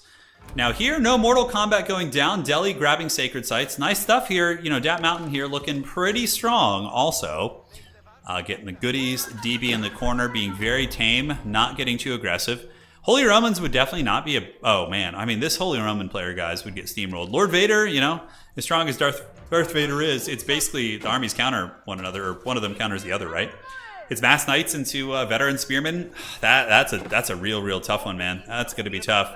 Now here, no Mortal Kombat going down. Delhi grabbing Sacred Sites. Nice stuff here. You know, Dat Mountain here looking pretty strong also. Getting the goodies. DB in the corner being very tame, not getting too aggressive. Holy Romans would definitely not be a... Oh, man. I mean, this Holy Roman player, guys, would get steamrolled. Lord Vader, you know, as strong as Darth Vader is, it's basically the armies counter one another, or one of them counters the other, right? It's mass knights into veteran spearmen. That's a real tough one, man. That's going to be tough.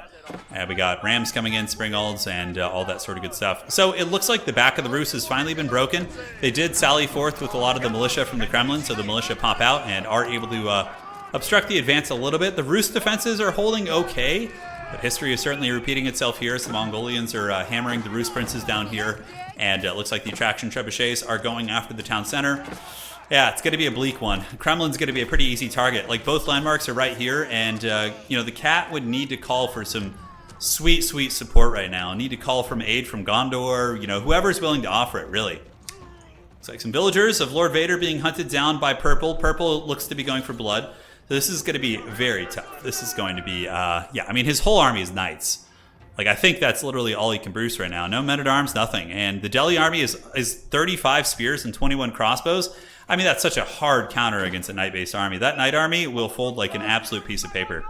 We got Rams coming in, Springalds, and all that sort of good stuff. So it looks like the back of the Rus has finally been broken. They did sally forth with a lot of the militia from the Kremlin, so the militia pop out and are able to obstruct the advance a little bit. The Rus defenses are holding okay, but history is certainly repeating itself here. So the Mongolians are hammering the Rus princes down here, and it looks like the attraction trebuchets are going after the town center. Yeah, it's going to be a bleak one. Kremlin's going to be a pretty easy target. Like, both landmarks are right here, and, you know, the cat would need to call for some sweet support right now. Need to call from aid from Gondor, you know, whoever's willing to offer it, really. Looks like some villagers of Lord Vader being hunted down by Purple. Purple looks to be going for blood. So this is going to be very tough. This is going to be, yeah, I mean, his whole army is knights. Like, I think that's literally all he can produce right now. No men-at-arms, nothing. And the Delhi army is 35 spears and 21 crossbows. I mean, that's such a hard counter against a knight-based army. That knight army will fold like an absolute piece of paper.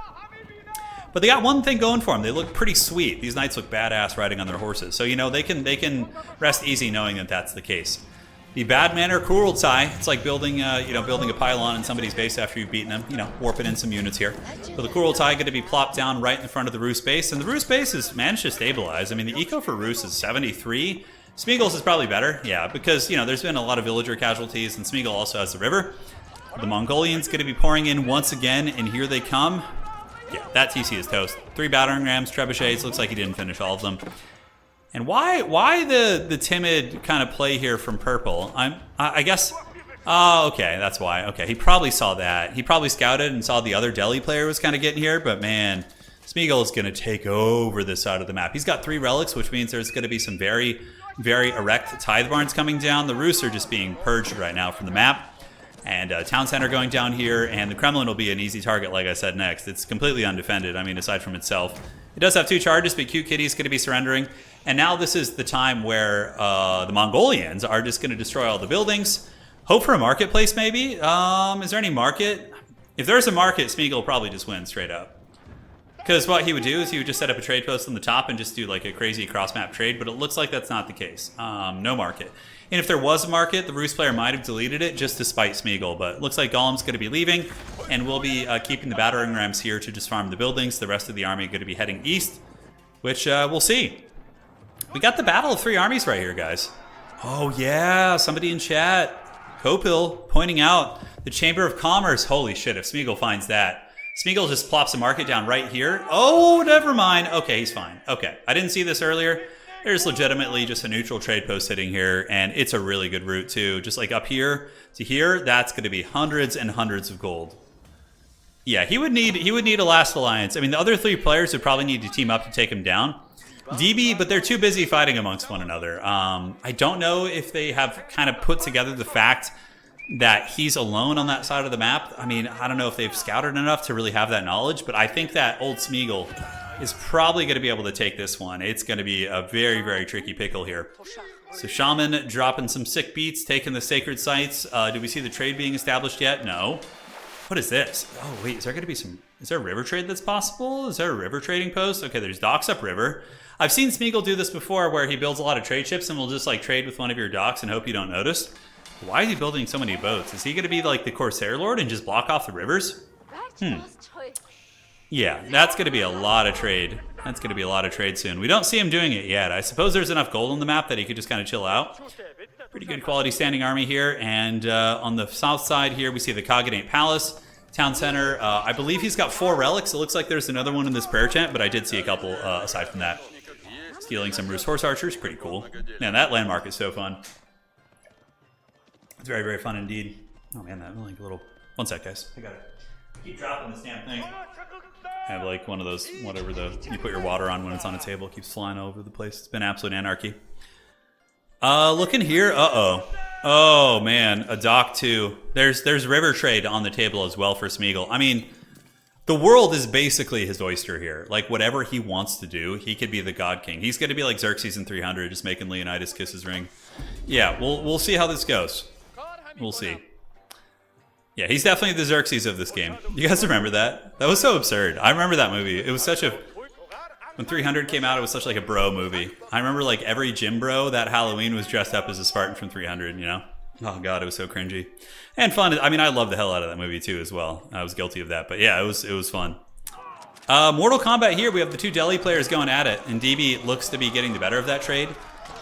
But they got one thing going for them. They look pretty sweet. These knights look badass riding on their horses. So, you know, they can rest easy knowing that that's the case. The bad manner Kurultai, it's like building, you know, building a pylon in somebody's base after you've beaten them. You know, warping in some units here. So the Kurultai going to be plopped down right in front of the Rus base. And the Rus base has managed to stabilize. I mean, the eco for Rus is 73. Smeagol's is probably better, yeah, because, you know, there's been a lot of villager casualties, and Smeagol also has the river. The Mongolians going to be pouring in once again, and here they come. Yeah, that TC is toast. 3 battering rams, trebuchets. Looks like he didn't finish all of them. And why the timid kind of play here from Purple? I guess. Oh, okay, that's why. Okay, he probably saw that. He probably scouted and saw the other Delhi player was kind of getting here, but man, Smeagol is going to take over this side of the map. He's got 3 relics, which means there's going to be some very erect tithe barns coming down. The Rus are just being purged right now from the map. And town center going down here, and the Kremlin will be an easy target, like I said, next. It's completely undefended. I mean, aside from itself, It does have 2 charges, but Cute Kitty's going to be surrendering. And now this is the time where the Mongolians are just going to destroy all the buildings. Hope for a marketplace, maybe? Is there any market? If there's a market, Smeagol will probably just win straight up. Because what he would do is he would just set up a trade post on the top and just do like a crazy cross-map trade, but it looks like that's not the case. No market. And if there was a market, the Roost player might have deleted it just to spite Smeagol, but it looks like Golem's going to be leaving, and we'll be keeping the battering rams here to just farm the buildings. The rest of the army going to be heading east, which we'll see. We got the battle of 3 armies right here, guys. Oh yeah, somebody in chat, Kopil, pointing out the Chamber of Commerce. Holy shit, if Smeagol finds that. Smeagol just plops a market down right here. Oh, never mind. Okay, he's fine. Okay, I didn't see this earlier. There's legitimately just a neutral trade post sitting here, and it's a really good route too. Just like up here to here, that's going to be hundreds and hundreds of gold. Yeah, he would need a last alliance. I mean, the other 3 players would probably need to team up to take him down. DB, but they're too busy fighting amongst one another. I don't know if they have kind of put together the fact that he's alone on that side of the map. I mean, I don't know if they've scouted enough to really have that knowledge, but I think that old Smeagol is probably going to be able to take this one. It's going to be a very, very tricky pickle here. So Shaman dropping some sick beats, taking the sacred sites. Do we see the trade being established yet? No. What is this? Oh, wait, is there going to be some... Is there a river trade that's possible? Is there a river trading post? Okay, there's docks upriver. I've seen Smeagol do this before where he builds a lot of trade ships and will just like trade with one of your docks and hope you don't notice. Why is he building so many boats? Is he going to be like the Corsair Lord and just block off the rivers? Yeah, that's going to be a lot of trade. That's going to be a lot of trade soon. We don't see him doing it yet. I suppose there's enough gold on the map that he could just kind of chill out. Pretty good quality standing army here. And on the south side here, we see the Cognate Palace, Town Center. I believe he's got 4 relics. It looks like there's another one in this prayer tent, but I did see a couple aside from that. Stealing some Roost Horse Archers, pretty cool. Man, that landmark is so fun. It's very, very fun indeed. Oh man, that like a little... One sec, guys. I got it. Keep dropping this damn thing. I have like one of those, whatever you put your water on when it's on a table. It keeps flying all over the place. It's been absolute anarchy. Looking here. Uh-oh. Oh man, a dock too. There's river trade on the table as well for Smeagol. I mean, the world is basically his oyster here. Like whatever he wants to do, he could be the God King. He's going to be like Xerxes in 300, just making Leonidas kiss his ring. Yeah, we'll see how this goes. We'll see. Yeah, he's definitely the Xerxes of this game. You guys remember that? That was so absurd. I remember that movie. It was such a... When 300 came out, it was such like a bro movie. I remember like every gym bro that Halloween was dressed up as a Spartan from 300, you know? Oh god, it was so cringy. And fun. I mean, I loved the hell out of that movie too as well. I was guilty of that. But yeah, it was fun. Mortal Kombat here. We have the 2 Delhi players going at it. And DB looks to be getting the better of that trade,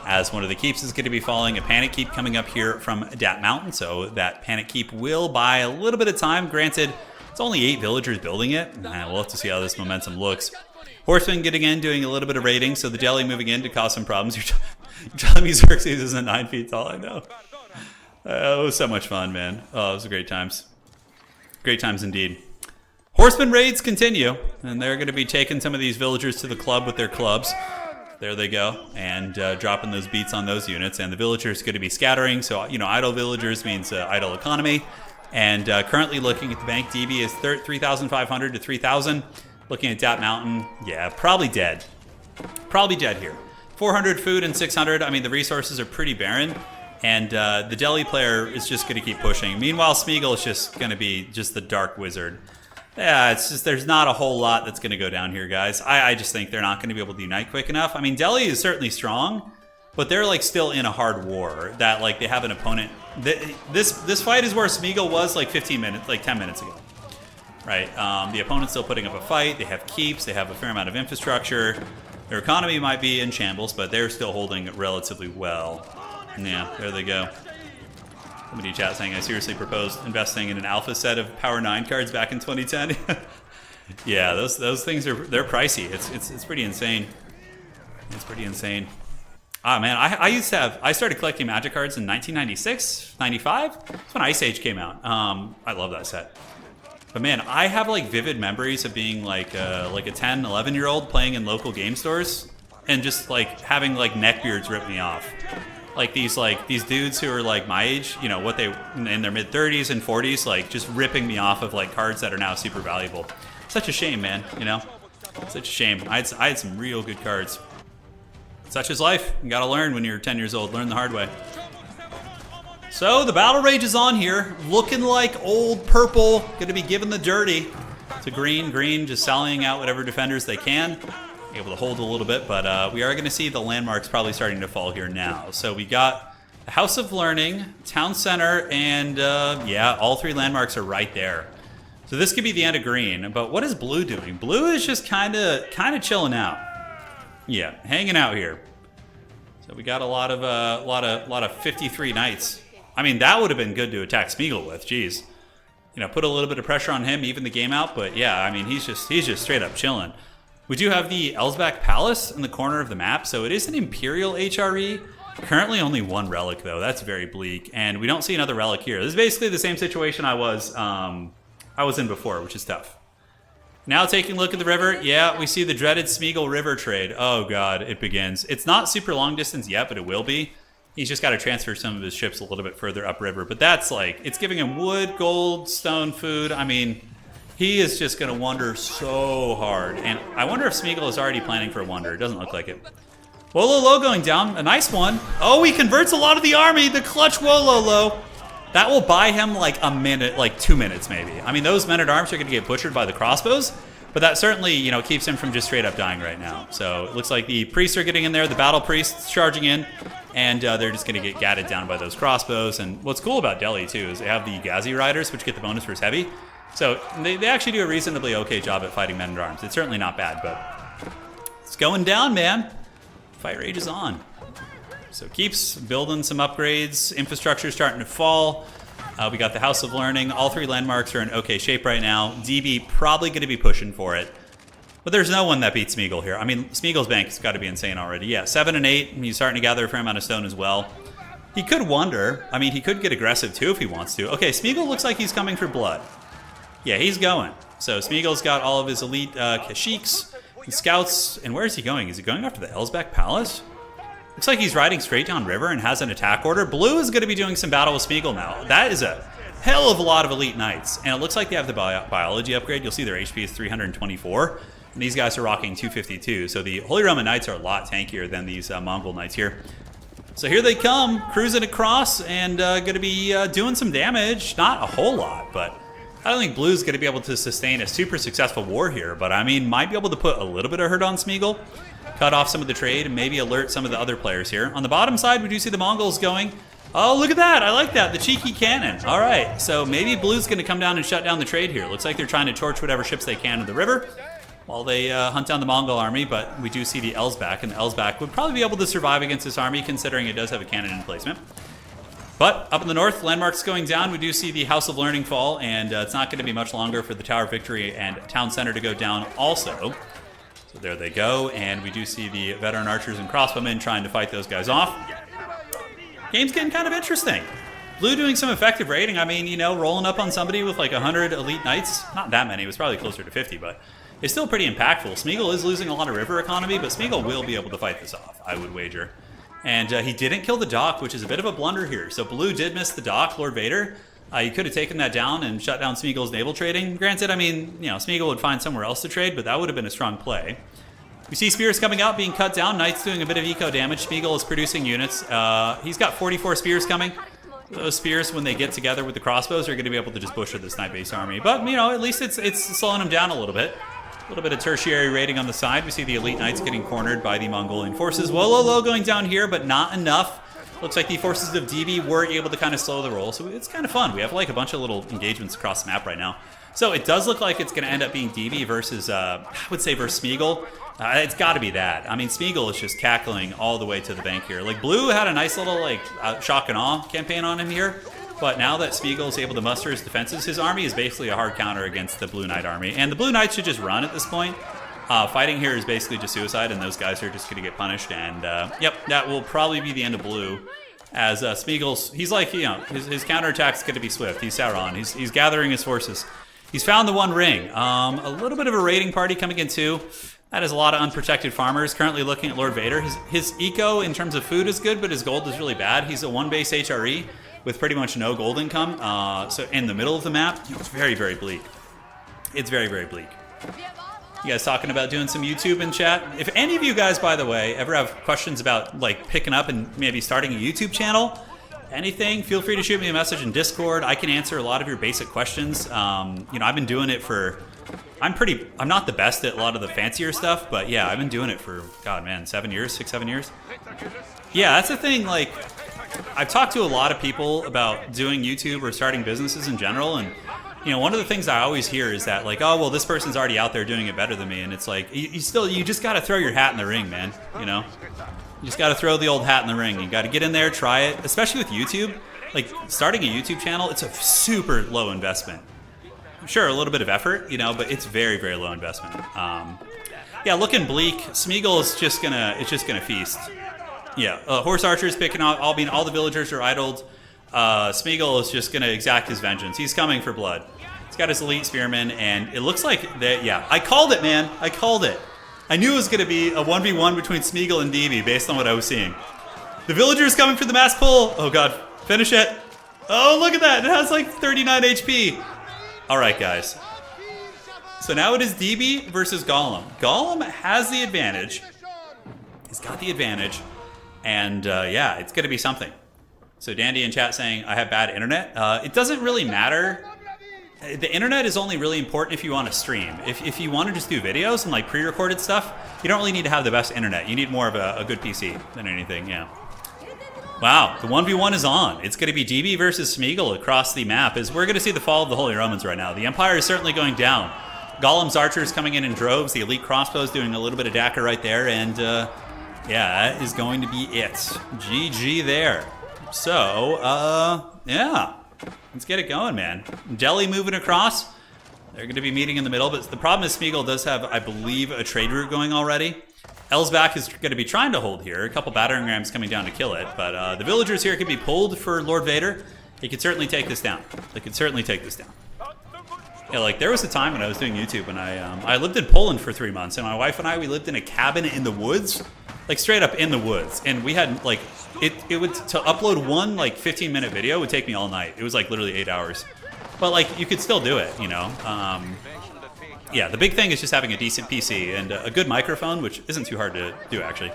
as one of the keeps is going to be falling. A panic keep coming up here from Dat Mountain, so that panic keep will buy a little bit of time. Granted, it's only 8 villagers building it. We'll have to see how this momentum looks. Horseman getting in, doing a little bit of raiding, so the Delhi moving in to cause some problems. You're telling me Xerxes isn't 9 feet tall? I know. It was so much fun, man. Oh, it was great times. Great times indeed. Horseman raids continue, and they're going to be taking some of these villagers to the club with their clubs. There they go, and dropping those beats on those units. And the villagers going to be scattering, so, you know, idle villagers means idle economy. And currently looking at the bank, DB is 3,500 to 3,000. Looking at Dat Mountain, yeah, probably dead. Probably dead here. 400 food and 600. I mean, the resources are pretty barren. And the Delhi player is just going to keep pushing. Meanwhile, Smeagol is just going to be just the Dark Wizard. Yeah, it's just there's not a whole lot that's going to go down here, guys. I just think they're not going to be able to unite quick enough. I mean, Delhi is certainly strong, but they're like still in a hard war that like they have an opponent. This fight is where Smeagol was like 15 minutes, like 10 minutes ago, right? The opponent's still putting up a fight. They have keeps. They have a fair amount of infrastructure. Their economy might be in shambles, but they're still holding relatively well. Yeah, there they go. Somebody in chat saying, I seriously proposed investing in an alpha set of Power 9 cards back in 2010. Yeah, those things they're pricey. It's pretty insane. It's pretty insane. Ah man, I started collecting Magic cards in 1996, 95. That's when Ice Age came out. I love that set. But man, I have like vivid memories of being like a 10, 11-year-old playing in local game stores and just like having like neckbeards rip me off. Like these dudes who are like my age, you know, what they in their mid 30s and 40s, like just ripping me off of like cards that are now super valuable. Such a shame, man, you know. Such a shame. I had some real good cards. Such is life. You gotta learn when you're 10 years old. Learn the hard way. So the battle rage is on here. Looking like old purple. Gonna be given the dirty to green. Green just sallying out whatever defenders they can. Able to hold a little bit, but we are going to see the landmarks probably starting to fall here now. So we got the House of Learning, Town Center, and yeah, all three landmarks are right there. So this could be the end of green, but what is blue doing? Blue is just kind of chilling out. Yeah, hanging out here. So we got a lot of 53 knights. I mean, that would have been good to attack Smeagol with. Jeez, you know, put a little bit of pressure on him, even the game out. But yeah, I mean, he's just straight up chilling. We do have the Elsbach Palace in the corner of the map, so it is an Imperial HRE. Currently only one relic, though. That's very bleak, and we don't see another relic here. This is basically the same situation I was in before, which is tough. Now taking a look at the river, yeah, we see the dreaded Smeagol River trade. Oh god, it begins. It's not super long distance yet, but it will be. He's just got to transfer some of his ships a little bit further upriver, but that's like, it's giving him wood, gold, stone, food. I mean, he is just going to wander so hard. And I wonder if Smeagol is already planning for a wander. It doesn't look like it. Wololo going down. A nice one. Oh, he converts a lot of the army. The clutch Wololo. That will buy him like a minute, like 2 minutes maybe. I mean, those men-at-arms are going to get butchered by the crossbows. But that certainly, you know, keeps him from just straight up dying right now. So it looks like the priests are getting in there. The battle priests charging in. And they're just going to get gatted down by those crossbows. And what's cool about Delhi, too, is they have the Ghazi Riders, which get the bonus for his heavy. So they actually do a reasonably okay job at fighting men-at-arms. It's certainly not bad, but it's going down, man. Fight rage is on. So keeps building some upgrades. Infrastructure is starting to fall. We got the House of Learning. All three landmarks are in okay shape right now. DB probably going to be pushing for it. But there's no one that beats Smeagol here. I mean, Smeagol's bank has got to be insane already. Yeah, 7 and 8. He's starting to gather a fair amount of stone as well. He could wander. I mean, he could get aggressive too if he wants to. Okay, Smeagol looks like he's coming for blood. Yeah, he's going. So Smeagol's got all of his elite Kashyyyks and scouts. And where is he going? Is he going after the Elsbach Palace? Looks like he's riding straight down river and has an attack order. Blue is going to be doing some battle with Smeagol now. That is a hell of a lot of elite knights. And it looks like they have the biology upgrade. You'll see their HP is 324. And these guys are rocking 252. So the Holy Roman Knights are a lot tankier than these Mongol Knights here. So here they come, cruising across and going to be doing some damage. Not a whole lot, but I don't think Blue's going to be able to sustain a super successful war here, but I mean, might be able to put a little bit of hurt on Smeagol, cut off some of the trade, and maybe alert some of the other players here. On the bottom side, we do see the Mongols going. Oh, look at that. I like that. The cheeky cannon. All right, so maybe Blue's going to come down and shut down the trade here. Looks like they're trying to torch whatever ships they can in the river while they hunt down the Mongol army, but we do see the Elsbach, and the Elsbach would probably be able to survive against this army, considering it does have a cannon in placement. But up in the north, landmarks going down. We do see the House of Learning fall, and it's not going to be much longer for the Tower of Victory and Town Center to go down also. So there they go, and we do see the veteran archers and crossbowmen trying to fight those guys off. Game's getting kind of interesting. Blue doing some effective raiding. I mean, you know, rolling up on somebody with like 100 elite knights. Not that many. It was probably closer to 50, but it's still pretty impactful. Smeagol is losing a lot of river economy, but Smeagol will be able to fight this off, I would wager. And he didn't kill the dock, which is a bit of a blunder here. So Blue did miss the dock, Lord Vader. You could have taken that down and shut down Smeagol's naval trading. Granted, I mean, you know, Smeagol would find somewhere else to trade, but that would have been a strong play. We see spears coming out, being cut down. Knights doing a bit of eco damage. Smeagol is producing units. He's got 44 spears coming. Those spears, when they get together with the crossbows, are going to be able to just butcher this knight-based army. But, you know, at least it's slowing them down a little bit. A little bit of tertiary raiding on the side. We see the elite knights getting cornered by the Mongolian forces. Wololo going down here, but not enough. Looks like the forces of DB were able to kind of slow the roll, so it's kind of fun. We have like a bunch of little engagements across the map right now. So it does look like it's going to end up being DB versus, I would say, versus Smeagol. It's got to be that. I mean, Smeagol is just cackling all the way to the bank here. Like, Blue had a nice little, like, shock and awe campaign on him here. But now that Smeagol is able to muster his defenses, his army is basically a hard counter against the Blue Knight army. And the Blue Knights should just run at this point. Fighting here is basically just suicide, and those guys are just going to get punished. And, yep, that will probably be the end of Blue. As Smeagol's, he's like, you know, his counterattack's going to be swift. He's Sauron. He's gathering his forces. He's found the One Ring. A little bit of a raiding party coming in, too. That is a lot of unprotected farmers. Currently looking at Lord Vader. His eco in terms of food is good, but his gold is really bad. He's a one-base HRE with pretty much no gold income. So in the middle of the map, it's very, very bleak. It's very, very bleak. You guys talking about doing some YouTube in chat? If any of you guys, by the way, ever have questions about like picking up and maybe starting a YouTube channel, anything, feel free to shoot me a message in Discord. I can answer a lot of your basic questions. I've been doing it for, I'm not the best at a lot of the fancier stuff, but yeah, I've been doing it for, God, man, 7 years, 7 years. Yeah, that's the thing, like, I've talked to a lot of people about doing YouTube or starting businesses in general, and one of the things I always hear is that, like, oh, well, this person's already out there doing it better than me. And it's like, you just got to throw your hat in the ring, man. You just got to throw the old hat in the ring. You got to get in there, try it, especially with YouTube. Like, starting a YouTube channel, it's a super low investment. Sure, a little bit of effort, but it's very, very low investment. Yeah, looking bleak. Smeagol is just gonna feast. Yeah, horse archers picking off, all the villagers are idled. Smeagol is just gonna exact his vengeance. He's coming for blood. He's got his elite spearmen, and it looks like that. Yeah, I called it, man. I called it. I knew it was gonna be a 1v1 between Smeagol and DB based on what I was seeing. The villager's coming for the mass pull. Oh god, finish it. Oh, look at that. It has like 39 HP. All right, guys. So now it is DB versus Gollum. Gollum has the advantage. He's got the advantage, and yeah, it's gonna be something. So Dandy in chat saying, I have bad internet. It doesn't really matter. The internet is only really important if you want to stream. If you want to just do videos and like pre-recorded stuff, you don't really need to have the best internet. You need more of a good PC than anything, yeah. Wow, the 1v1 is on. It's going to be DB versus Smeagol across the map. As we're going to see the fall of the Holy Romans right now. The Empire is certainly going down. Gollum's archers coming in droves. The elite crossbows doing a little bit of Daka right there. And yeah, that is going to be it. GG there. So, yeah, let's get it going, man. Delhi moving across. They're going to be meeting in the middle, but the problem is Smeagol does have, I believe, a trade route going already. Elsbach is going to be trying to hold here. A couple battering rams coming down to kill it, but the villagers here could be pulled for Lord Vader. He could certainly take this down. They could certainly take this down. Yeah, like there was a time when I was doing YouTube and I lived in Poland for 3 months, and my wife and I, we lived in a cabin in the woods, like straight up in the woods, and we had like it would to upload one like 15-minute video would take me all night. It was like literally 8 hours, but like you could still do it, Yeah, the big thing is just having a decent PC and a good microphone, which isn't too hard to do actually.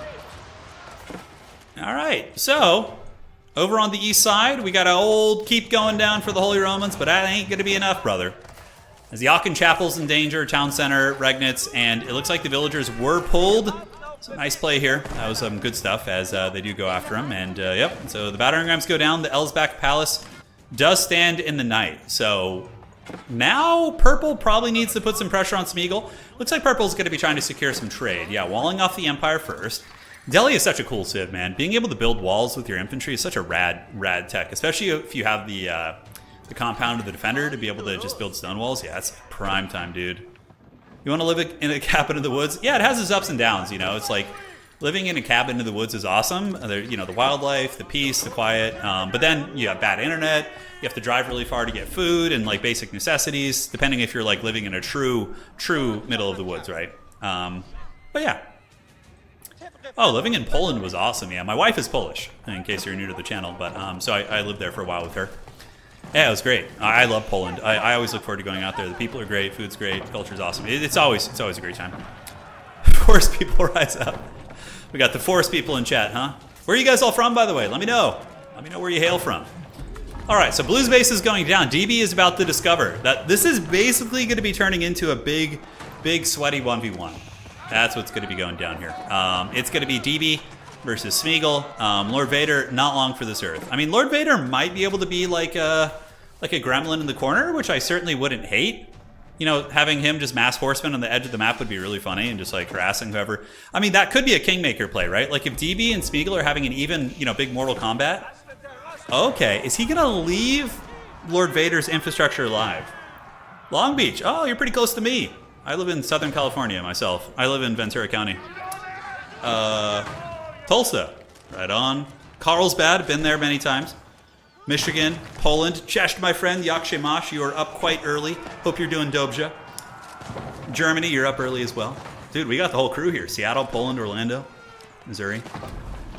All right, so over on the east side, we got an old keep going down for the Holy Romans, but that ain't gonna be enough, brother. As the Aachen Chapel's in danger, town center, Regnitz, and it looks like the villagers were pulled. So nice play here. That was some good stuff as they do go after him. And yep, so the battering rams go down. The Elsbach Palace does stand in the night. So now Purple probably needs to put some pressure on Smeagol. Looks like Purple's going to be trying to secure some trade. Yeah, walling off the Empire first. Delhi is such a cool civ, man. Being able to build walls with your infantry is such a rad tech, especially if you have the compound of the defender to be able to just build stone walls. Yeah, that's prime time, dude. You want to live in a cabin in the woods? Yeah, it has its ups and downs, It's like living in a cabin in the woods is awesome. The wildlife, the peace, the quiet. But then you have bad internet. You have to drive really far to get food and like basic necessities, depending if you're like living in a true middle of the woods, right? But yeah. Oh, living in Poland was awesome. Yeah, my wife is Polish, in case you're new to the channel. But so I lived there for a while with her. Yeah, it was great. I love Poland. I always look forward to going out there. The people are great, food's great, culture's awesome. It's always a great time. Forest people rise up. We got the forest people in chat, huh? Where are you guys all from, by the way? Let me know. Let me know where you hail from. All right, so Blue's base is going down. DB is about to discover that this is basically going to be turning into a big, sweaty 1v1. That's what's going to be going down here. It's going to be DB versus Smeagol. Lord Vader, not long for this earth. I mean, Lord Vader might be able to be like a gremlin in the corner, which I certainly wouldn't hate. Having him just mass horsemen on the edge of the map would be really funny and just like harassing whoever. I mean, that could be a Kingmaker play, right? Like if DB and Smeagol are having an even, big Mortal Kombat. Okay, is he gonna leave Lord Vader's infrastructure alive? Long Beach, oh, you're pretty close to me. I live in Southern California myself. I live in Ventura County. Tulsa, right on. Carlsbad, been there many times. Michigan, Poland, Cześć, my friend, Jak się masz, you are up quite early. Hope you're doing dobrze. Germany, you're up early as well. Dude, we got the whole crew here. Seattle, Poland, Orlando, Missouri.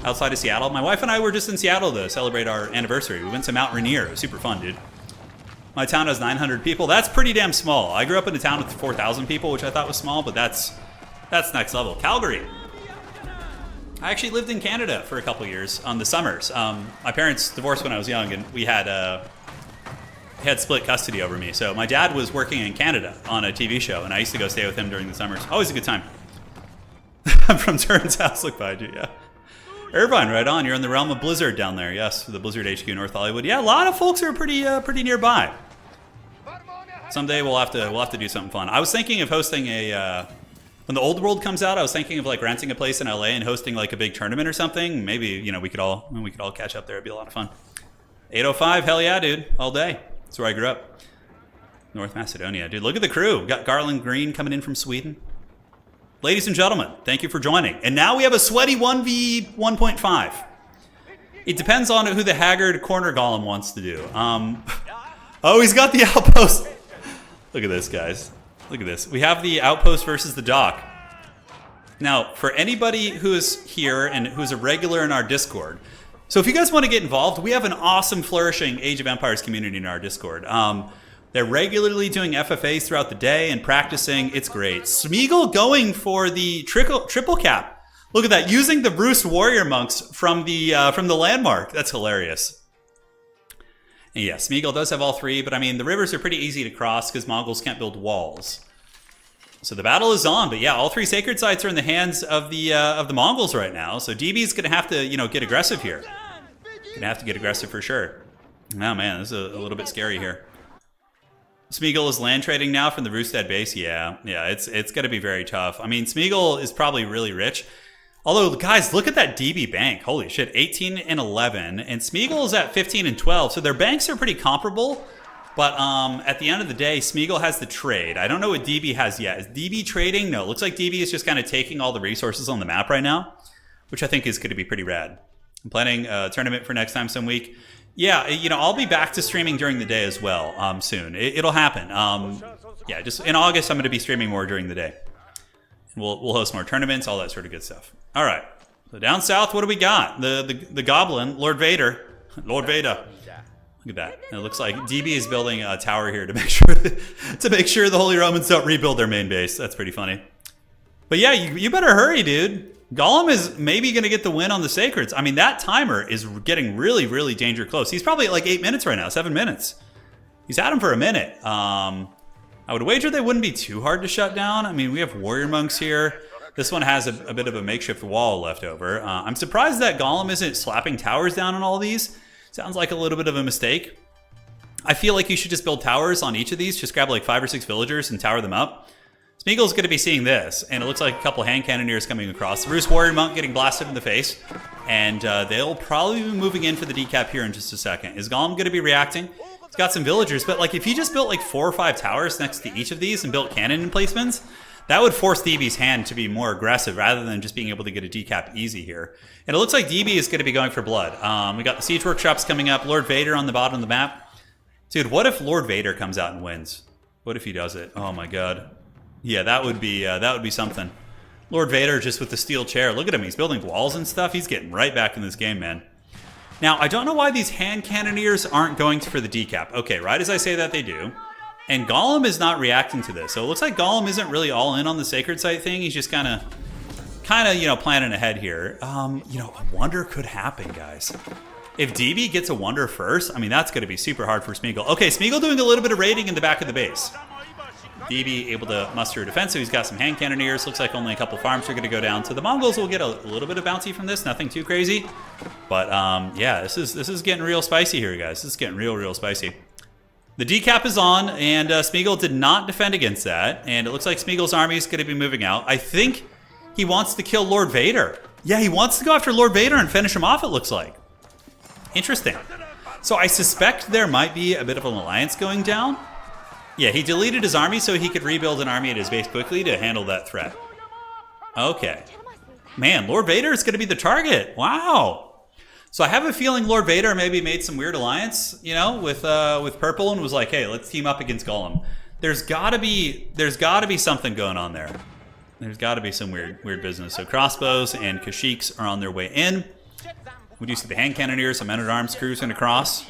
Outside of Seattle. My wife and I were just in Seattle to celebrate our anniversary. We went to Mount Rainier. It was super fun, dude. My town has 900 people. That's pretty damn small. I grew up in a town with 4,000 people, which I thought was small, but that's next level. Calgary. I actually lived in Canada for a couple years on the summers. My parents divorced when I was young, and we had split custody over me. So my dad was working in Canada on a TV show, and I used to go stay with him during the summers. Always a good time. I'm from Turin's house. Look behind you, yeah. Irvine, right on. You're in the realm of Blizzard down there. Yes, the Blizzard HQ in North Hollywood. Yeah, a lot of folks are pretty nearby. Someday we'll have to do something fun. I was thinking of hosting when the Old World comes out. I was thinking of like renting a place in LA and hosting like a big tournament or something. Maybe we could all catch up there. It'd be a lot of fun. 805, hell yeah, dude, all day. That's where I grew up. North Macedonia, dude. Look at the crew. We got Garland Green coming in from Sweden. Ladies and gentlemen, thank you for joining. And now we have a sweaty 1v1.5. It depends on who the haggard corner golem wants to do. Oh, he's got the outpost. Look at this, guys. Look at this. We have the outpost versus the dock. Now, for anybody who is here and who's a regular in our Discord, so if you guys want to get involved, we have an awesome, flourishing Age of Empires community in our Discord. They're regularly doing FFAs throughout the day and practicing. It's great. Smeagol going for the triple cap. Look at that, using the Bruce Warrior Monks from the landmark. That's hilarious. And yeah, Smeagol does have all three, but I mean, the rivers are pretty easy to cross because Mongols can't build walls. So the battle is on, but yeah, all three sacred sites are in the hands of the Mongols right now. So DB's gonna have to, get aggressive here. Gonna have to get aggressive for sure. Oh man, this is a little bit scary here. Smeagol is land trading now from the Roostad base. Yeah, it's going to be very tough. I mean, Smeagol is probably really rich. Although, guys, look at that DB bank. Holy shit, 18 and 11. And Smeagol is at 15 and 12. So their banks are pretty comparable. But at the end of the day, Smeagol has the trade. I don't know what DB has yet. Is DB trading? No, it looks like DB is just kind of taking all the resources on the map right now, which I think is going to be pretty rad. I'm planning a tournament for next time some week. Yeah, I'll be back to streaming during the day as well soon. It'll happen. Yeah, just in August, I'm going to be streaming more during the day. We'll host more tournaments, all that sort of good stuff. All right. So down south, what do we got? The Goblin, Lord Vader. Lord Vader. Look at that. It looks like DB is building a tower here to make sure the Holy Romans don't rebuild their main base. That's pretty funny. But yeah, you better hurry, dude. Gollum is maybe going to get the win on the Sacreds. I mean, that timer is getting really, really danger close. He's probably at like 8 minutes right now, 7 minutes. He's at him for a minute. I would wager they wouldn't be too hard to shut down. I mean, we have Warrior Monks here. This one has a bit of a makeshift wall left over. I'm surprised that Gollum isn't slapping towers down on all these. Sounds like a little bit of a mistake. I feel like you should just build towers on each of these. Just grab like 5 or 6 villagers and tower them up. Smeagol's going to be seeing this, and it looks like a couple hand cannoneers coming across. The Bruce Warrior Monk getting blasted in the face, and they'll probably be moving in for the decap here in just a second. Is Gollum going to be reacting? He's got some villagers, but like if he just built like 4 or 5 towers next to each of these and built cannon emplacements, that would force DB's hand to be more aggressive rather than just being able to get a decap easy here. And it looks like DB is going to be going for blood. We got the siege workshops coming up. Lord Vader on the bottom of the map. Dude, what if Lord Vader comes out and wins? What if he does it? Oh my god. Yeah, that would be something. Lord Vader just with the steel chair. Look at him. He's building walls and stuff. He's getting right back in this game, man. Now, I don't know why these hand cannoneers aren't going for the decap. Okay, right as I say that, they do. And Gollum is not reacting to this. So it looks like Gollum isn't really all in on the sacred site thing. He's just kind of planning ahead here. A wonder could happen, guys. If DB gets a wonder first, I mean, that's going to be super hard for Smeagol. Okay, Smeagol doing a little bit of raiding in the back of the base. DB able to muster a defense, so he's got some hand cannoneers. Looks like only a couple farms are going to go down. So the Mongols will get a little bit of bounty from this. Nothing too crazy. But yeah, this is getting real spicy here, guys. This is getting real spicy. The decap is on, and Smeagol did not defend against that. And it looks like Smeagol's army is going to be moving out. I think he wants to kill Lord Vader. Yeah, he wants to go after Lord Vader and finish him off, it looks like. Interesting. So I suspect there might be a bit of an alliance going down. Yeah, he deleted his army so he could rebuild an army at his base quickly to handle that threat. Okay. Man, Lord Vader is going to be the target. Wow. So I have a feeling Lord Vader maybe made some weird alliance, with Purple and was like, hey, let's team up against Gollum. There's gotta be something going on there. There's gotta be some weird business. So crossbows and Kashyyyks are on their way in. We do see the hand cannoneers, some men-at-arms cruising across.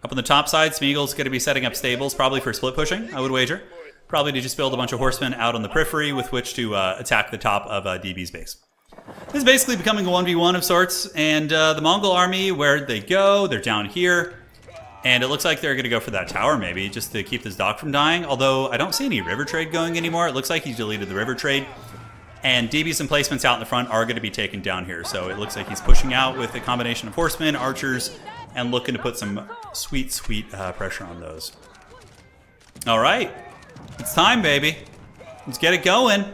A Up on the top side, Smeagol's going to be setting up stables, probably for split pushing, I would wager. Probably to just build a bunch of horsemen out on the periphery with which to attack the top of DB's base. This is basically becoming a 1v1 of sorts, and the Mongol army, where'd they go? They're down here, and it looks like they're going to go for that tower maybe, just to keep this dock from dying, although I don't see any river trade going anymore. It looks like he's deleted the river trade, and DB's emplacements out in the front are going to be taken down here, so it looks like he's pushing out with a combination of horsemen, archers, and looking to put some sweet, sweet pressure on those. All right, it's time, baby. Let's get it going.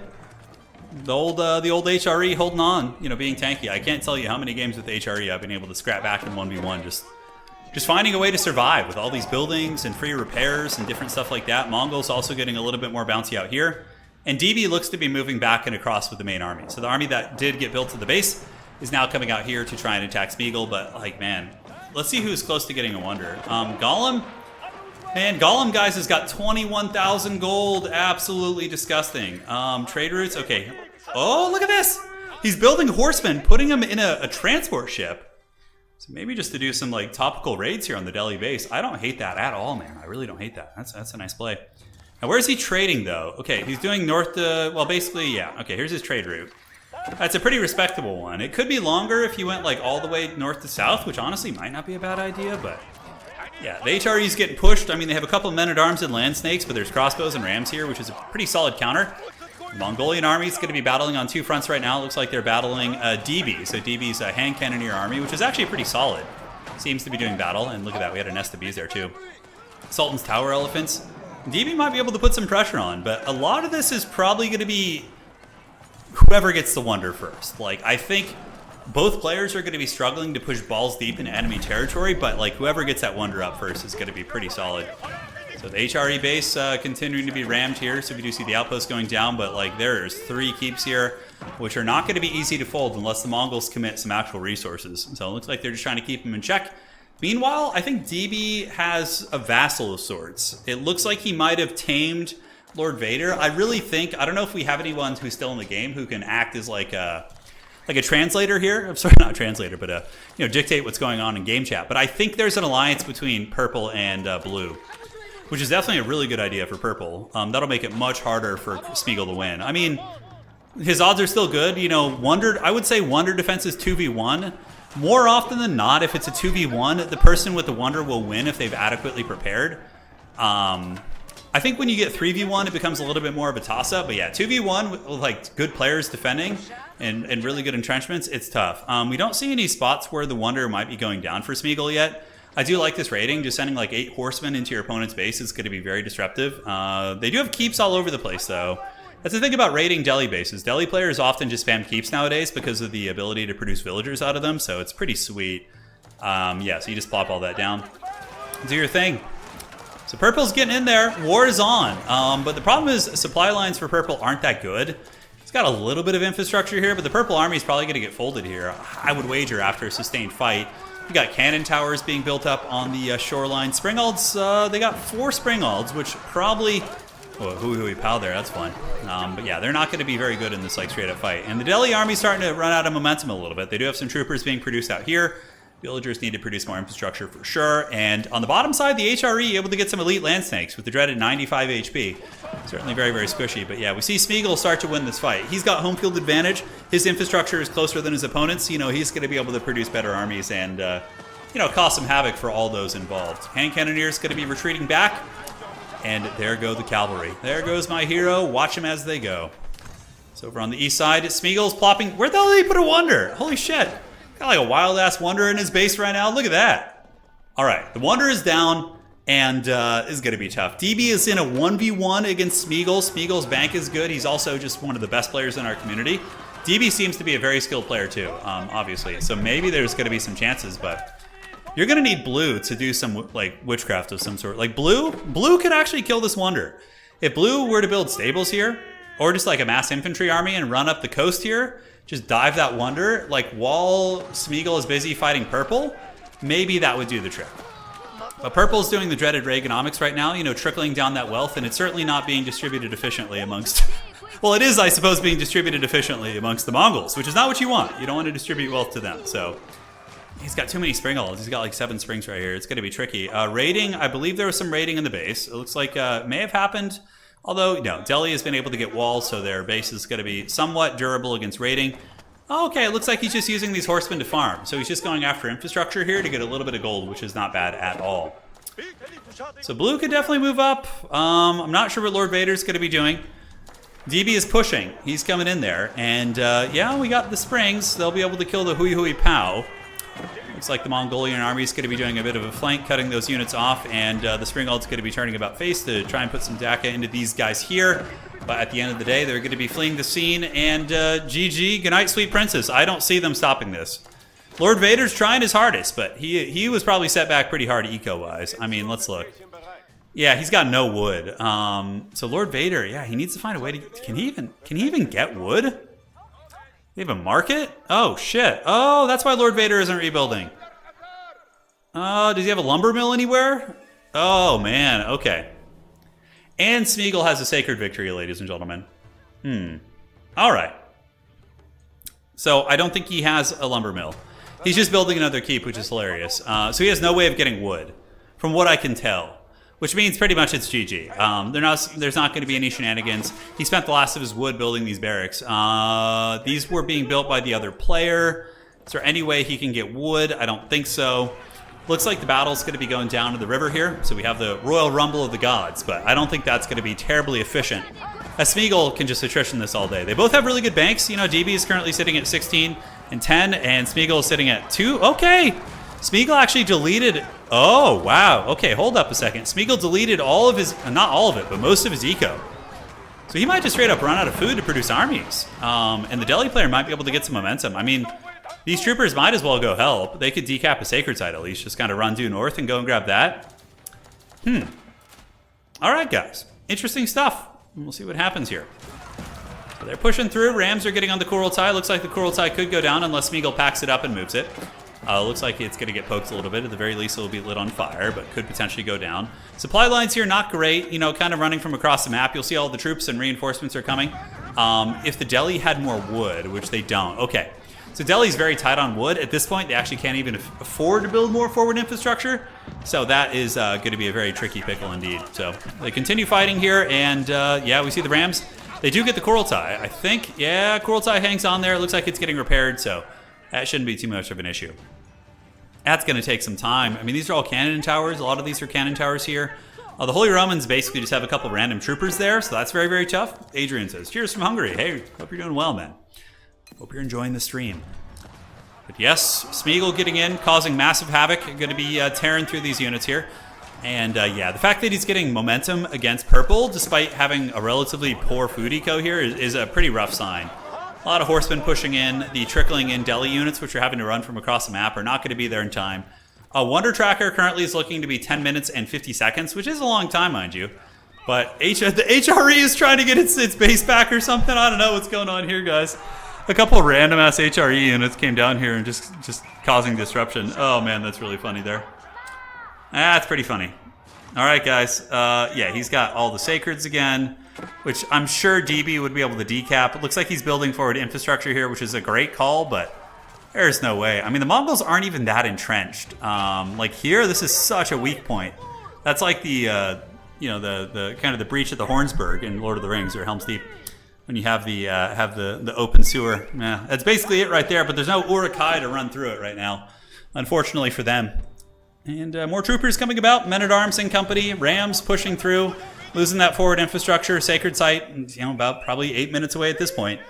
The old HRE holding on, you know, being tanky. I can't tell you how many games with HRE I've been able to scrap back in 1v1, just finding a way to survive with all these buildings and free repairs and different stuff like that. Mongol's also getting a little bit more bouncy out here. And DB looks to be moving back and across with the main army. So the army that did get built to the base is now coming out here to try and attack Smeagol. But, like, man, let's see who's close to getting a wonder. Gollum? Man, Gollum, guys, has got 21,000 gold. Absolutely disgusting. Trade routes? Okay. Oh, look at this. He's building horsemen, putting them in a transport ship. So maybe just to do some, like, topical raids here on the Delhi base. I don't hate that at all, man. I really don't hate that. That's a nice play. Now, where is he trading, though? Okay, he's doing north to... Well, basically, yeah. Okay, here's his trade route. That's a pretty respectable one. It could be longer if you went, like, all the way north to south, which honestly might not be a bad idea, but... Yeah, the HRE's getting pushed. I mean, they have a couple of men-at-arms and land snakes, but there's crossbows and rams here, which is a pretty solid counter. The Mongolian army is going to be battling on two fronts right now. It looks like they're battling DB. So DB's a hand cannoneer army, which is actually pretty solid. Seems to be doing battle. And look at that, we had a nest of bees there too. Sultan's Tower elephants. DB might be able to put some pressure on, but a lot of this is probably going to be whoever gets the wonder first. Like, I think both players are going to be struggling to push balls deep into enemy territory, but like whoever gets that wonder up first is going to be pretty solid. So the HRE base continuing to be rammed here, so we do see the outpost going down, but like there's 3 keeps here, which are not going to be easy to fold unless the Mongols commit some actual resources. So it looks like they're just trying to keep them in check. Meanwhile, I think DB has a vassal of sorts. It looks like he might have tamed Lord Vader. I really think, I don't know if we have anyone who's still in the game who can act as like a translator here. I'm sorry, not a translator, but dictate what's going on in game chat. But I think there's an alliance between purple and blue, which is definitely a really good idea for purple. That'll make it much harder for Smeagol to win. I mean, his odds are still good. I would say wonder defense is 2v1. More often than not, if it's a 2v1, the person with the wonder will win if they've adequately prepared. I think when you get 3v1, it becomes a little bit more of a toss-up. But yeah, 2v1 with like good players defending and really good entrenchments, it's tough. We don't see any spots where the wonder might be going down for Smeagol yet. I do like this raiding. Just sending like 8 horsemen into your opponent's base is going to be very disruptive. They do have keeps all over the place, though. That's the thing about raiding Delhi bases. Delhi players often just spam keeps nowadays because of the ability to produce villagers out of them, so it's pretty sweet. Yeah, so you just plop all that down. Do your thing. So purple's getting in there. War is on. But the problem is supply lines for purple aren't that good. It's got a little bit of infrastructure here, but the purple army is probably going to get folded here. I would wager after a sustained fight. We got cannon towers being built up on the shoreline. Springalds, they got 4 Springalds, which probably... Oh, hooey pow there, that's fun. But yeah, they're not going to be very good in this like straight up fight. And the Delhi army's starting to run out of momentum a little bit. They do have some troopers being produced out here. Villagers need to produce more infrastructure for sure. And on the bottom side, the HRE able to get some elite land snakes with the dreaded 95 HP. Certainly very, very squishy. But yeah, we see Smeagol start to win this fight. He's got home field advantage. His infrastructure is closer than his opponents. He's going to be able to produce better armies and, cause some havoc for all those involved. Hand Cannoneer's going to be retreating back. And there go the cavalry. There goes my hero. Watch them as they go. So over on the east side, Smeagol's plopping. Where the hell did he put a wonder? Holy shit. Got like a wild-ass wonder in his base right now. Look at that. All right, the wonder is down, and is going to be tough. DB is in a 1v1 against Smeagol. Smeagol's bank is good. He's also just one of the best players in our community. DB seems to be a very skilled player too, obviously. So maybe there's going to be some chances, but... You're going to need blue to do some like witchcraft of some sort. Like blue could actually kill this wonder. If blue were to build stables here, or just like a mass infantry army and run up the coast here, just dive that wonder, like while Smeagol is busy fighting purple, maybe that would do the trick. But purple's doing the dreaded Reaganomics right now, trickling down that wealth, and it's certainly not being distributed efficiently amongst... Well, it is, I suppose, being distributed efficiently amongst the Mongols, which is not what you want. You don't want to distribute wealth to them, so... He's got too many springles. He's got like 7 springs right here. It's going to be tricky. Raiding, I believe there was some raiding in the base. It looks like may have happened. Although, no, Delhi has been able to get walls, so their base is going to be somewhat durable against raiding. Okay, it looks like he's just using these horsemen to farm. So he's just going after infrastructure here to get a little bit of gold, which is not bad at all. So blue could definitely move up. I'm not sure what Lord Vader's going to be doing. DB is pushing. He's coming in there. And yeah, we got the springs. They'll be able to kill the Hui Hui Pow. Looks like the Mongolian army is going to be doing a bit of a flank, cutting those units off, and the Spring Ald's going to be turning about face to try and put some Daka into these guys here. But at the end of the day, they're going to be fleeing the scene, and GG, good night, sweet princess. I don't see them stopping this. Lord Vader's trying his hardest, but he was probably set back pretty hard eco-wise. I mean, let's look. Yeah, he's got no wood. So Lord Vader, yeah, he needs to find a way to... Can he even get wood? They have a market? Oh, shit. Oh, that's why Lord Vader isn't rebuilding. Does he have a lumber mill anywhere? Oh, man. Okay. And Smeagol has a sacred victory, ladies and gentlemen. All right. So I don't think he has a lumber mill. He's just building another keep, which is hilarious. So he has no way of getting wood, from what I can tell. Which means pretty much it's GG. There's not going to be any shenanigans. He spent the last of his wood building these barracks. These were being built by the other player. Is there any way he can get wood? I don't think so. Looks like the battle's going to be going down to the river here. So we have the Royal Rumble of the Gods. But I don't think that's going to be terribly efficient. As Smeagol can just attrition this all day. They both have really good banks. You know, DB is currently sitting at 16 and 10. And Smeagol is sitting at 2. Okay. Smeagol actually deleted... Oh, wow. Okay, hold up a second. Smeagol deleted all of his... Not all of it, but most of his eco. So he might just straight up run out of food to produce armies. And the Delhi player might be able to get some momentum. I mean, these troopers might as well go help. They could decap a sacred site at least. Just kind of run due north and go and grab that. All right, guys. Interesting stuff. We'll see what happens here. So they're pushing through. Rams are getting on the Kurultai. Looks like the Kurultai could go down unless Smeagol packs it up and moves it. Looks like it's going to get poked a little bit. At the very least, it will be lit on fire, but could potentially go down. Supply lines here, not great. You know, kind of running from across the map. You'll see all the troops and reinforcements are coming. If the Delhi had more wood, which they don't. Okay, so Delhi's very tight on wood. At this point, they actually can't even afford to build more forward infrastructure. So that is going to be a very tricky pickle indeed. So they continue fighting here, and yeah, we see the Rams. They do get the Kurultai. I think, yeah, Kurultai hangs on there. It looks like it's getting repaired, so that shouldn't be too much of an issue. That's going to take some time. I mean, these are all cannon towers. A lot of these are cannon towers here. The Holy Romans basically just have a couple random troopers there, so that's very, very tough. Adrian says, cheers from Hungary. Hey, hope you're doing well, man. Hope you're enjoying the stream. But yes, Smeagol getting in, causing massive havoc. Going to be tearing through these units here. And yeah, the fact that he's getting momentum against purple, despite having a relatively poor food eco here, is a pretty rough sign. A lot of horsemen pushing in. The trickling in Delhi units, which are having to run from across the map, are not going to be there in time. Wonder Tracker currently is looking to be 10 minutes and 50 seconds, which is a long time, mind you. But the HRE is trying to get its base back or something. I don't know what's going on here, guys. A couple of random-ass HRE units came down here and just causing disruption. Oh, man, that's really funny there. That's pretty funny. All right, guys. Yeah, he's got all the sacreds again, which I'm sure DB would be able to decap. It looks like he's building forward infrastructure here, which is a great call, but there's no way. I mean, the Mongols aren't even that entrenched. Like here, this is such a weak point. That's like the, you know, the kind of the breach at the Hornsburg in Lord of the Rings or Helm's Deep, when you have the open sewer. Yeah, that's basically it right there. But there's no Urukai to run through it right now, unfortunately for them. And more troopers coming about. Men-at-Arms in company. Rams pushing through. Losing that forward infrastructure, sacred site, you know, about probably 8 minutes away at this point.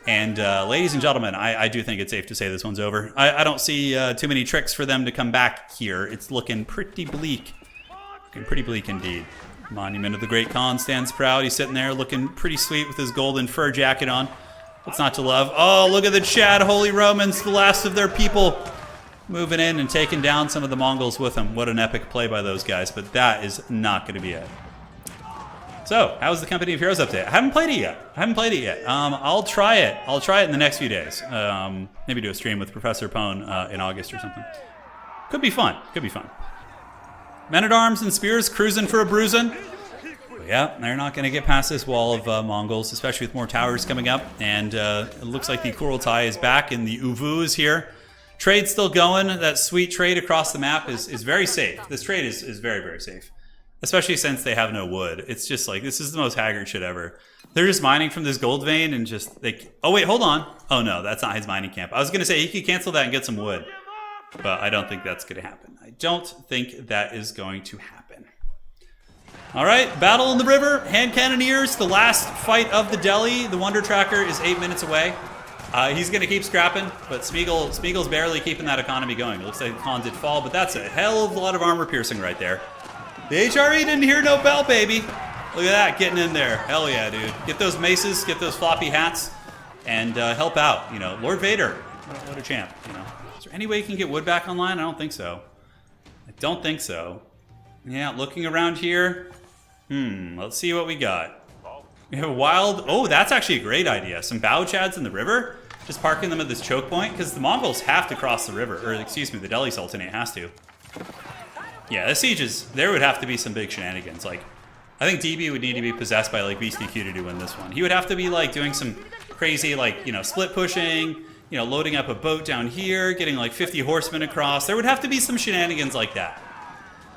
And ladies and gentlemen, I do think it's safe to say this one's over. I don't see too many tricks for them to come back here. It's looking pretty bleak. Looking pretty bleak indeed. Monument of the Great Khan stands proud. He's sitting there looking pretty sweet with his golden fur jacket on. What's not to love? Oh, look at the Chad Holy Romans, the last of their people, moving in and taking down some of the Mongols with them. What an epic play by those guys, but that is not going to be it. So, how's the Company of Heroes update? I haven't played it yet. I'll try it. I'll try it in the next few days. Maybe do a stream with Professor Pone in August or something. Could be fun. Men-at-Arms and Spears cruising for a bruising. But yeah, they're not going to get past this wall of Mongols, especially with more towers coming up. And it looks like the Kurultai is back and the Uvu is here. Trade's still going. That sweet trade across the map is very safe. This trade is very, very safe. Especially since they have no wood. It's just like, this is the most haggard shit ever. They're just mining from this gold vein and just, oh wait, hold on. Oh no, that's not his mining camp. I was going to say, he could cancel that and get some wood. But I don't think that's going to happen. I don't think that is going to happen. All right, battle in the river. Hand Cannoneers, the last fight of the Delhi. The Wonder Tracker is 8 minutes away. He's going to keep scrapping, but Smeagol's barely keeping that economy going. It looks like Khan did fall, but that's a hell of a lot of armor piercing right there. The HRE didn't hear no bell, baby. Look at that, getting in there. Hell yeah, dude. Get those maces, get those floppy hats, and help out. You know, Lord Vader, what a champ, you know. Is there any way you can get wood back online? I don't think so. I don't think so. Yeah, looking around here. Let's see what we got. We have a wild... Oh, that's actually a great idea. Some bow chads in the river. Just parking them at this choke point, because the Mongols have to cross the river. Or, excuse me, the Delhi Sultanate has to. Yeah, the sieges, there would have to be some big shenanigans. Like, I think DB would need to be possessed by, like, Beastie Q to win this one. He would have to be, like, doing some crazy, like, you know, split pushing, you know, loading up a boat down here, getting, like, 50 horsemen across. There would have to be some shenanigans like that.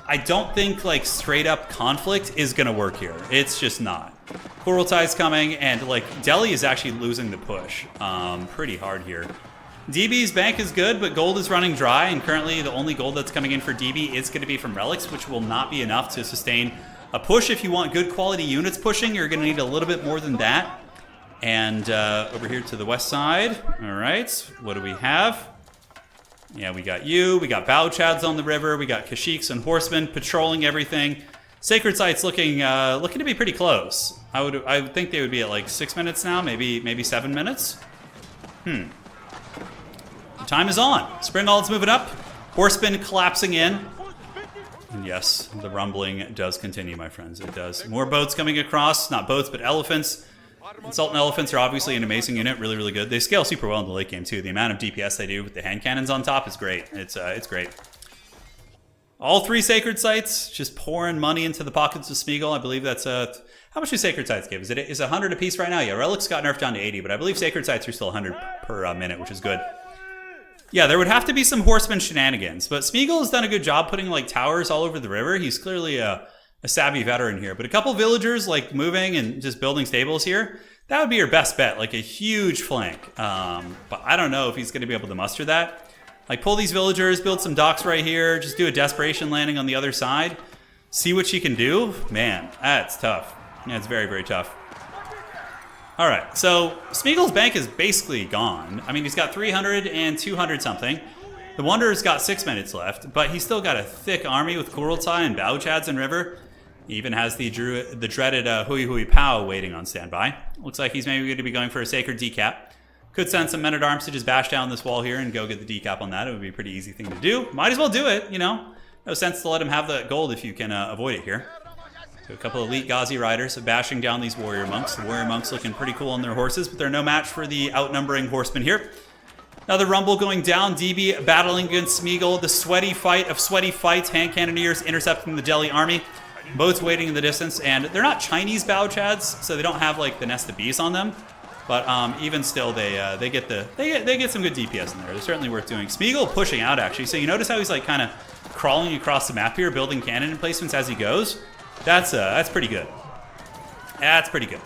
I don't think, like, straight-up conflict is going to work here. It's just not. Kurultai's coming, and, like, Delhi is actually losing the push pretty hard here. DB's bank is good, but gold is running dry, and currently the only gold that's coming in for DB is going to be from relics, which will not be enough to sustain a push. If you want good quality units pushing, you're going to need a little bit more than that. And over here to the west side, all right, what do we have? Yeah, we got you. We got bow chads on the river. We got Kashyyyks and horsemen patrolling everything. Sacred Site's looking to be pretty close. I would think they would be at like 6 minutes now, maybe 7 minutes. The time is on. Springald's moving up. Horsemen collapsing in. And yes, the rumbling does continue, my friends. It does. More boats coming across. Not boats, but elephants. Sultan elephants are obviously an amazing unit, really, really good. They scale super well in the late game too. The amount of DPS they do with the hand cannons on top is great. It's great. All three sacred sites just pouring money into the pockets of Smeagol. I believe that's how much do sacred sites give? Is it 100 a piece right now? Yeah, relics got nerfed down to 80, but I believe sacred sites are still 100 per minute, which is good. Yeah, there would have to be some horseman shenanigans, but Smeagol has done a good job putting like towers all over the river. He's clearly a savvy veteran here, but a couple villagers like moving and just building stables here, that would be your best bet, like a huge flank. But I don't know if he's going to be able to muster that. Like pull these villagers, build some docks right here, just do a desperation landing on the other side, see what you can do. Man, that's tough. Yeah, it's very, very tough. All right, so Smeagol's bank is basically gone. I mean, he's got 300 and 200 something. The Wanderer's got 6 minutes left, but he's still got a thick army with Kurultai and Bao Chads and River. He even has the dreaded Hui Hui Pao waiting on standby. Looks like he's maybe going to be going for a Sacred Decap. Could send some men-at-arms to just bash down this wall here and go get the decap on that. It would be a pretty easy thing to do. Might as well do it, you know. No sense to let him have the gold if you can avoid it here. So a couple of elite Ghazi riders bashing down these warrior monks. The warrior monks looking pretty cool on their horses, but they're no match for the outnumbering horsemen here. Another rumble going down. DB battling against Smeagol. The sweaty fight of sweaty fights. Hand Cannoneers intercepting the Delhi army. Boats waiting in the distance, and they're not Chinese Bao Chads, so they don't have like the nest of bees on them. But even still, they get some good DPS in there. They're certainly worth doing. Smeagol pushing out actually. So you notice how he's like kind of crawling across the map here, building cannon emplacements as he goes. That's pretty good. That's pretty good.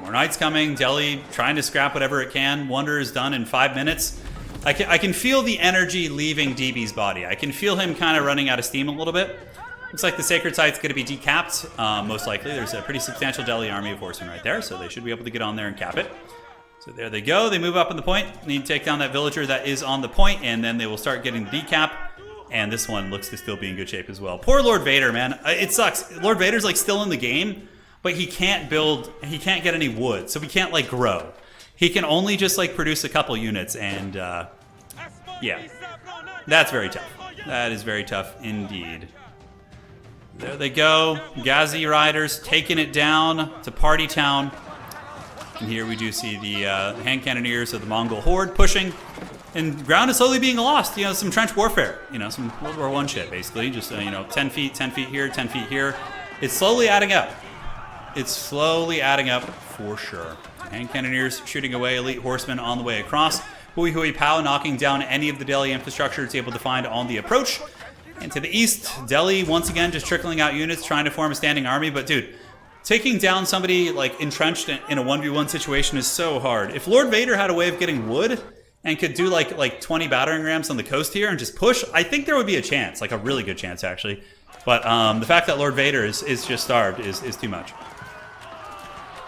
More knights coming. Delhi trying to scrap whatever it can. Wonder is done in 5 minutes. I can feel the energy leaving DB's body. I can feel him kind of running out of steam a little bit. Looks like the Sacred Site's going to be decapped, most likely. There's a pretty substantial Delhi army of horsemen right there, so they should be able to get on there and cap it. So there they go. They move up on the point. Need to take down that villager that is on the point, and then they will start getting the decap. And this one looks to still be in good shape as well. Poor Lord Vader, man. It sucks. Lord Vader's like still in the game, but he can't get any wood, so he can't like grow. He can only just like produce a couple units, and yeah, that's very tough. That is very tough indeed. There they go. Ghazi riders taking it down to Party Town. And here we do see the hand cannoneers of the Mongol horde pushing. And ground is slowly being lost. You know, some trench warfare. You know, some World War I shit, basically. Just, you know, 10 feet here, 10 feet here. It's slowly adding up. It's slowly adding up for sure. Hand cannoneers shooting away elite horsemen on the way across. Hui Hui Pow knocking down any of the Delhi infrastructure it's able to find on the approach. And to the east, Delhi once again just trickling out units, trying to form a standing army. But dude, taking down somebody like entrenched in a 1v1 situation is so hard. If Lord Vader had a way of getting wood and could do like 20 battering rams on the coast here and just push, I think there would be a chance, like a really good chance actually. But the fact that Lord Vader is just starved is too much.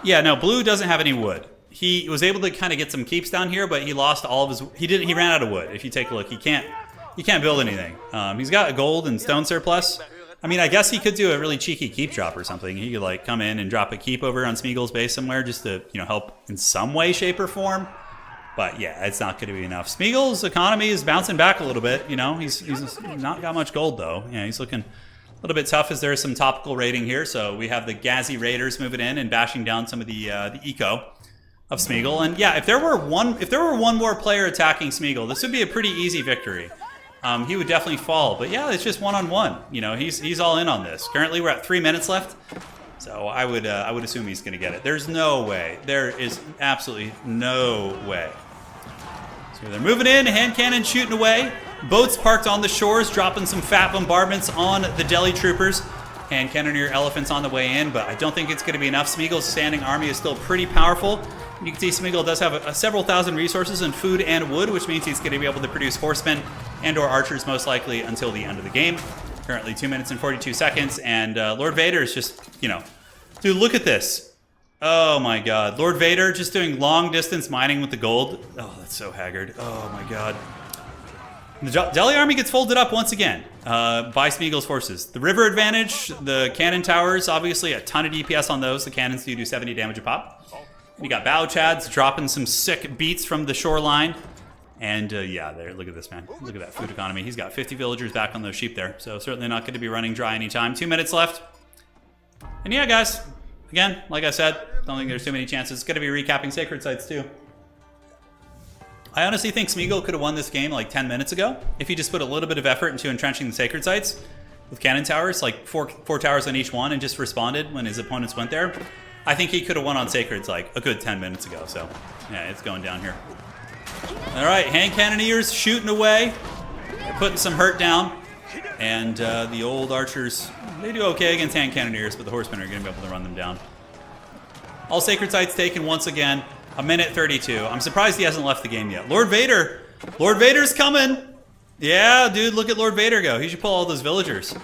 Yeah, no, blue doesn't have any wood. He was able to kind of get some keeps down here, but he lost all of his. He ran out of wood. If you take a look, he can't build anything. He's got a gold and stone surplus. I mean, I guess he could do a really cheeky keep drop or something. He could like come in and drop a keep over on Smeagol's base somewhere just to help in some way, shape, or form. But yeah, it's not going to be enough. Smeagol's economy is bouncing back a little bit. He's not got much gold though. Yeah, he's looking a little bit tough as there is some topical raiding here. So we have the Ghazi Raiders moving in and bashing down some of the eco of Smeagol. And yeah, if there were one more player attacking Smeagol, this would be a pretty easy victory. He would definitely fall. But yeah, it's just one-on-one. He's all in on this. Currently, we're at 3 minutes left. So I would assume he's going to get it. There's no way. There is absolutely no way. So they're moving in, hand cannon shooting away. Boats parked on the shores, dropping some fat bombardments on the Delhi troopers. Hand cannoneer elephants on the way in, but I don't think it's going to be enough. Smeagol's standing army is still pretty powerful. You can see Smeagol does have several thousand resources in food and wood, which means he's going to be able to produce horsemen and or archers most likely until the end of the game. Currently 2 minutes and 42 seconds, and Lord Vader is just, dude, look at this. Oh my god. Lord Vader just doing long distance mining with the gold. Oh, that's so haggard. Oh my god. The Delhi army gets folded up once again by Smeagol's forces. The river advantage, the cannon towers, obviously a ton of DPS on those. The cannons do 70 damage a pop. And you got Bao Chads dropping some sick beats from the shoreline. And yeah, there, look at this, man. Look at that food economy. He's got 50 villagers back on those sheep there. So certainly not going to be running dry anytime. 2 minutes left. And yeah, guys, again, like I said, don't think there's too many chances. It's going to be recapping sacred sites too. I honestly think Smeagol could have won this game like 10 minutes ago if he just put a little bit of effort into entrenching the sacred sites with cannon towers, like four towers on each one, and just responded when his opponents went there. I think he could have won on sacreds like a good 10 minutes ago. So yeah, it's going down here. All right, hand cannoneers shooting away. They're putting some hurt down. And the old archers, they do okay against hand cannoneers, but the horsemen are going to be able to run them down. All sacred sites taken once again. 1:32. I'm surprised he hasn't left the game yet. Lord Vader's coming. Yeah, dude, look at Lord Vader go. He should pull all those villagers.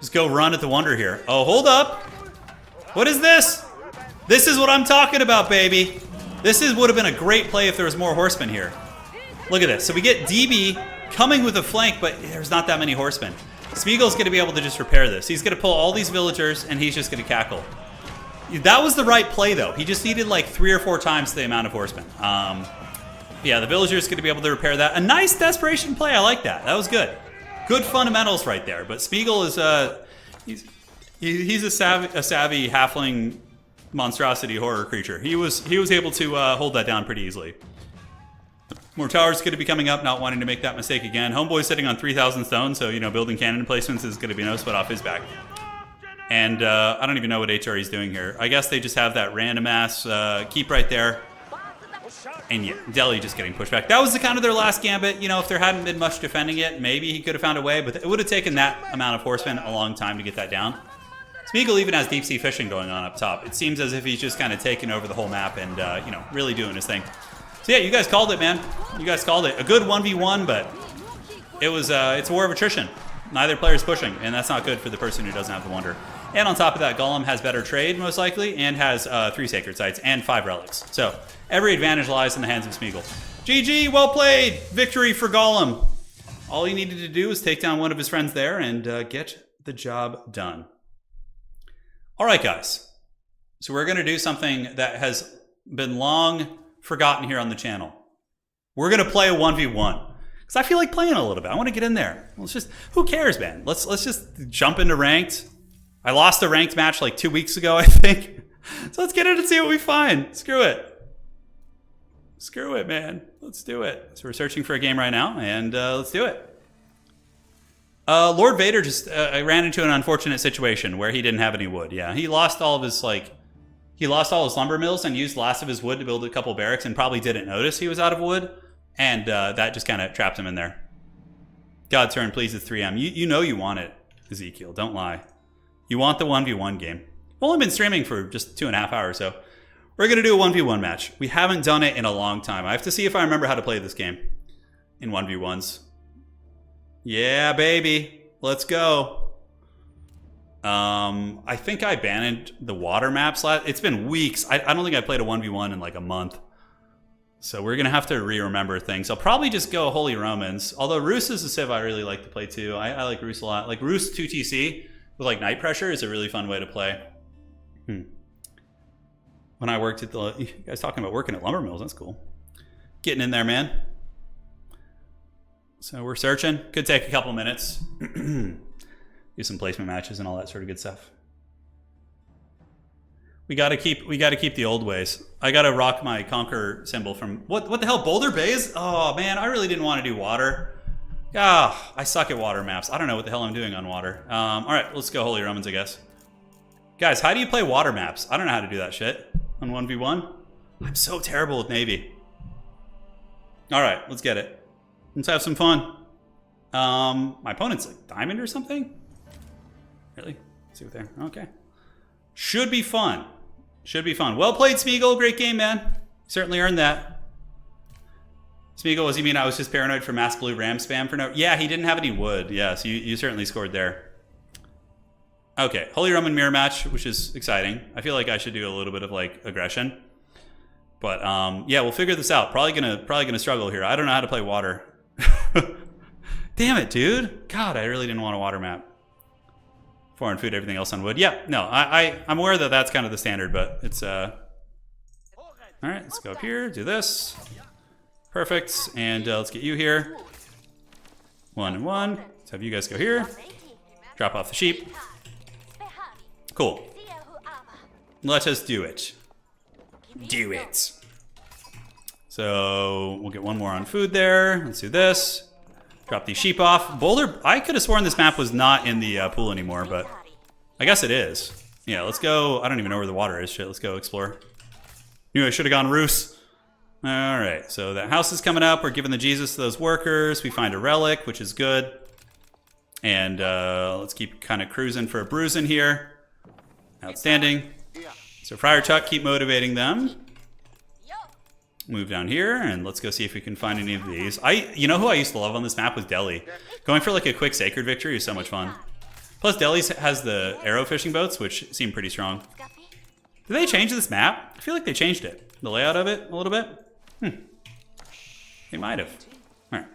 Just go run at the wonder here. Oh, hold up. What is this? This is what I'm talking about, baby. This would have been a great play if there was more horsemen here. Look at this. So we get DB coming with a flank, but there's not that many horsemen. Smeagol's going to be able to just repair this. He's going to pull all these villagers, and he's just going to cackle. That was the right play, though. He just needed like 3 or 4 times the amount of horsemen. Yeah, the villager's going to be able to repair that. A nice desperation play. I like that. That was good. Good fundamentals right there. But Smeagol is he's a savvy halfling monstrosity horror creature. He was able to hold that down pretty easily. More towers going to be coming up, not wanting to make that mistake again. Homeboy's sitting on 3,000 stone, so building cannon emplacements is going to be no sweat off his back. And I don't even know what HRE's doing here. I guess they just have that random ass keep right there. And yeah, Delhi just getting pushed back. That was the kind of their last gambit. If there hadn't been much defending it, maybe he could have found a way, but it would have taken that amount of horsemen a long time to get that down. Smeagol even has deep sea fishing going on up top. It seems as if he's just kind of taking over the whole map and really doing his thing. So yeah, you guys called it, man. You guys called it. A good 1v1, but it's a war of attrition. Neither player's pushing, and that's not good for the person who doesn't have the wonder. And on top of that, Gollum has better trade, most likely, and has 3 sacred sites and 5 relics. So every advantage lies in the hands of Smeagol. GG, well played! Victory for Gollum. All he needed to do was take down one of his friends there and get the job done. All right, guys. So we're going to do something that has been long forgotten here on the channel. We're going to play a 1v1. Because I feel like playing a little bit. I want to get in there. Who cares, man? Let's just jump into ranked. I lost a ranked match like 2 weeks ago, I think. So let's get in and see what we find. Screw it. Screw it, man. Let's do it. So we're searching for a game right now, and let's do it. Lord Vader just ran into an unfortunate situation where he didn't have any wood. Yeah, he lost all of his lumber mills and used the last of his wood to build a couple barracks and probably didn't notice he was out of wood. And that just kind of traps him in there. God turn, please, it's 3M. You know you want it, Ezekiel. Don't lie. You want the 1v1 game. I've only been streaming for just 2.5 hours, so we're going to do a 1v1 match. We haven't done it in a long time. I have to see if I remember how to play this game in 1v1s. Yeah, baby. Let's go. I think I banned the water maps last. It's been weeks. I don't think I played a 1v1 in like a month. So we're going to have to re-remember things. I'll probably just go Holy Romans. Although Rus is a civ I really like to play too. I like Rus a lot. Like Rus 2TC with like Night Pressure is a really fun way to play. When I worked at the... You guys talking about working at lumber mills. That's cool. Getting in there, man. So we're searching. Could take a couple minutes. Do some placement matches and all that sort of good stuff. We gotta keep the old ways. I gotta rock my Conquer symbol from what the hell, Boulder Bays? Oh man, I really didn't want to do water. Ah, I suck at water maps. I don't know what the hell I'm doing on water. All right, let's go Holy Romans, I guess. Guys, how do you play water maps? I don't know how to do that shit on 1v1. I'm so terrible with Navy. All right, let's get it. Let's have some fun. My opponent's like diamond or something. Really? Let's see what they're... Okay. Should be fun. Should be fun. Well played, Smeagol. Great game, man. Certainly earned that. Smeagol, does he mean I was just paranoid for Mass Blue Ram spam for no... Yeah, he didn't have any wood. Yeah, so you certainly scored there. Okay, Holy Roman mirror match, which is exciting. I feel like I should do a little bit of like aggression. But yeah, we'll figure this out. Probably gonna struggle here. I don't know how to play water. Damn it, dude. God, I really didn't want a water map. Foreign food, everything else on wood. Yeah, no, I'm aware that that's kind of the standard, but it's all right, let's go up here, do this. Perfect, and let's get you here. 1 and 1. Let's have you guys go here. Drop off the sheep. Cool. Let us do it. Do it. So we'll get one more on food there. Let's do this. Drop these sheep off. Boulder, I could have sworn this map was not in the pool anymore, but I guess it is. Yeah, let's go. I don't even know where the water is. Shit, let's go explore. Knew I should have gone Roos. All right, so that house is coming up. We're giving the Jesus to those workers. We find a relic, which is good. And let's keep kind of cruising for a bruising here. Outstanding. So Friar Tuck, keep motivating them. Move down here, and let's go see if we can find any of these. You know who I used to love on this map was Delhi. Going for like a quick Sacred Victory is so much fun. Plus Delhi has the arrow fishing boats, which seem pretty strong. Did they change this map? I feel like they changed it. The layout of it a little bit? They might have. All right,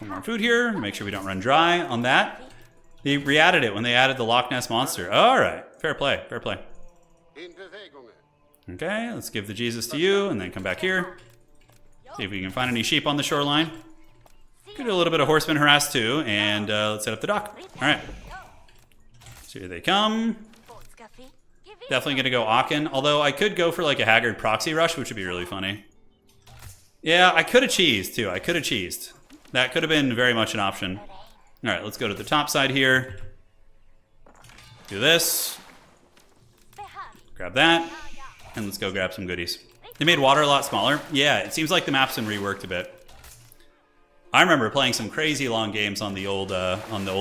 one more food here. Make sure we don't run dry on that. They re-added it when they added the Loch Ness Monster. All right, fair play, fair play. Okay, let's give the Jesus to you, and then come back here. See if we can find any sheep on the shoreline. Could do a little bit of horseman harass too, and let's set up the dock. All right. So here they come. Definitely gonna go Aachen, although I could go for like a Haggard proxy rush, which would be really funny. Yeah, I could have cheesed too. I could have cheesed. That could have been very much an option. All right, let's go to the top side here. Do this. Grab that, and let's go grab some goodies. They made water a lot smaller. Yeah, it seems like the map's been reworked a bit. I remember playing some crazy long games on the old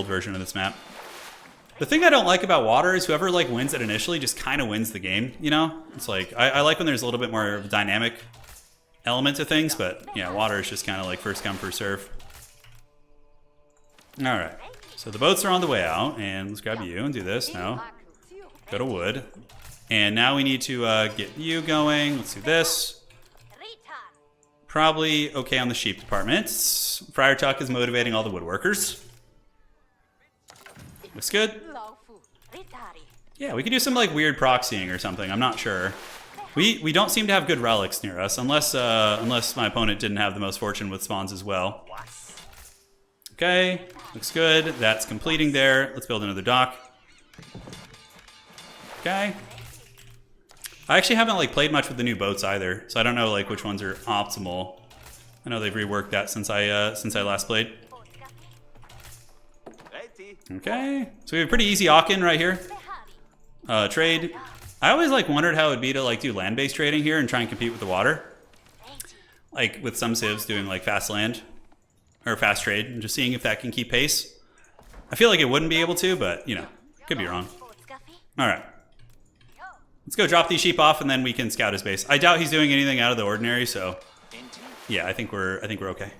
version of this map. The thing I don't like about water is whoever like wins it initially just kind of wins the game. You know, it's like I like when there's a little bit more of a dynamic element to things, but yeah, water is just kind of like first come first serve. All right, so the boats are on the way out, and let's grab you and do this now. Go to wood. And now we need to get you going. Let's do this. Probably okay on the sheep department. Friar Tuck is motivating all the woodworkers. Looks good. Yeah, we could do some like weird proxying or something. I'm not sure. We don't seem to have good relics near us, unless my opponent didn't have the most fortune with spawns as well. Okay, looks good. That's completing there. Let's build another dock. Okay. I actually haven't like played much with the new boats either, so I don't know like which ones are optimal. I know they've reworked that since I last played. Okay, so we have a pretty easy Aachen right here. Trade. I always like wondered how it would be to like do land-based trading here and try and compete with the water. like with some civs doing like fast land or fast trade and just seeing if that can keep pace. I feel like it wouldn't be able to, but you know, could be wrong. All right. Let's go drop these sheep off and then we can scout his base. I doubt he's doing anything out of the ordinary, so yeah, I think we're okay.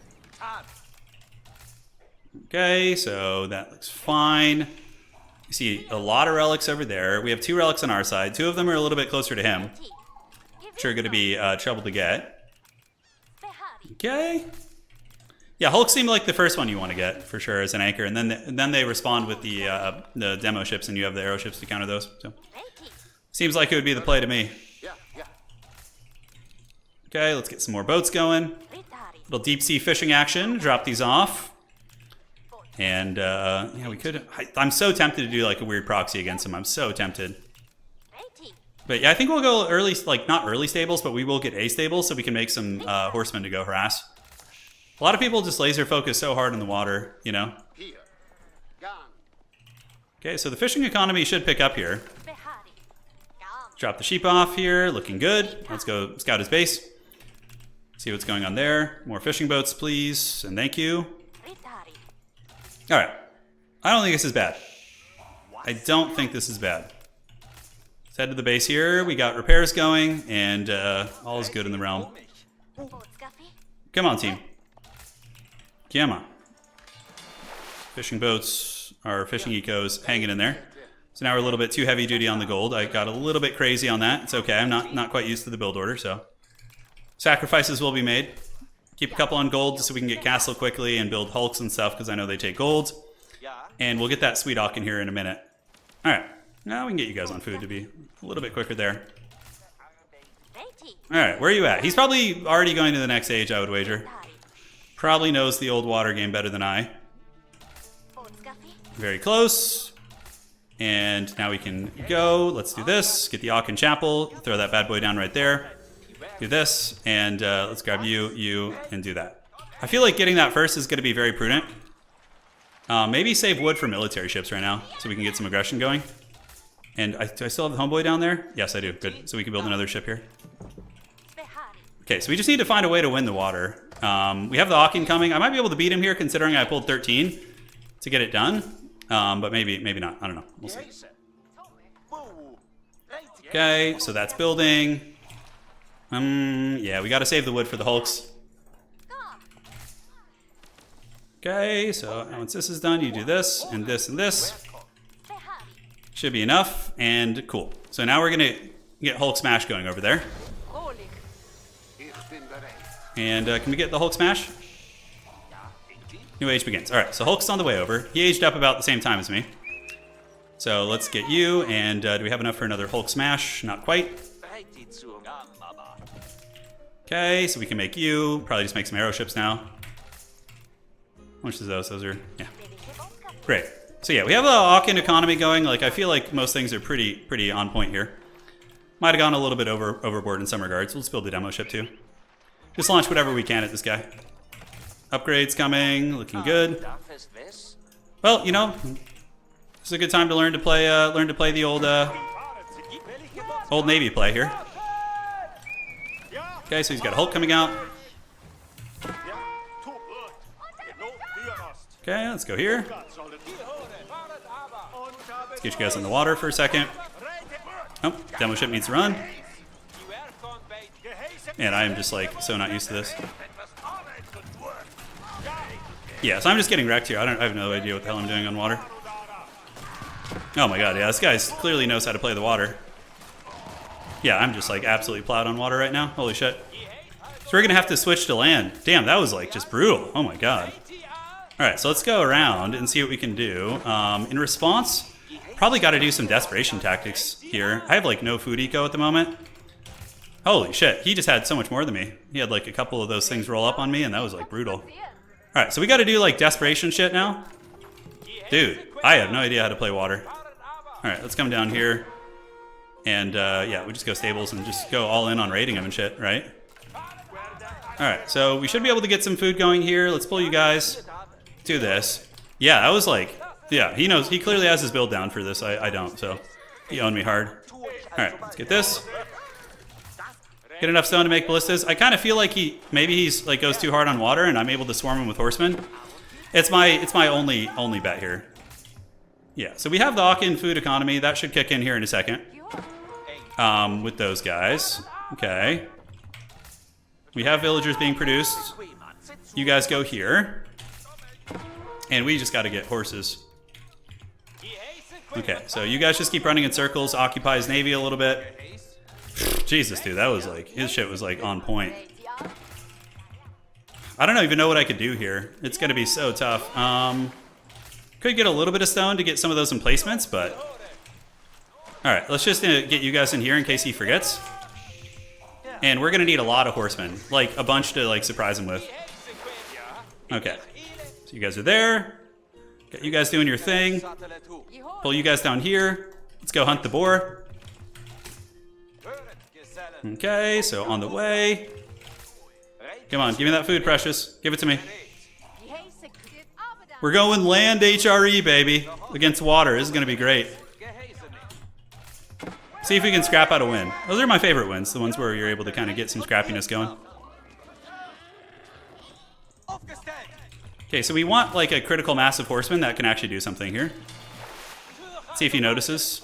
Okay, so that looks fine. You see a lot of relics over there. We have 2 relics on our side. 2 of them are a little bit closer to him, which are going to be trouble to get. Okay. Yeah, Hulk seemed like the first one you want to get for sure as an anchor, and then they respond with the demo ships, and you have the arrow ships to counter those. So seems like it would be the play to me. Okay, let's get some more boats going. Little deep sea fishing action. Drop these off. And yeah, we could. I'm so tempted to do like a weird proxy against him. I'm so tempted. But yeah, I think we'll go early, like not early stables, but we will get A stables so we can make some horsemen to go harass. A lot of people just laser focus so hard on the water, you know. Okay, so the fishing economy should pick up here. Drop the sheep off here, looking good. Let's go scout his base. See what's going on there. More fishing boats, please, and thank you. All right, I don't think this is bad. I don't think this is bad. Let's head to the base here. We got repairs going, and all is good in the realm. Come on, team. Come on. Fishing boats, our fishing ecos hanging in there. So now we're a little bit too heavy duty on the gold. I got a little bit crazy on that. It's okay. I'm not quite used to the build order, so sacrifices will be made. Keep a couple on gold so we can get castle quickly and build hulks and stuff because I know they take gold. And we'll get that sweet Hawk in here in a minute. All right. Now we can get you guys on food to be a little bit quicker there. All right, where are you at? He's probably already going to the next age, I would wager. Probably knows the old water game better than I. Very close. And now we can go. Let's do this. Get the Aachen Chapel. Throw that bad boy down right there. Do this. And let's grab you, and do that. I feel like getting that first is going to be very prudent. Maybe save wood for military ships right now so we can get some aggression going. And do I still have the homeboy down there? Yes, I do. Good. So we can build another ship here. Okay, so we just need to find a way to win the water. We have the Aachen coming. I might be able to beat him here considering I pulled 13 to get it done. But maybe not. I don't know. We'll see. Okay, so that's building. Yeah, we got to save the wood for the hulks. Okay, so once this is done, you do this, and this, and this. Should be enough, and cool. So now we're going to get Hulk Smash going over there. And can we get the Hulk Smash? New age begins. All right, so Hulk's on the way over. He aged up about the same time as me. So let's get you, and do we have enough for another Hulk Smash? Not quite. Okay, so we can make you. Probably just make some arrow ships now. How much is those? Those are, yeah. Great. So yeah, we have the Aachen economy going. Like, I feel like most things are pretty on point here. Might have gone a little bit overboard in some regards. Let's build the demo ship too. Just launch whatever we can at this guy. Upgrades coming, looking good. Well, you know, it's a good time to learn to play the old Navy play here. Okay, so he's got a Hulk coming out. Okay, let's go here. Let's get you guys on the water for a second. Oh, demo ship needs to run. Man, I am just like so not used to this. Yeah, so I'm just getting wrecked here. I have no idea what the hell I'm doing on water. Oh my god, yeah, this guy clearly knows how to play the water. Yeah, I'm just like absolutely plowed on water right now. Holy shit. So we're gonna have to switch to land. Damn, that was like just brutal. Oh my god. Alright, so let's go around and see what we can do. In response, probably got to do some desperation tactics here. I have like no food eco at the moment. Holy shit, he just had so much more than me. He had like a couple of those things roll up on me and that was like brutal. Alright, so we got to do like desperation shit now. Dude, I have no idea how to play water. Alright, let's come down here. And yeah, we just go stables and just go all in on raiding him and shit, right? Alright, so we should be able to get some food going here. Let's pull you guys. Do this. Yeah, that was like, yeah, he knows, he clearly has his build down for this. I don't, so he owned me hard. Alright, let's get this. Get enough stone to make ballistas. I kind of feel like he's like goes too hard on water, and I'm able to swarm him with horsemen. It's my only bet here. Yeah, so we have the Aachen food economy. That should kick in here in a second. With those guys. Okay. We have villagers being produced. You guys go here. And we just got to get horses. Okay, so you guys just keep running in circles. Occupy his navy a little bit. Jesus, dude, that was like, his shit was like on point. I don't even know what I could do here. It's going to be so tough. Could get a little bit of stone to get some of those emplacements, but... Alright, let's just get you guys in here in case he forgets. And we're going to need a lot of horsemen. Like, a bunch to, like, surprise him with. Okay. So you guys are there. Got you guys doing your thing. Pull you guys down here. Let's go hunt the boar. Okay, so on the way. Come on, give me that food, precious. Give it to me. We're going land HRE, baby. Against water. This is going to be great. See if we can scrap out a win. Those are my favorite wins. The ones where you're able to kind of get some scrappiness going. Okay, so we want like a critical mass of horsemen that can actually do something here. See if he notices.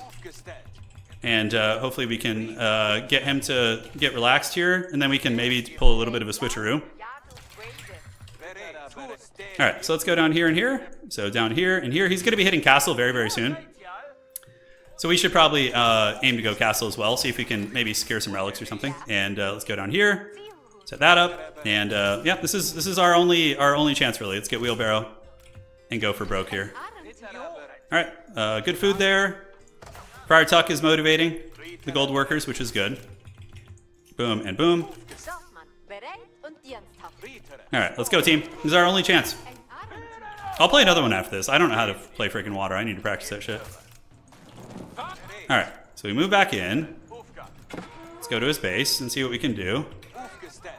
And hopefully we can get him to get relaxed here. And then we can maybe pull a little bit of a switcheroo. Alright, so let's go down here and here. So down here and here. He's going to be hitting castle very, very soon. So we should probably aim to go castle as well. See if we can maybe secure some relics or something. And let's go down here. Set that up. And yeah, this is our only chance really. Let's get wheelbarrow and go for broke here. Alright, good food there. Friar Tuck is motivating the gold workers, which is good. Boom and boom. Alright, let's go, team. This is our only chance. I'll play another one after this. I don't know how to play freaking water. I need to practice that shit. Alright, so we move back in. Let's go to his base and see what we can do.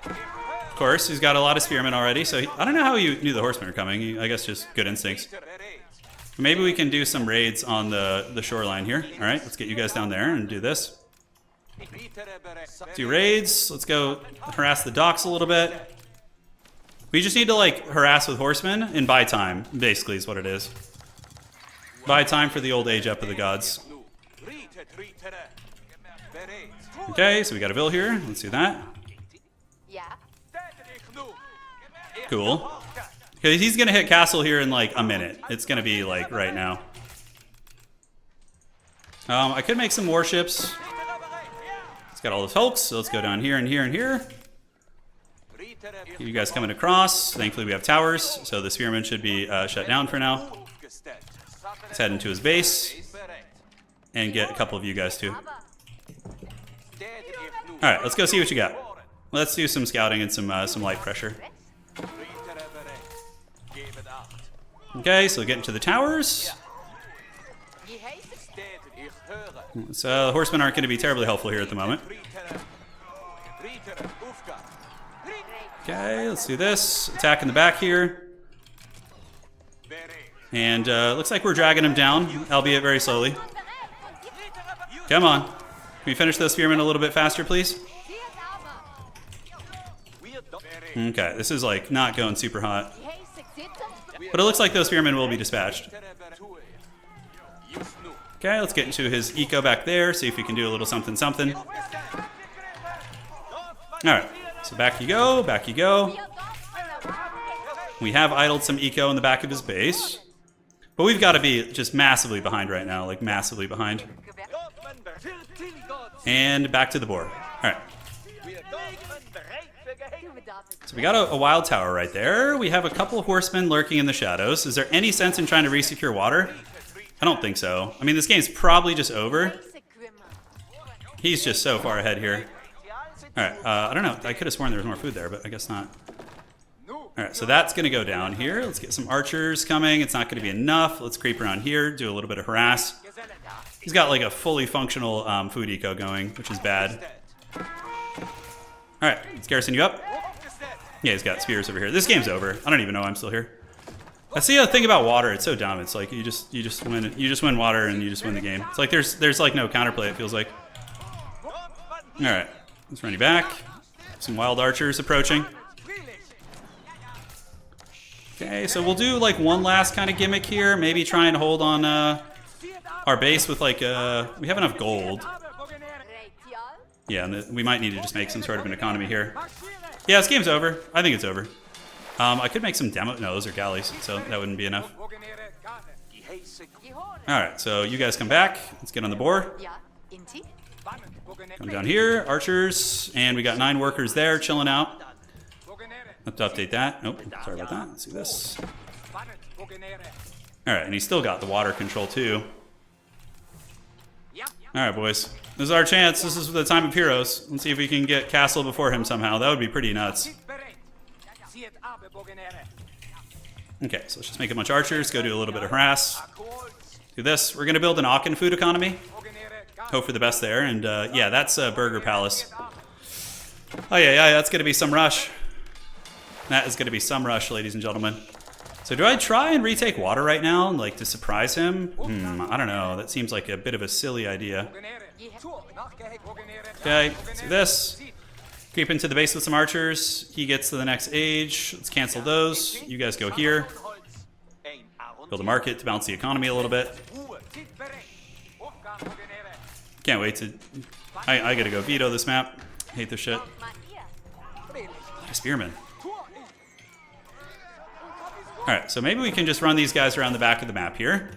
Of course, he's got a lot of spearmen already, so I don't know how he knew the horsemen were coming. I guess just good instincts. Maybe we can do some raids on the shoreline here. Alright, let's get you guys down there and do this. Do raids. Let's go harass the docks a little bit. We just need to like harass with horsemen and buy time, basically is what it is. Buy time for the old age up of the gods. Okay, so we got a vill here. Let's do that. Cool. Okay, he's gonna hit castle here in like a minute. It's gonna be like right now. I could make some warships. It's got all those hulks, so let's go down here and here and here. You guys coming across. Thankfully we have towers, so the spearman should be shut down for now. Let's head into his base and get a couple of you guys too. Alright, let's go see what you got. Let's do some scouting and some light pressure. Okay, so get into the towers. So the horsemen aren't going to be terribly helpful here at the moment. Okay, let's do this. Attack in the back here. And looks like we're dragging him down, albeit very slowly. Come on. Can we finish those spearmen a little bit faster, please? Okay, this is like not going super hot. But it looks like those spearmen will be dispatched. Okay, let's get into his eco back there, see if we can do a little something something. Alright, so back you go, back you go. We have idled some eco in the back of his base. But we've got to be just massively behind right now, like massively behind. And back to the boar. Alright. So we got a wild tower right there. We have a couple of horsemen lurking in the shadows. Is there any sense in trying to re-secure water? I don't think so. I mean, this game's probably just over. He's just so far ahead here. Alright, I don't know. I could have sworn there was more food there, but I guess not. Alright, so that's going to go down here. Let's get some archers coming. It's not going to be enough. Let's creep around here, do a little bit of harass. He's got like a fully functional food eco going, which is bad. Alright, let's garrison you up. Yeah, he's got spears over here. This game's over. I don't even know I'm still here. That's the other thing about water. It's so dumb. It's like you just win water and you just win the game. It's like there's like no counterplay, it feels like. Alright. He's running back. Some wild archers approaching. Okay, so we'll do like one last kind of gimmick here. Maybe try and hold on our base with like we have enough gold. Yeah, and we might need to just make some sort of an economy here. Yeah, this game's over. I think it's over. I could make some demo. No, those are galleys, so that wouldn't be enough. Alright, so you guys come back. Let's get on the board. Come down here, archers, and we got 9 workers there chilling out. Have to update that. Nope, sorry about that. Let's do this. Alright, and he's still got the water control too. Alright, boys. This is our chance. This is the time of heroes. Let's see if we can get Castle before him somehow. That would be pretty nuts. Okay, so let's just make a bunch of archers. Go do a little bit of harass. Do this. We're going to build an Aachen food economy. Hope for the best there. And yeah, that's Burger Palace. Oh yeah, that's going to be some rush. That is going to be some rush, ladies and gentlemen. So do I try and retake water right now, like to surprise him? I don't know. That seems like a bit of a silly idea. Okay, let's do this. Creep into the base with some archers. He gets to the next age. Let's cancel those. You guys go here. Build a market to balance the economy a little bit. Can't wait to... I gotta go veto this map. Hate this shit. Spearman. Alright, so maybe we can just run these guys around the back of the map here.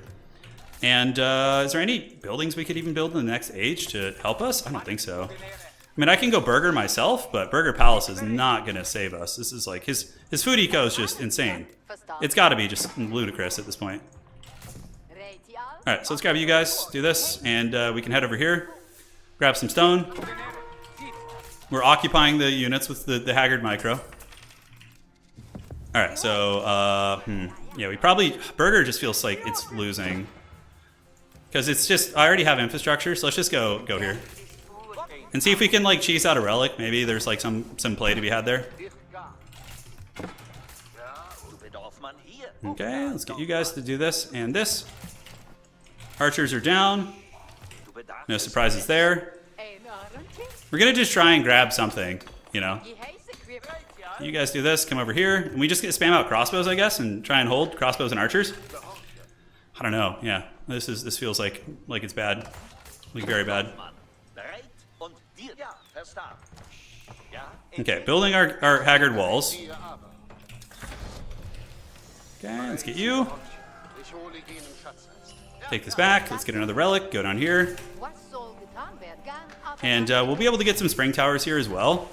And is there any buildings we could even build in the next age to help us? I don't think so. I mean, I can go Burger myself, but Burger Palace is not going to save us. This is like, his food eco is just insane. It's got to be just ludicrous at this point. Alright, so let's grab you guys, do this, and we can head over here. Grab some stone. We're occupying the units with the Haggard Micro. Alright, so, yeah, we probably... Burger just feels like it's losing. Because it's just... I already have infrastructure, so let's just go here. And see if we can, like, cheese out a relic. Maybe there's, like, some play to be had there. Okay, let's get you guys to do this and this. Archers are down. No surprises there. We're gonna just try and grab something, you know. You guys do this, come over here, and we just get spam out crossbows, I guess, and try and hold crossbows and archers. I don't know. Yeah, this feels like it's bad, like very bad. Okay, building our Haggard walls. Okay, let's get you. Take this back. Let's get another relic. Go down here, and we'll be able to get some spring towers here as well.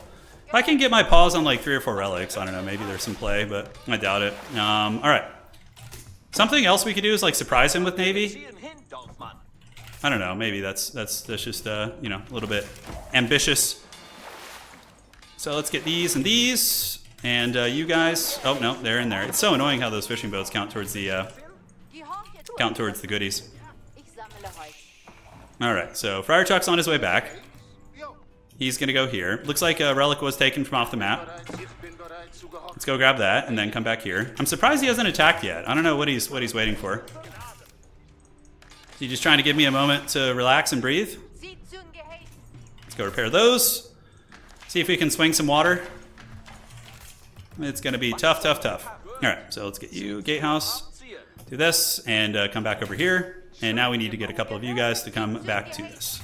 If I can get my paws on like 3 or 4 relics, I don't know, maybe there's some play, but I doubt it. Alright. Something else we could do is like surprise him with Navy. I don't know, maybe that's just, you know, a little bit ambitious. So let's get these and these, and you guys, oh no, they're in there. It's so annoying how those fishing boats count towards the goodies. Alright, so Friar Chuck's on his way back. He's gonna go here. Looks like a relic was taken from off the map. Let's go grab that and then come back here. I'm surprised he hasn't attacked yet. I don't know what he's waiting for. Is he just trying to give me a moment to relax and breathe? Let's go repair those. See if we can swing some water. It's gonna be tough. Alright, so let's get you gatehouse. Do this and come back over here. And now we need to get a couple of you guys to come back to this.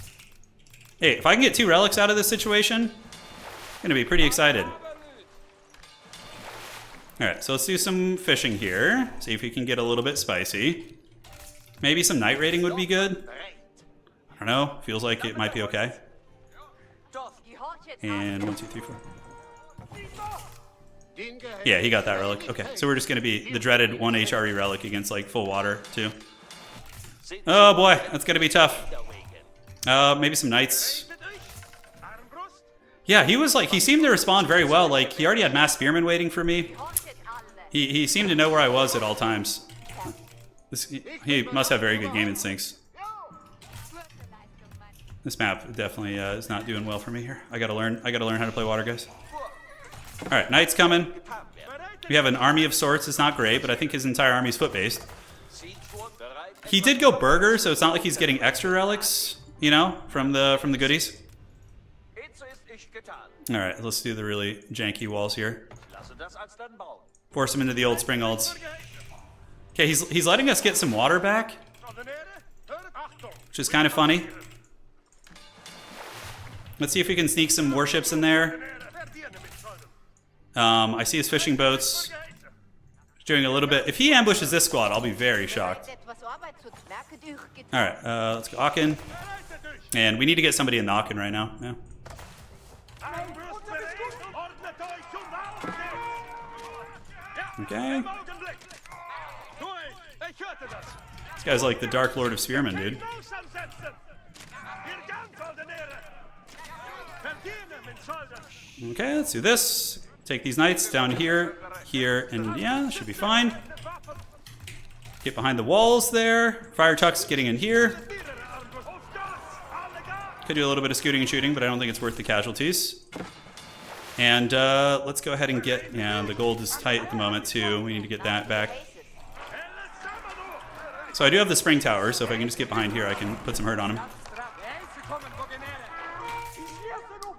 Hey, if I can get 2 relics out of this situation, I'm gonna be pretty excited. Alright, so let's do some fishing here. See if we can get a little bit spicy. Maybe some night raiding would be good. I don't know, feels like it might be okay. And 1, 2, 3, 4. Yeah, he got that relic. Okay, so we're just gonna be the dreaded 1 HRE relic against like full water too. Oh boy, that's gonna be tough. Maybe some knights. Yeah, he seemed to respond very well. Like, he already had mass spearmen waiting for me. He seemed to know where I was at all times. He must have very good game instincts. This map definitely is not doing well for me here. I gotta learn how to play water, guys. Alright, knights coming. We have an army of sorts. It's not great, but I think his entire army is foot-based. He did go Burger, so it's not like he's getting extra relics, you know, from the goodies. Alright, let's do the really janky walls here. Force him into the old spring ults. Okay, he's letting us get some water back, which is kind of funny. Let's see if we can sneak some warships in there. I see his fishing boats doing a little bit. If he ambushes this squad, I'll be very shocked. Alright, let's go Aachen. And we need to get somebody in the Aachen right now. Yeah. Okay. This guy's like the Dark Lord of Spearmen, dude. Okay, let's do this. Take these knights down here, here, and yeah, should be fine. Get behind the walls there. Fire Tuck's getting in here. Could do a little bit of scooting and shooting, but I don't think it's worth the casualties. And let's go ahead and get, yeah, the gold is tight at the moment too. We need to get that back. So I do have the spring tower, so if I can just get behind here, I can put some hurt on him.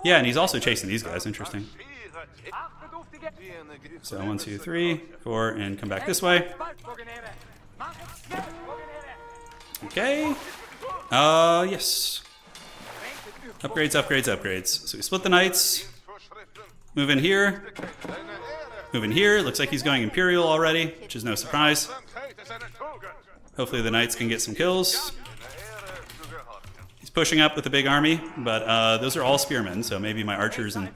Yeah, and he's also chasing these guys. Interesting. So 1, 2, 3, 4, and come back this way. Okay. Yes. Upgrades, upgrades, upgrades. So we split the knights. Move in here. Move in here. Looks like he's going Imperial already, which is no surprise. Hopefully the knights can get some kills. He's pushing up with a big army, but those are all spearmen, so maybe my archers and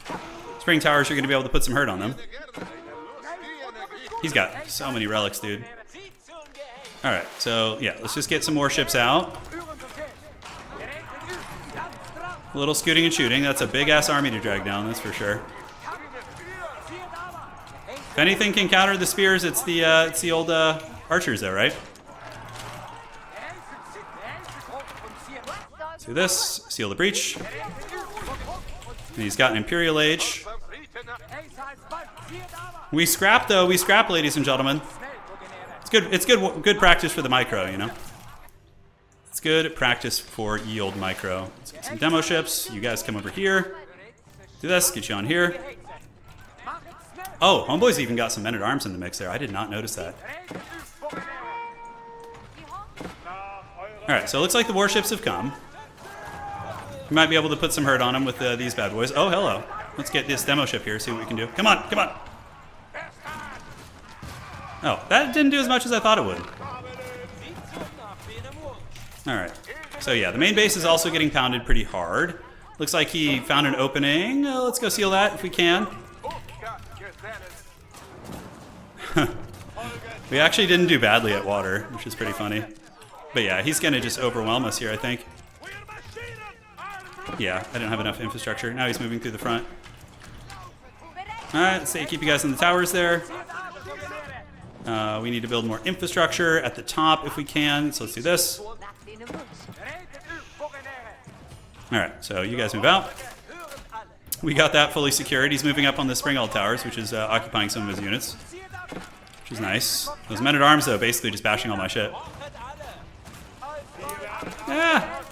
spring towers are going to be able to put some hurt on them. He's got so many relics, dude. Alright, so yeah, let's just get some more ships out. A little scooting and shooting. That's a big-ass army to drag down, that's for sure. If anything can counter the spears, it's the old archers though, right? Do this, seal the breach. And he's got an Imperial Age. We scrap though, we scrap, ladies and gentlemen. It's good practice for the micro, you know? It's good practice for ye old micro. Let's get some demo ships. You guys come over here. Do this, get you on here. Oh, Homeboy's even got some men-at-arms in the mix there. I did not notice that. Alright, so it looks like the warships have come. We might be able to put some hurt on them with these bad boys. Oh, hello. Let's get this demo ship here, see what we can do. Come on, come on. Oh, that didn't do as much as I thought it would. Alright. So yeah, the main base is also getting pounded pretty hard. Looks like he found an opening. Let's go seal that if we can. We actually didn't do badly at water, which is pretty funny. But yeah, he's gonna just overwhelm us here, I think. Yeah, I didn't have enough infrastructure. Now he's moving through the front. Alright, let's say keep you guys in the towers there. We need to build more infrastructure at the top if we can, so let's do this. Alright, so you guys move out. We got that fully secured. He's moving up on the Springald Towers, which is occupying some of his units, which is nice. Those men-at-arms, though, basically just bashing all my shit. Yeah,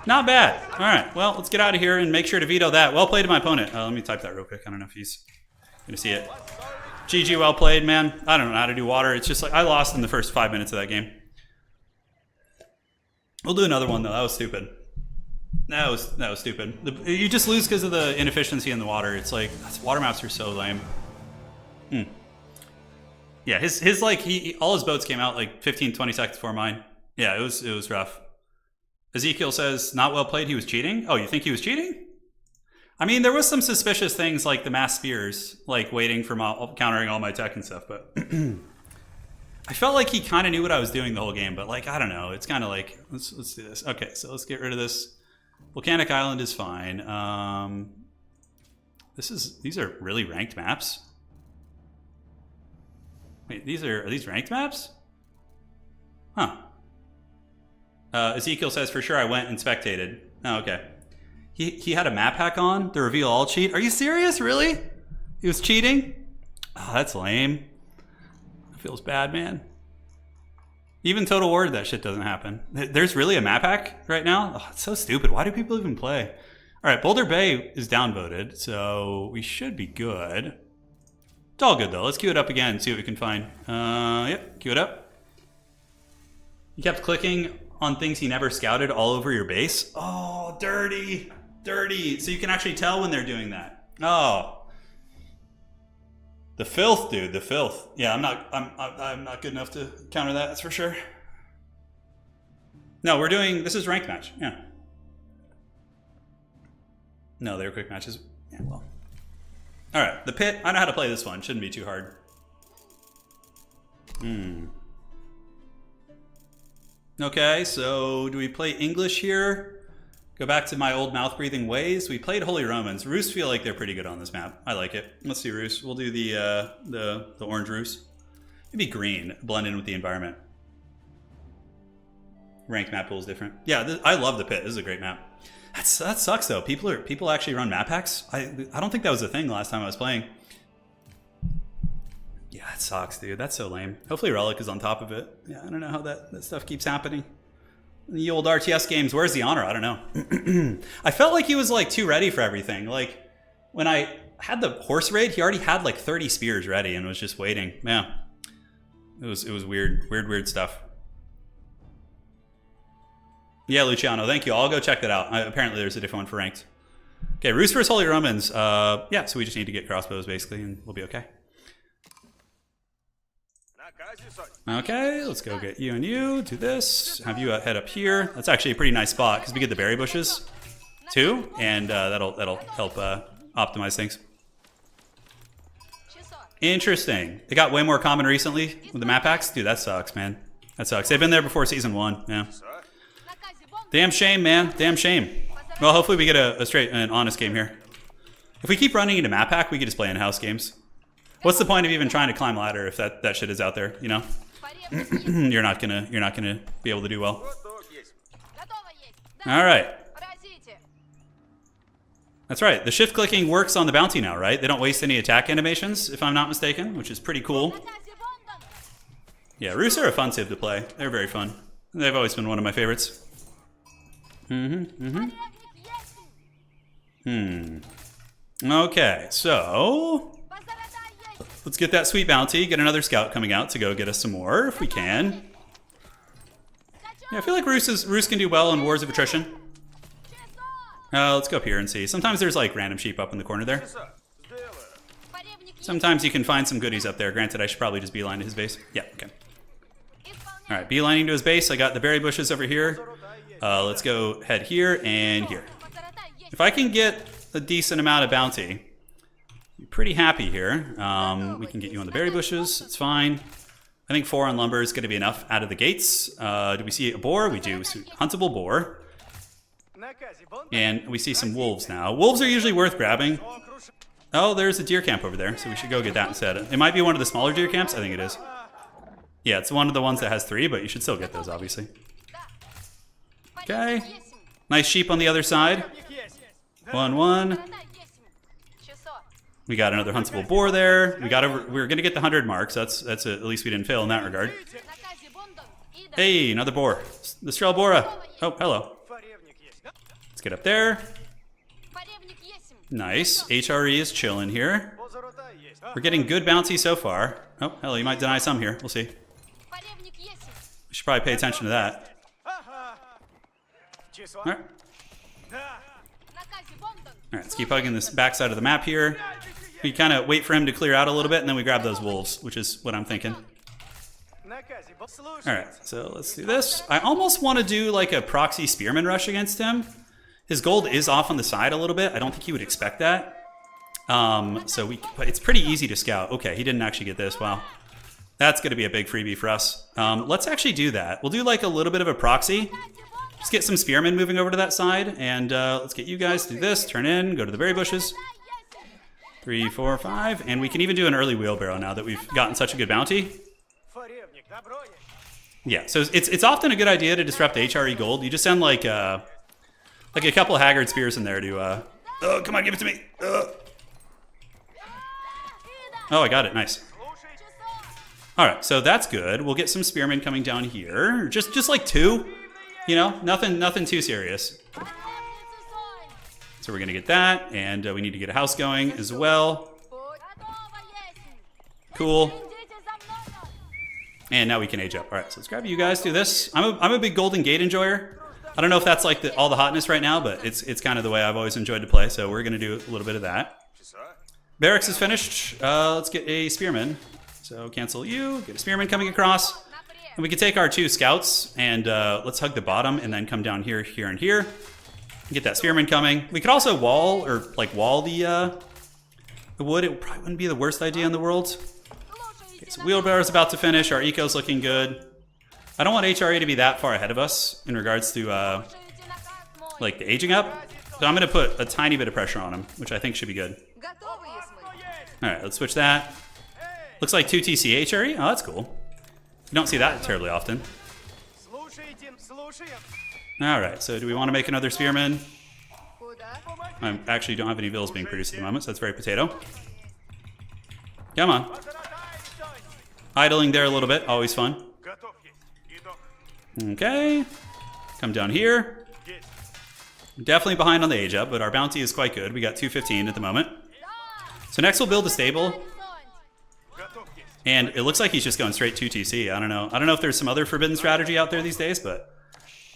not bad. Alright, well, let's get out of here and make sure to veto that. Well played to my opponent. Let me type that real quick. I don't know if he's going to see it. GG, well played, man. I don't know how to do water. It's just like I lost in the first 5 minutes of that game. We'll do another one, though. That was stupid. That was stupid. You just lose because of the inefficiency in the water. It's like, water maps are so lame. Yeah, his like, all his boats came out like 15, 20 seconds before mine. Yeah, it was rough. Ezekiel says, not well played, he was cheating? Oh, you think he was cheating? I mean, there was some suspicious things like the mass spears, like waiting for countering all my tech and stuff, but I felt like he kind of knew what I was doing the whole game, but like, I don't know. It's kind of like, let's do this. Okay, so let's get rid of this. Volcanic Island is fine. These are really ranked maps. Wait, are these ranked maps? Huh. Ezekiel says, for sure I went and spectated. Oh, okay. He had a map hack on, the reveal all cheat. Are you serious? Really? He was cheating? Oh, that's lame. That feels bad, man. Even Total War, that shit doesn't happen. There's really a map hack right now? Oh, it's so stupid. Why do people even play? All right, Boulder Bay is downvoted, so we should be good. It's all good though. Let's queue it up again and see what we can find. Yep, queue it up. You kept clicking on things he never scouted all over your base. Oh, dirty, dirty. So you can actually tell when they're doing that. Oh, the filth, dude, the filth. Yeah, I'm not good enough to counter that. That's for sure. No, we're doing. This is ranked match. Yeah. No, they're quick matches. Yeah, well. All right, the pit. I know how to play this one. Shouldn't be too hard. Okay, so do we play English here? Go back to my old mouth-breathing ways. We played Holy Romans. Roos feel like they're pretty good on this map. I like it. Let's see Roos. We'll do the orange Roos. Maybe green, blend in with the environment. Ranked map pool is different. Yeah, I love the pit. This is a great map. That sucks though. People actually run map packs. I don't think that was a thing last time I was playing. Yeah, that sucks, dude. That's so lame. Hopefully Relic is on top of it. Yeah, I don't know how that stuff keeps happening. The old RTS games, where's the honor? I don't know. I felt like he was like too ready for everything. Like when I had the horse raid, he already had like 30 spears ready and was just waiting. Yeah, it was weird stuff. Yeah, Luciano, thank you. I'll go check that out. Apparently there's a different one for ranked. Okay, Roos vs. Holy Romans. Yeah, so we just need to get crossbows basically and we'll be okay. Okay, let's go get you and you. Do this. Have you head up here. That's actually a pretty nice spot because we get the berry bushes too, and that'll help optimize things. Interesting. They got way more common recently with the map packs. Dude, that sucks, man. That sucks. They've been there before season 1. Yeah. Damn shame, man. Damn shame. Well, hopefully we get a straight and honest game here. If we keep running into map pack, we could just play in-house games. What's the point of even trying to climb ladder if that shit is out there, you know? you're not gonna be able to do well. All right. That's right. The shift clicking works on the bounty now, right? They don't waste any attack animations, if I'm not mistaken, which is pretty cool. Yeah, Roos are a fun civ to play. They're very fun. They've always been one of my favorites. Okay, so let's get that sweet bounty, get another scout coming out to go get us some more, if we can. Yeah, I feel like Roos can do well in Wars of Attrition. Let's go up here and see. Sometimes there's like random sheep up in the corner there. Sometimes you can find some goodies up there. Granted, I should probably just beeline to his base. Yeah, okay. All right, beelining to his base. I got the berry bushes over here. Let's go head here and here. If I can get a decent amount of bounty, I'm pretty happy here. We can get you on the berry bushes. It's fine. I think 4 on lumber is going to be enough out of the gates. Do we see a boar? We do. We see huntable boar. And we see some wolves now. Wolves are usually worth grabbing. Oh, there's a deer camp over there, so we should go get that instead. It might be one of the smaller deer camps. I think it is. Yeah, it's one of the ones that has 3, but you should still get those, obviously. Okay. Nice sheep on the other side. 1-1. We got another huntable boar there. We're gonna get the 100 marks. That's at least we didn't fail in that regard. Hey, another boar. The Strelbora. Oh, hello. Let's get up there. Nice. HRE is chilling here. We're getting good bounty so far. Oh, hell, you might deny some here. We'll see. We should probably pay attention to that. All right. All right, let's keep hugging this backside of the map here. We kind of wait for him to clear out a little bit, and then we grab those wolves, which is what I'm thinking. All right, so let's do this. I almost want to do like a proxy spearman rush against him. His gold is off on the side a little bit. I don't think he would expect that. But it's pretty easy to scout. Okay, he didn't actually get this. Wow. That's going to be a big freebie for us. Let's actually do that. We'll do like a little bit of a proxy. Just get some spearmen moving over to that side, and let's get you guys to do this. Turn in, go to the berry bushes. 3, 4, 5, and we can even do an early wheelbarrow now that we've gotten such a good bounty. Yeah, so it's often a good idea to disrupt HRE gold. You just send like a couple of haggard spears in there to. Oh, come on, give it to me. Oh, I got it. Nice. All right, so that's good. We'll get some spearmen coming down here. Just like 2. You know, nothing too serious. So we're going to get that, and we need to get a house going as well. Cool. And now we can age up. All right, so let's grab you guys, do this. I'm a big Golden Gate enjoyer. I don't know if that's like all the hotness right now, but it's kind of the way I've always enjoyed to play, so we're going to do a little bit of that. Barracks is finished. Let's get a spearman. So cancel you, get a spearman coming across. And we can take our 2 scouts, and let's hug the bottom, and then come down here, here, and here. Get that spearman coming. We could also wall, or like wall the wood. It probably wouldn't be the worst idea in the world. Okay, so wheelbarrow's about to finish. Our eco's looking good. I don't want HRA to be that far ahead of us in regards to like the aging up. So I'm going to put a tiny bit of pressure on him, which I think should be good. All right, let's switch that. Looks like 2 TC HRE. Oh, that's cool. You don't see that terribly often. All right, so do we want to make another spearman? I actually don't have any vills being produced at the moment, so that's very potato. Come on. Idling there a little bit, always fun. Okay. Come down here. Definitely behind on the age up, but our bounty is quite good. We got 215 at the moment. So next we'll build a stable. And it looks like he's just going straight 2 TC. I don't know. I don't know if there's some other forbidden strategy out there these days, but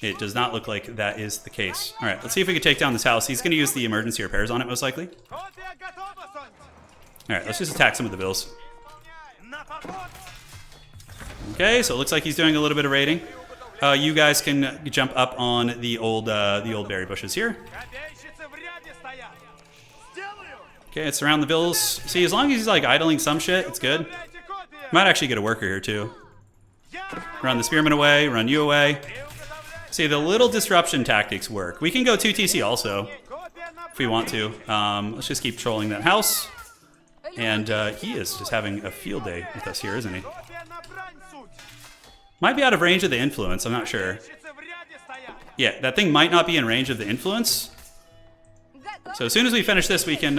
it does not look like that is the case. All right, let's see if we can take down this house. He's going to use the emergency repairs on it, most likely. All right, let's just attack some of the bills. Okay, so it looks like he's doing a little bit of raiding. You guys can jump up on the old berry bushes here. Okay, let's surround the bills. See, as long as he's like idling some shit, it's good. Might actually get a worker here too. Run the spearman away, run you away. See, the little disruption tactics work. We can go 2 TC also, if we want to. Let's just keep trolling that house. And he is just having a field day with us here, isn't he? Might be out of range of the influence, I'm not sure. Yeah, that thing might not be in range of the influence. So as soon as we finish this, we can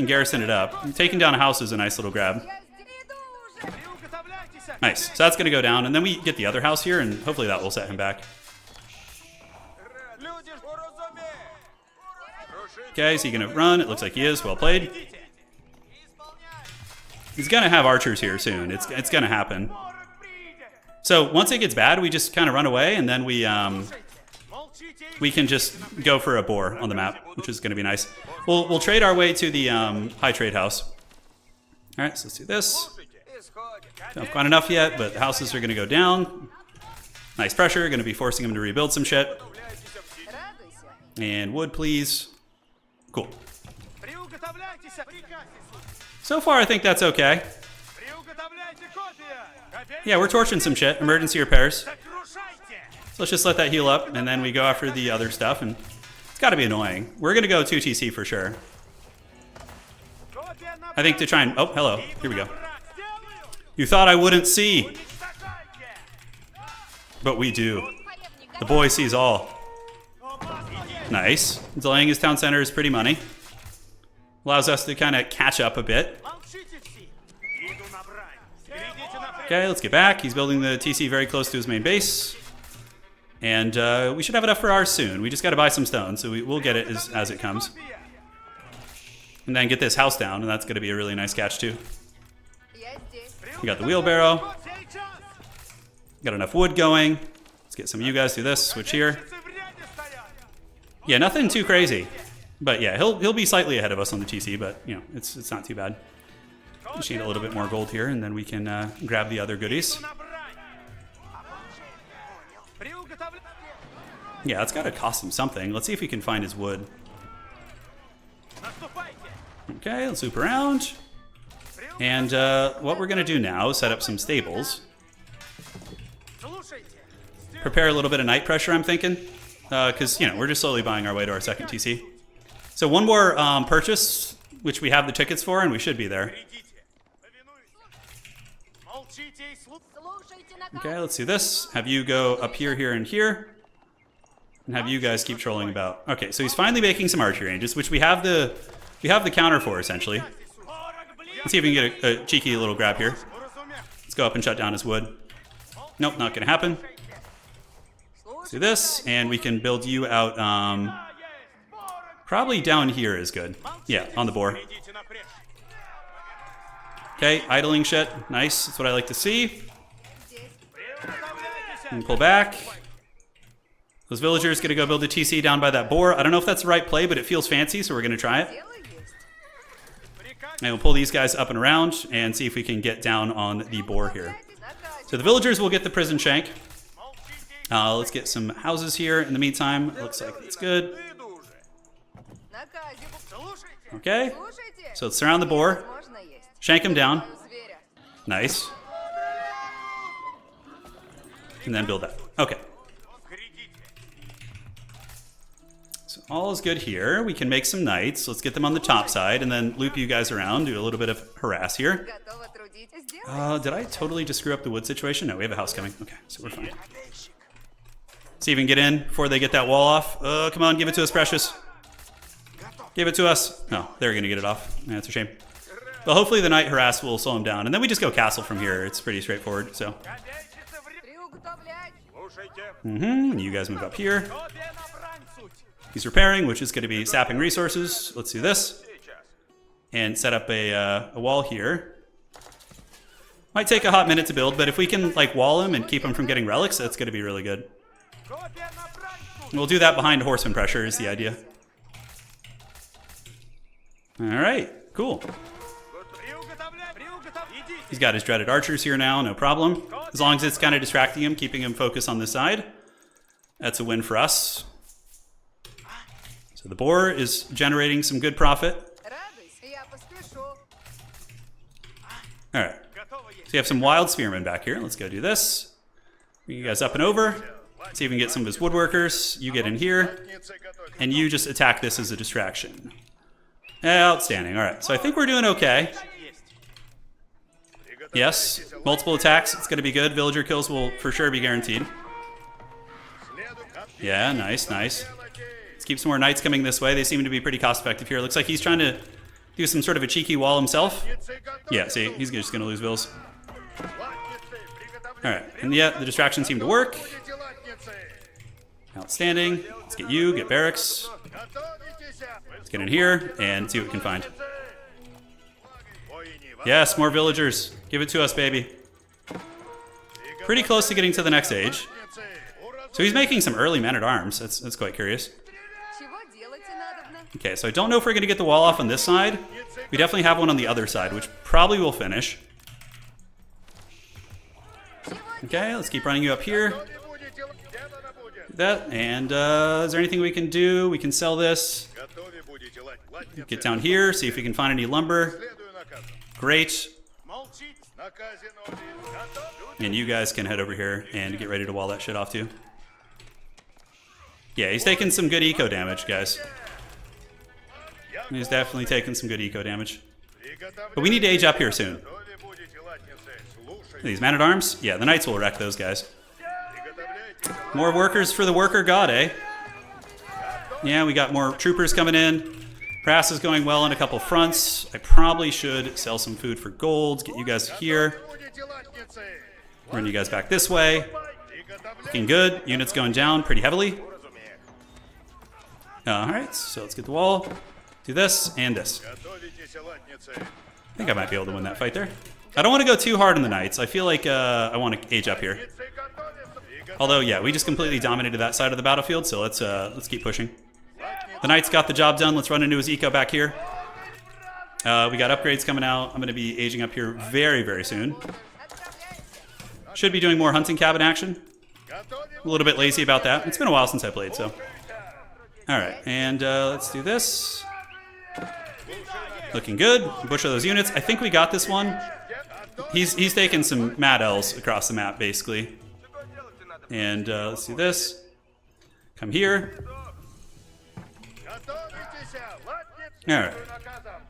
garrison it up. Taking down a house is a nice little grab. Nice, so that's gonna go down, and then we get the other house here, and hopefully that will set him back. Okay, is he gonna run? It looks like he is, well played. He's gonna have archers here soon, it's gonna happen. So once it gets bad, we just kind of run away, and then we can just go for a boar on the map, which is going to be nice. We'll trade our way to the high trade house. All right, so let's do this. Don't have quite enough yet, but the houses are going to go down. Nice pressure, going to be forcing them to rebuild some shit. And wood, please. Cool. So far, I think that's okay. Yeah, we're torching some shit. Emergency repairs. So let's just let that heal up, and then we go after the other stuff, and it's got to be annoying. We're going to go 2 TC for sure. I think to try and... Oh, hello. Here we go. You thought I wouldn't see. But we do. The boy sees all. Nice. Delaying his town center is pretty money. Allows us to kind of catch up a bit. Okay, let's get back. He's building the TC very close to his main base. And we should have enough for ours soon. We just got to buy some stone, so we'll get it as it comes. And then get this house down, and that's going to be a really nice catch too. We got the wheelbarrow. Got enough wood going. Let's get some of you guys through this. Switch here. Yeah, nothing too crazy. But yeah, he'll be slightly ahead of us on the TC, but you know, it's not too bad. Just need a little bit more gold here, and then we can grab the other goodies. Yeah, it's got to cost him something. Let's see if we can find his wood. Okay, let's loop around. And what we're going to do now is set up some stables. Prepare a little bit of night pressure, I'm thinking. Because, you know, we're just slowly buying our way to our second TC. So one more purchase, which we have the tickets for, and we should be there. Okay, let's do this. Have you go up here, here, and here. And have you guys keep trolling about. Okay, so he's finally making some archery ranges, which we have the counter for, essentially. Let's see if we can get a cheeky little grab here. Let's go up and shut down his wood. Nope, not gonna happen. Let's do this, and we can build you out Probably down here is good. Yeah, on the boar. Okay, idling shit. Nice. That's what I like to see. And pull back. Those villagers gonna go build a TC down by that boar. I don't know if that's the right play, but it feels fancy, so we're gonna try it. And we'll pull these guys up and around and see if we can get down on the boar here. So the villagers will get the prison shank. Let's get some houses here in the meantime. It looks like it's good. Okay, so let's surround the boar. Shank him down. Nice. And then build that. Okay. So all is good here. We can make some knights. Let's get them on the top side and then loop you guys around, do a little bit of harass here. Did I totally just screw up the wood situation? No, we have a house coming. Okay, so we're fine. See if we can get in before they get that wall off. Oh, come on, give it to us, precious. Give it to us. No, they're going to get it off. That's a shame. But hopefully the knight harass will slow him down. And then we just go castle from here. It's pretty straightforward, so. You guys move up here. He's repairing, which is going to be sapping resources. Let's do this. And set up a wall here. Might take a hot minute to build, but if we can like wall him and keep him from getting relics, that's going to be really good. We'll do that behind horseman pressure is the idea. All right, cool. He's got his dreaded archers here now, no problem. As long as it's kind of distracting him, keeping him focused on this side. That's a win for us. So the boar is generating some good profit. All right, so you have some wild spearmen back here. Let's go do this. Bring you guys up and over. See if we can get some of his woodworkers. You get in here, and you just attack this as a distraction. Outstanding. All right, so I think we're doing okay. Yes, multiple attacks. It's going to be good. Villager kills will for sure be guaranteed. Yeah, nice, nice. Let's keep some more knights coming this way. They seem to be pretty cost effective here. Looks like he's trying to do some sort of a cheeky wall himself. Yeah, see, he's just going to lose vills. All right, and yeah, the distractions seem to work. Outstanding. Let's get you, get barracks. Let's get in here and see what we can find. Yes, more villagers. Give it to us, baby. Pretty close to getting to the next age. So he's making some early men-at-arms. That's quite curious. Okay, so I don't know if we're going to get the wall off on this side. We definitely have one on the other side, which probably will finish. Okay, let's keep running you up here. Do that, and is there anything we can do? We can sell this. Get down here, see if we can find any lumber. Great. And you guys can head over here and get ready to wall that shit off too. Yeah, he's taking some good eco damage, guys. He's definitely taking some good eco damage. But we need to age up here soon. These man-at-arms? Yeah, the knights will wreck those guys. More workers for the worker god, eh? Yeah, we got more troopers coming in. Prass is going well on a couple fronts. I probably should sell some food for gold, get you guys here. Run you guys back this way. Looking good. Units going down pretty heavily. Alright, so let's get the wall. Do this and this. I think I might be able to win that fight there. I don't want to go too hard on the knights. I feel like I want to age up here. Although, yeah, we just completely dominated that side of the battlefield, so let's keep pushing. The knights got the job done. Let's run into his eco back here. We got upgrades coming out. I'm going to be aging up here very, very soon. Should be doing more hunting cabin action. A little bit lazy about that. It's been a while since I played, so. All right, and let's do this. Looking good. Butcher those units. I think we got this one. He's taking some mad L's across the map, basically. And let's do this. Come here. All right.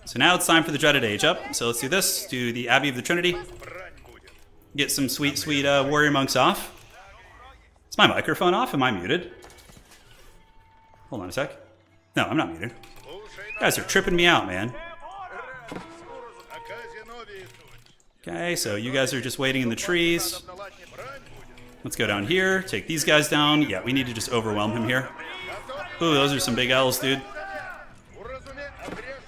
So now it's time for the dreaded age up. So let's do this. Do the Abbey of the Trinity. Get some sweet, sweet warrior monks off. Is my microphone off? Am I muted? Hold on a sec. No, I'm not muted. You guys are tripping me out, man. Okay, so you guys are just waiting in the trees. Let's go down here, take these guys down. Yeah, we need to just overwhelm him here. Ooh, those are some big L's, dude.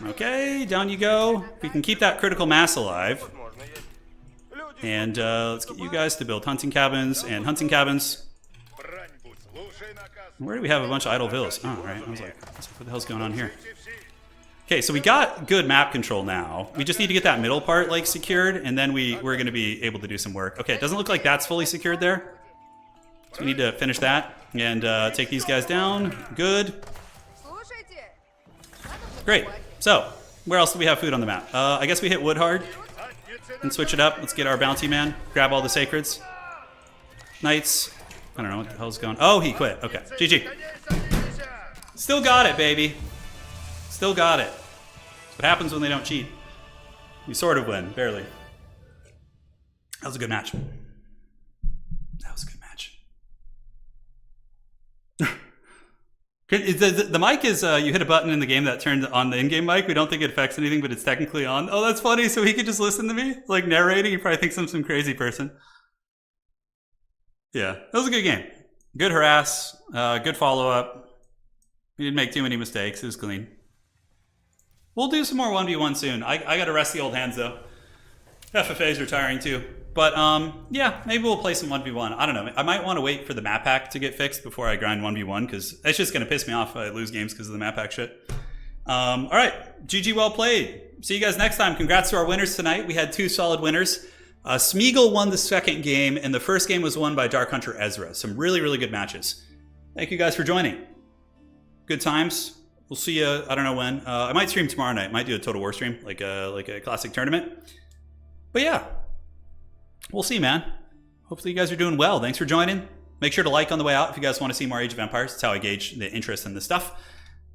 Okay, down you go. We can keep that critical mass alive. And let's get you guys to build hunting cabins and hunting cabins. Where do we have a bunch of idle villas? Oh, all right. I was like, what the hell's going on here? Okay, so we got good map control now. We just need to get that middle part like secured, and then we're going to be able to do some work. Okay, it doesn't look like that's fully secured there. So we need to finish that and take these guys down. Good. Great. So, where else do we have food on the map? I guess we hit wood hard and switch it up. Let's get our bounty man. Grab all the sacreds. Knights. I don't know what the hell's going on. Oh, he quit. Okay. GG. Still got it, baby. Still got it. That's what happens when they don't cheat. You sort of win. Barely. That was a good match. That was a good match. The mic is, you hit a button in the game that turned on the in-game mic. We don't think it affects anything, but it's technically on. Oh, that's funny. So he could just listen to me, like narrating. He probably thinks I'm some crazy person. Yeah, that was a good game. Good harass, good follow-up. We didn't make too many mistakes. It was clean. We'll do some more 1v1 soon. I got to rest the old hands, though. FFA is retiring, too. But, yeah, maybe we'll play some 1v1. I don't know. I might want to wait for the map hack to get fixed before I grind 1v1, because it's just going to piss me off if I lose games because of the map hack shit. All right, GG, well played. See you guys next time. Congrats to our winners tonight. We had 2 solid winners. Smeagol won the second game, and the first game was won by Dark Hunter Ezra. Some really, really good matches. Thank you guys for joining. Good times. We'll see you, I don't know when. I might stream tomorrow night. Might do a Total War stream, like a classic tournament. But yeah, we'll see, man. Hopefully you guys are doing well. Thanks for joining. Make sure to like on the way out if you guys want to see more Age of Empires. That's how I gauge the interest in this stuff.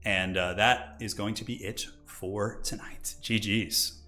And that is going to be it for tonight. GG's.